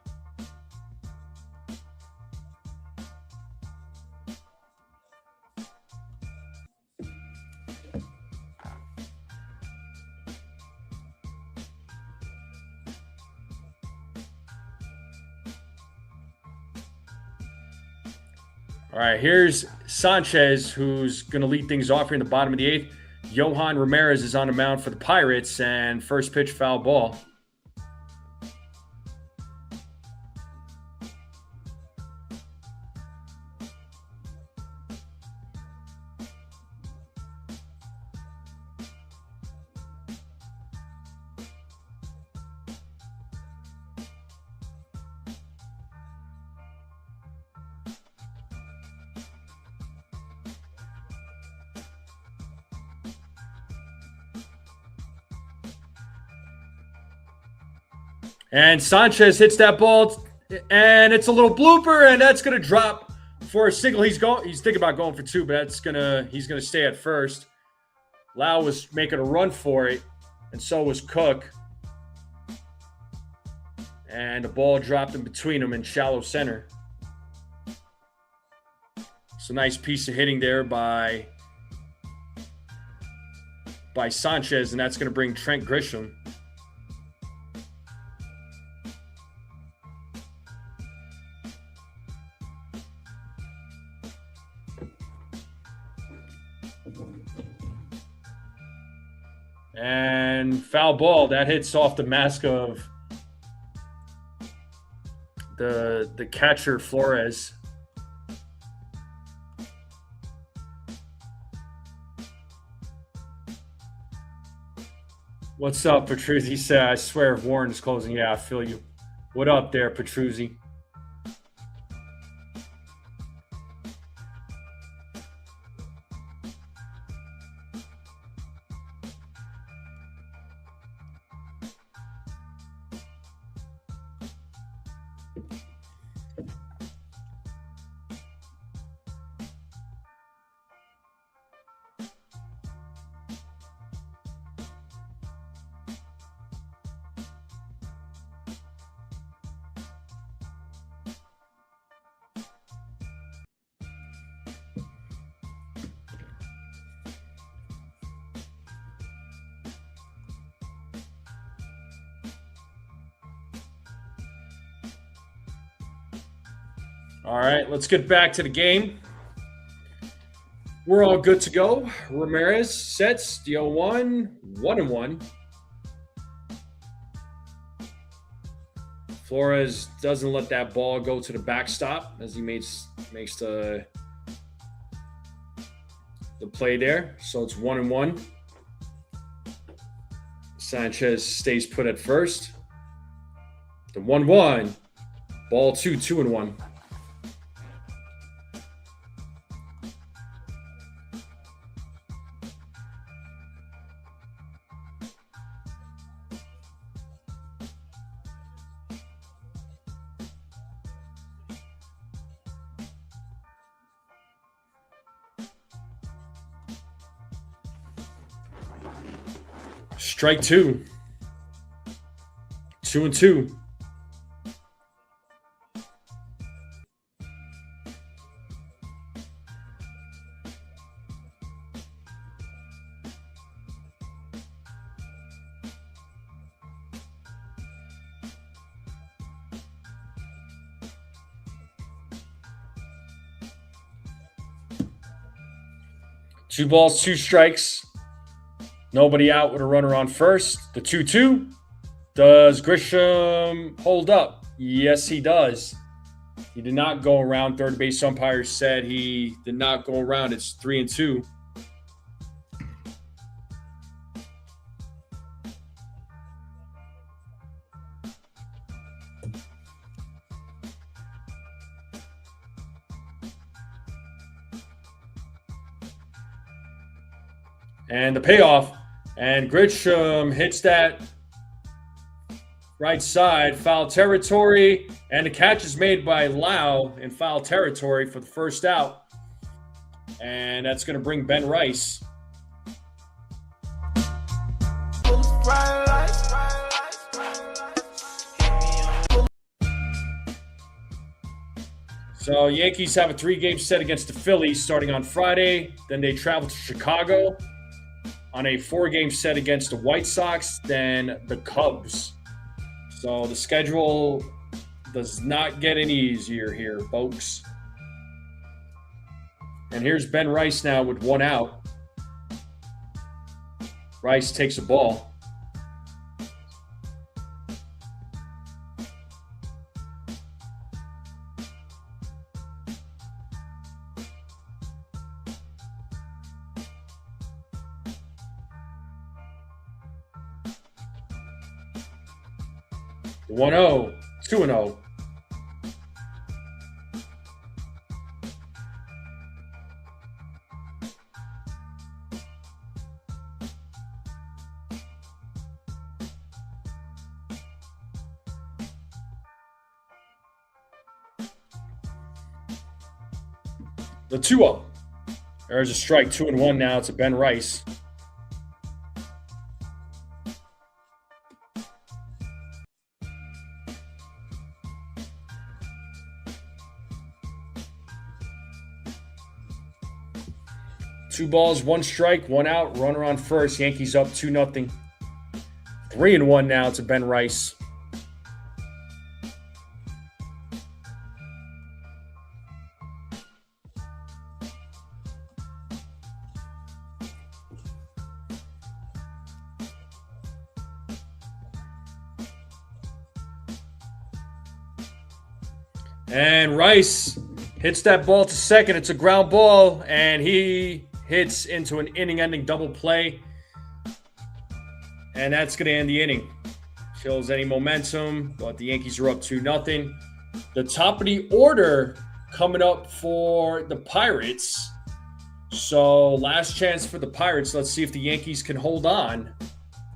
All right, here's Sanchez, who's going to lead things off here in the bottom of the 8th. Yohan Ramirez is on the mound for the Pirates, and first pitch foul ball. And Sanchez hits that ball, and it's a little blooper, and that's going to drop for a single. He's thinking about going for two, but he's gonna stay at first. Lau was making a run for it, and so was Cook. And the ball dropped in between them in shallow center. So nice piece of hitting there by Sanchez, and that's going to bring Trent Grisham. And foul ball. That hits off the mask of the catcher, Flores. What's up, Petruzzi? Said, I swear if Warren is closing. Yeah, I feel you. What up there, Petruzzi? All right, let's get back to the game. We're all good to go. Ramirez sets the 0-1, 1-1. Flores doesn't let that ball go to the backstop as he makes the play there. So it's 1-1. Sanchez stays put at first. The 1-1. Ball 2, 2-1. Strike 2. 2-2. Two balls, two strikes. Nobody out with a runner on first. The 2-2. Does Grisham hold up? Yes, he does. He did not go around. Third base umpire said he did not go around. It's 3-2. And the payoff. And Grisham hits that right side, foul territory. And the catch is made by Lau in foul territory for the first out. And that's going to bring Ben Rice. So Yankees have a 3-game set against the Phillies starting on Friday. Then they travel to Chicago on a 4-game set against the White Sox, then the Cubs. So the schedule does not get any easier here, folks. And here's Ben Rice now with one out. Rice takes a ball. The 1-0, 2-0. The 2-0. There's a strike, 2-1 now to Ben Rice. Two balls, one strike, one out, runner on first. Yankees up 2-0. 3-1 now to Ben Rice. And Rice hits that ball to second. It's a ground ball, and he hits into an inning-ending double play. And that's going to end the inning. Kills any momentum, but the Yankees are up 2-0. The top of the order coming up for the Pirates. So last chance for the Pirates. Let's see if the Yankees can hold on.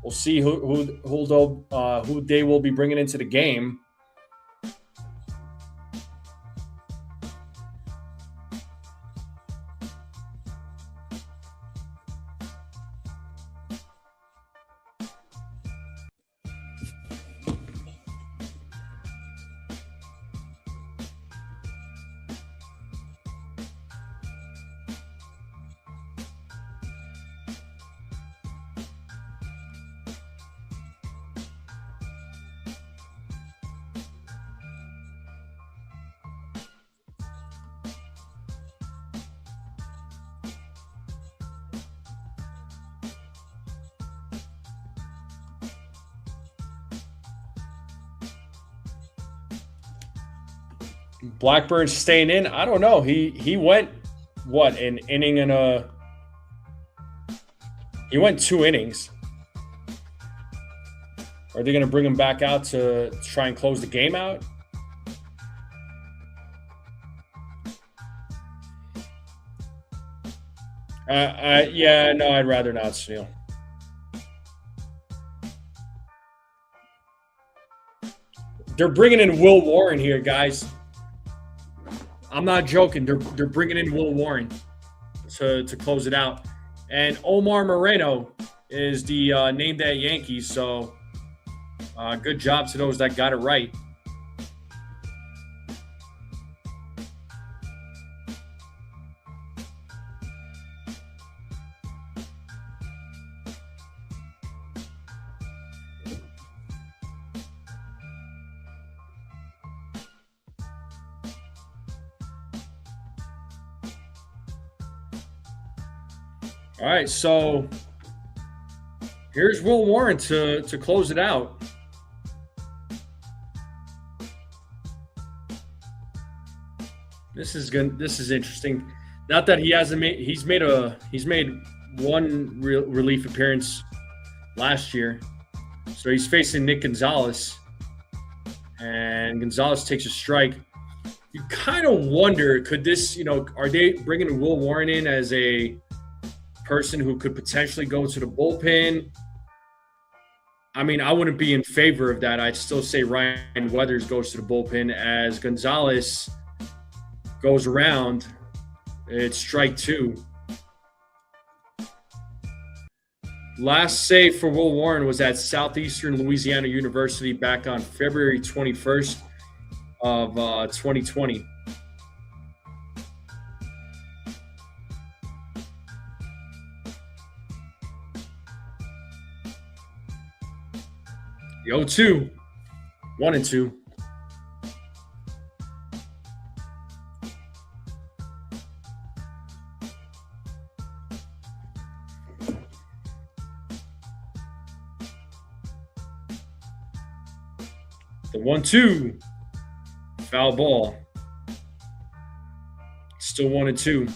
We'll see who they will be bringing into the game. Blackburn's staying in. I don't know. He went an inning and he went 2 innings. Are they going to bring him back out to try and close the game out? Yeah, no, I'd rather not, Snell. They're bringing in Will Warren here, guys. I'm not joking. They're bringing in Will Warren to close it out. And Omar Moreno is the named at Yankees. So good job to those that got it right. All right, so here's Will Warren to close it out. This is good. This is interesting. Not that he hasn't made. He's made one relief appearance last year, so he's facing Nick Gonzalez, and Gonzalez takes a strike. You kind of wonder, could this? Are they bringing Will Warren in as a person who could potentially go to the bullpen? I mean, I wouldn't be in favor of that. I'd still say Ryan Weathers goes to the bullpen as Gonzalez goes around. It's strike 2. Last save for Will Warren was at Southeastern Louisiana University back on February 21st of 2020. The 0-2, 1-2. The 1-2. Foul ball. Still 1-2.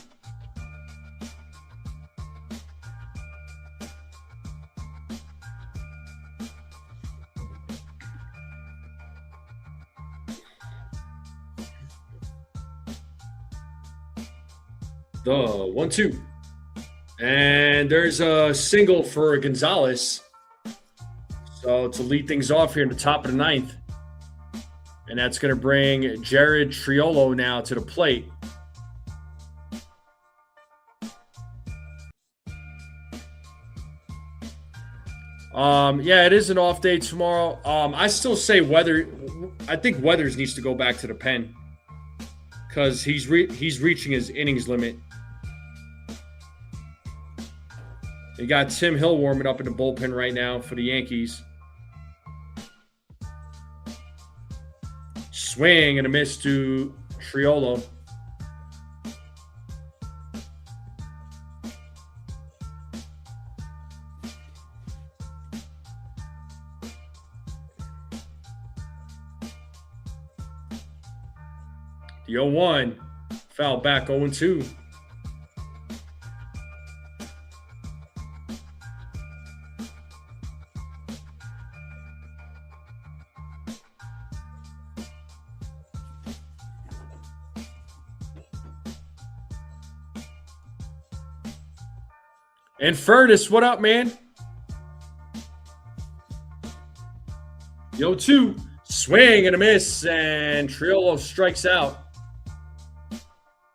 The 1-2. And there's a single for Gonzalez. So to lead things off here in the top of the ninth. And that's going to bring Jared Triolo now to the plate. Yeah, it is an off day tomorrow. I still say I think Weathers needs to go back to the pen because he's reaching his innings limit. You got Tim Hill warming up in the bullpen right now for the Yankees. Swing and a miss to Triolo. The 0-1. Foul back 0-2. And Furnace, what up, man? The 0-2. Swing and a miss, and Triolo strikes out.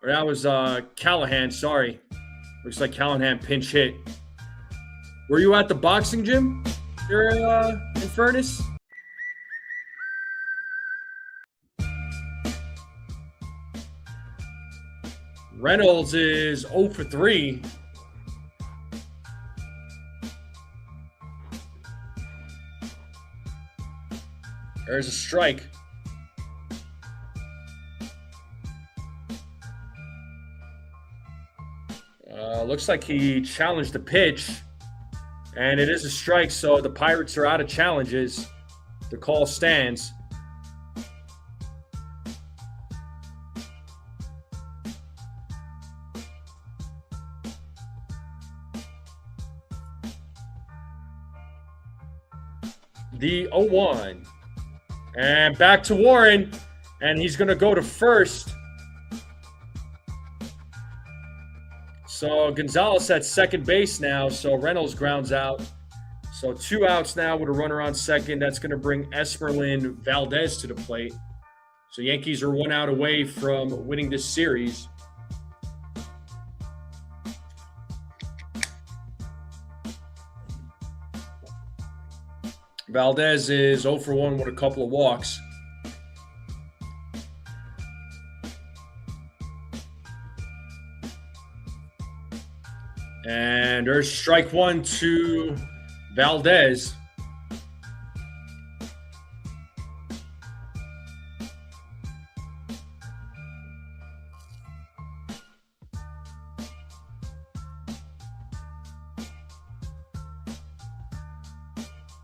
Or that was Callahan, sorry. Looks like Callahan pinch hit. Were you at the boxing gym here in Furnace? Reynolds is 0 for 3. There's a strike. Looks like he challenged the pitch, and it is a strike, so the Pirates are out of challenges. The call stands. The 0-1. And back to Warren, and he's going to go to first. So Gonzalez at second base now, so Reynolds grounds out. So 2 outs now with a runner on second. That's going to bring Esmerlin Valdez to the plate. So Yankees are 1 out away from winning this series. Valdez is 0 for 1 with a couple of walks. And there's strike 1 to Valdez.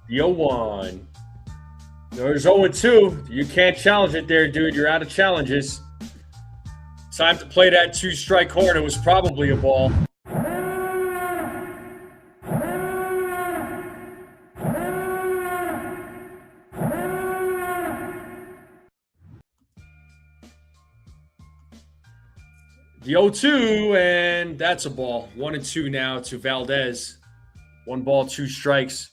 The 0-1. There's 0-2. You can't challenge it there, dude. You're out of challenges. Time to play that 2-strike horn. It was probably a ball. The 0-2, and that's a ball. 1-2 now to Valdez. 1 ball, 2 strikes.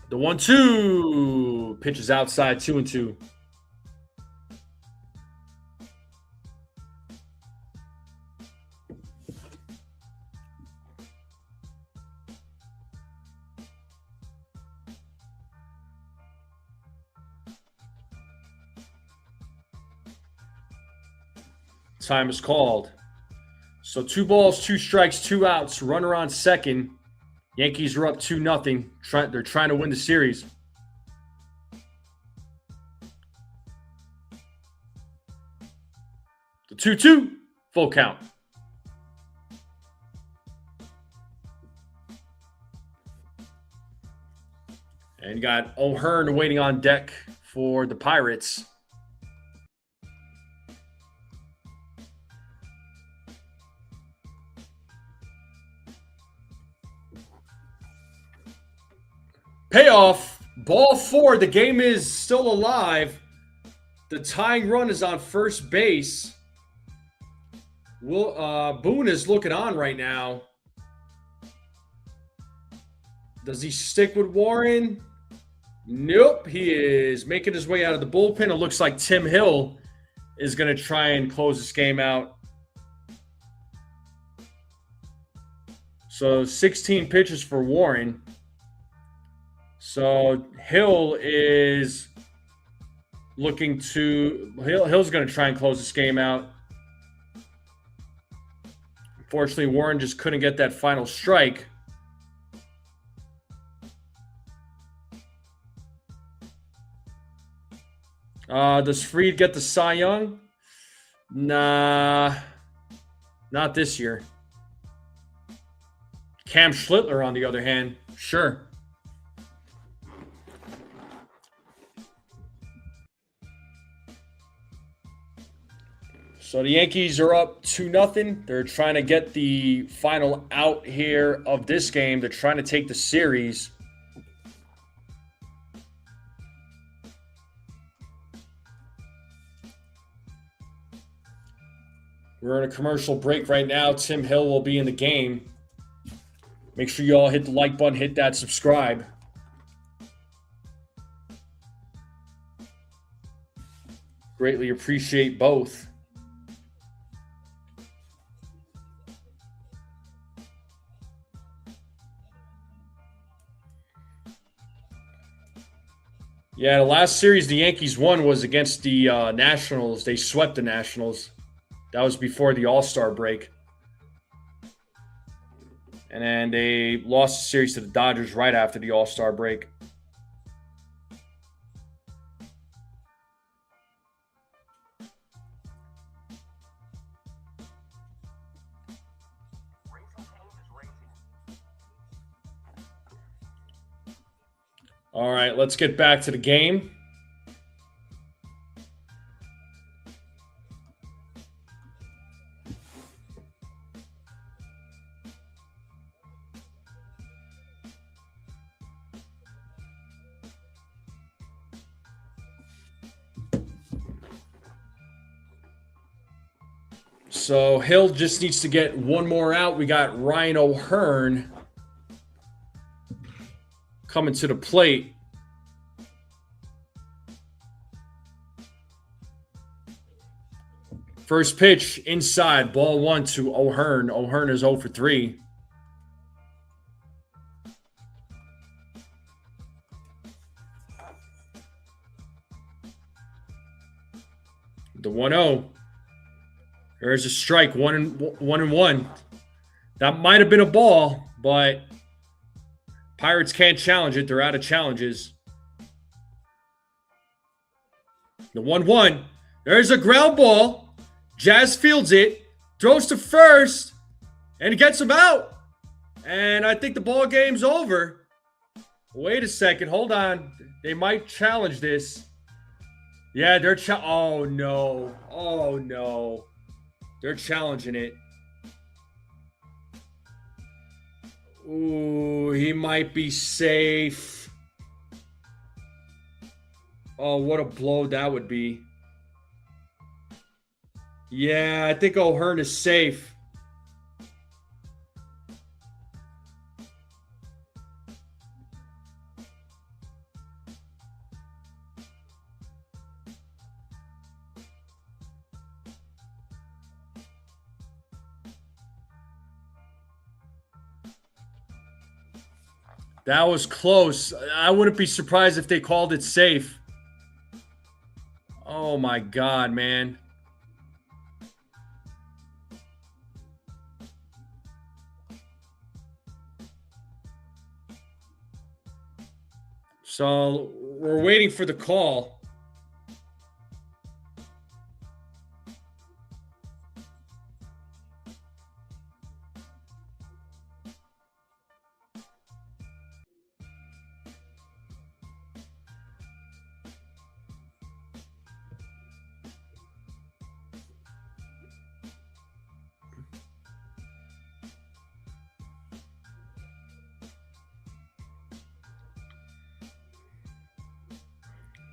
The 1-2 pitches outside, 2-2. Time is called. So 2 balls, 2 strikes, 2 outs. Runner on second. Yankees are up 2-0. They're trying to win the series. 2-2. Full count. And you got O'Hearn waiting on deck for the Pirates. Payoff. Ball 4. The game is still alive. The tying run is on first base. Boone is looking on right now. Does he stick with Warren? Nope. He is making his way out of the bullpen. It looks like Tim Hill is going to try and close this game out. So 16 pitches for Warren. So Hill is looking to Hill's going to try and close this game out. Unfortunately, Warren just couldn't get that final strike. Does Fried get the Cy Young? Nah, not this year. Cam Schlittler, on the other hand, sure. So the Yankees are up 2-0. They're trying to get the final out here of this game. They're trying to take the series. We're in a commercial break right now. Tim Hill will be in the game. Make sure you all hit the like button, hit that subscribe. Greatly appreciate both. Yeah, the last series the Yankees won was against the Nationals. They swept the Nationals. That was before the All-Star break. And then they lost the series to the Dodgers right after the All-Star break. All right, let's get back to the game. So Hill just needs to get one more out. We got Ryan O'Hearn coming to the plate. First pitch inside, ball 1 to O'Hearn. O'Hearn is 0 for 3. The 1-0. There's a strike, 1-1. That might have been a ball, but Pirates can't challenge it. They're out of challenges. The 1-1. There's a ground ball. Jazz fields it, throws to first, and gets him out. And I think the ball game's over. Wait a second. Hold on. They might challenge this. Yeah, they're oh, no. Oh, no. They're challenging it. Ooh, he might be safe. Oh, what a blow that would be. Yeah, I think O'Hearn is safe. That was close. I wouldn't be surprised if they called it safe. Oh, my God, man. So we're waiting for the call.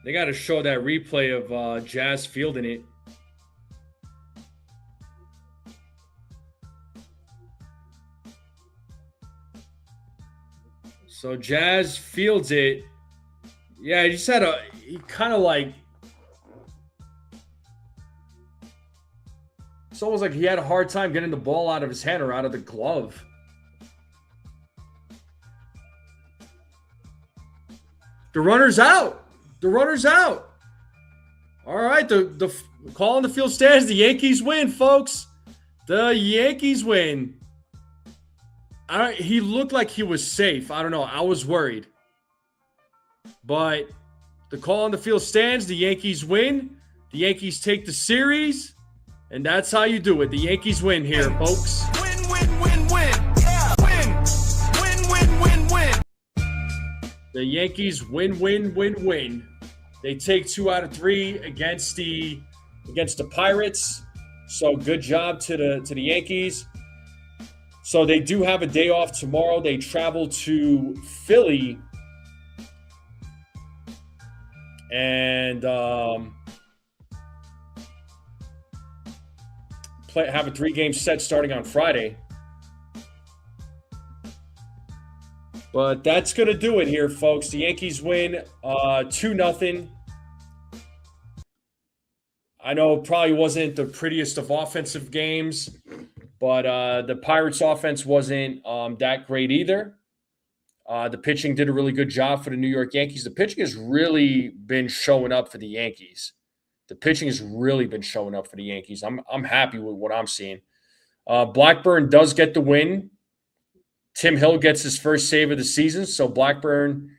They got to show that replay of Jazz fielding it. So Jazz fields it. Yeah, he kind of like, it's almost like he had a hard time getting the ball out of his hand or out of the glove. The runner's out. The runner's out. All right, the call on the field stands. The Yankees win, folks. The Yankees win. He looked like he was safe. I don't know. I was worried. But the call on the field stands. The Yankees win. The Yankees take the series. And that's how you do it. The Yankees win here, folks. Win, win, win, win. Yeah, win. Win, win, win, win. The Yankees win, win, win, win. They take 2 out of 3 against the Pirates. So good job to the Yankees. So they do have a day off tomorrow. They travel to Philly and have a 3-game set starting on Friday. But that's going to do it here, folks. The Yankees win 2-0. I know it probably wasn't the prettiest of offensive games, but the Pirates' offense wasn't that great either. The pitching did a really good job for the New York Yankees. The pitching has really been showing up for the Yankees. I'm happy with what I'm seeing. Blackburn does get the win. Tim Hill gets his first save of the season, so Blackburn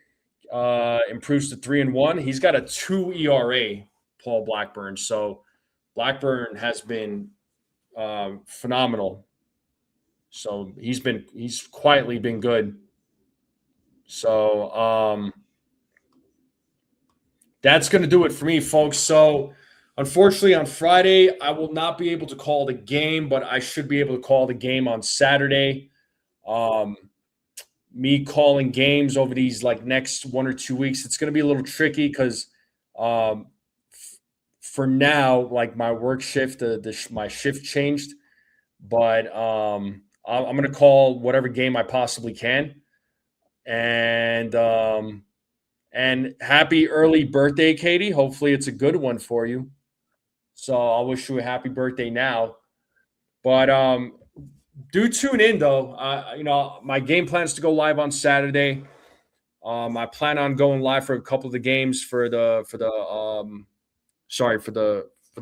improves to 3-1. He's got a 2 ERA, Paul Blackburn. So Blackburn has been phenomenal. So he's quietly been good. So that's going to do it for me, folks. So unfortunately, on Friday, I will not be able to call the game, but I should be able to call the game on Saturday. Me calling games over these next 1 or 2 weeks, it's going to be a little tricky because for now, my work shift, my shift changed, but I'm going to call whatever game I possibly can. And happy early birthday, Katie. Hopefully it's a good one for you. So I'll wish you a happy birthday now. But do tune in though. My game plan is to go live on Saturday. I plan on going live for a couple of the games for the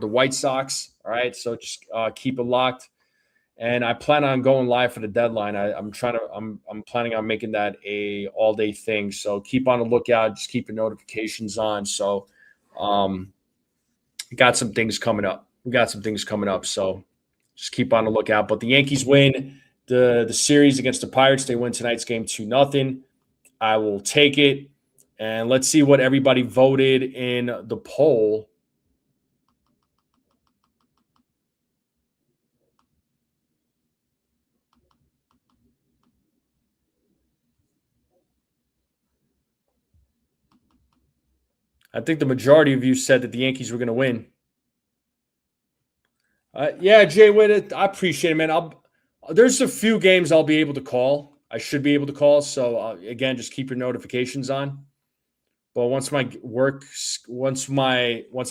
White Sox. All right, so just keep it locked. And I plan on going live for the deadline. I'm planning on making that a all day thing. So keep on the lookout. Just keep your notifications on. So, got some things coming up. So just keep on the lookout. But the Yankees win the series against the Pirates. They win tonight's game 2-0. I will take it. And let's see what everybody voted in the poll. I think the majority of you said that the Yankees were going to win. Yeah, Jay Witt, I appreciate it, man. There's a few games I'll be able to call. I should be able to call. So again, just keep your notifications on. But once I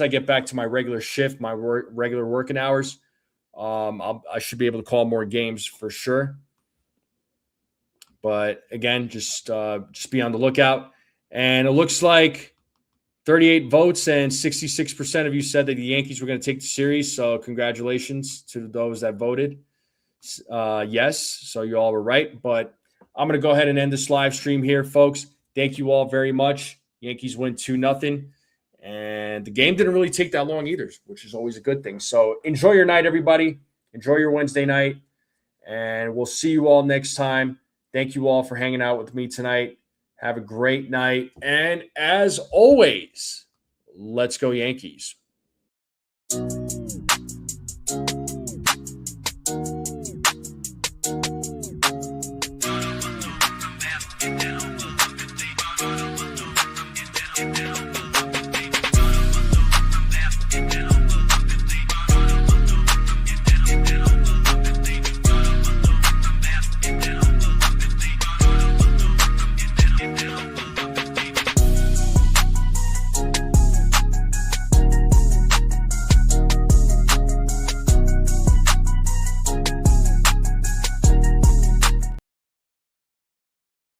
get back to my regular shift, my regular working hours, I should be able to call more games for sure. But again, just be on the lookout. And it looks like 38 votes and 66% of you said that the Yankees were going to take the series. So congratulations to those that voted. Yes, so you all were right. But I'm going to go ahead and end this live stream here, folks. Thank you all very much. Yankees win 2-0. And the game didn't really take that long either, which is always a good thing. So enjoy your night, everybody. Enjoy your Wednesday night. And we'll see you all next time. Thank you all for hanging out with me tonight. Have a great night. And as always, let's go Yankees.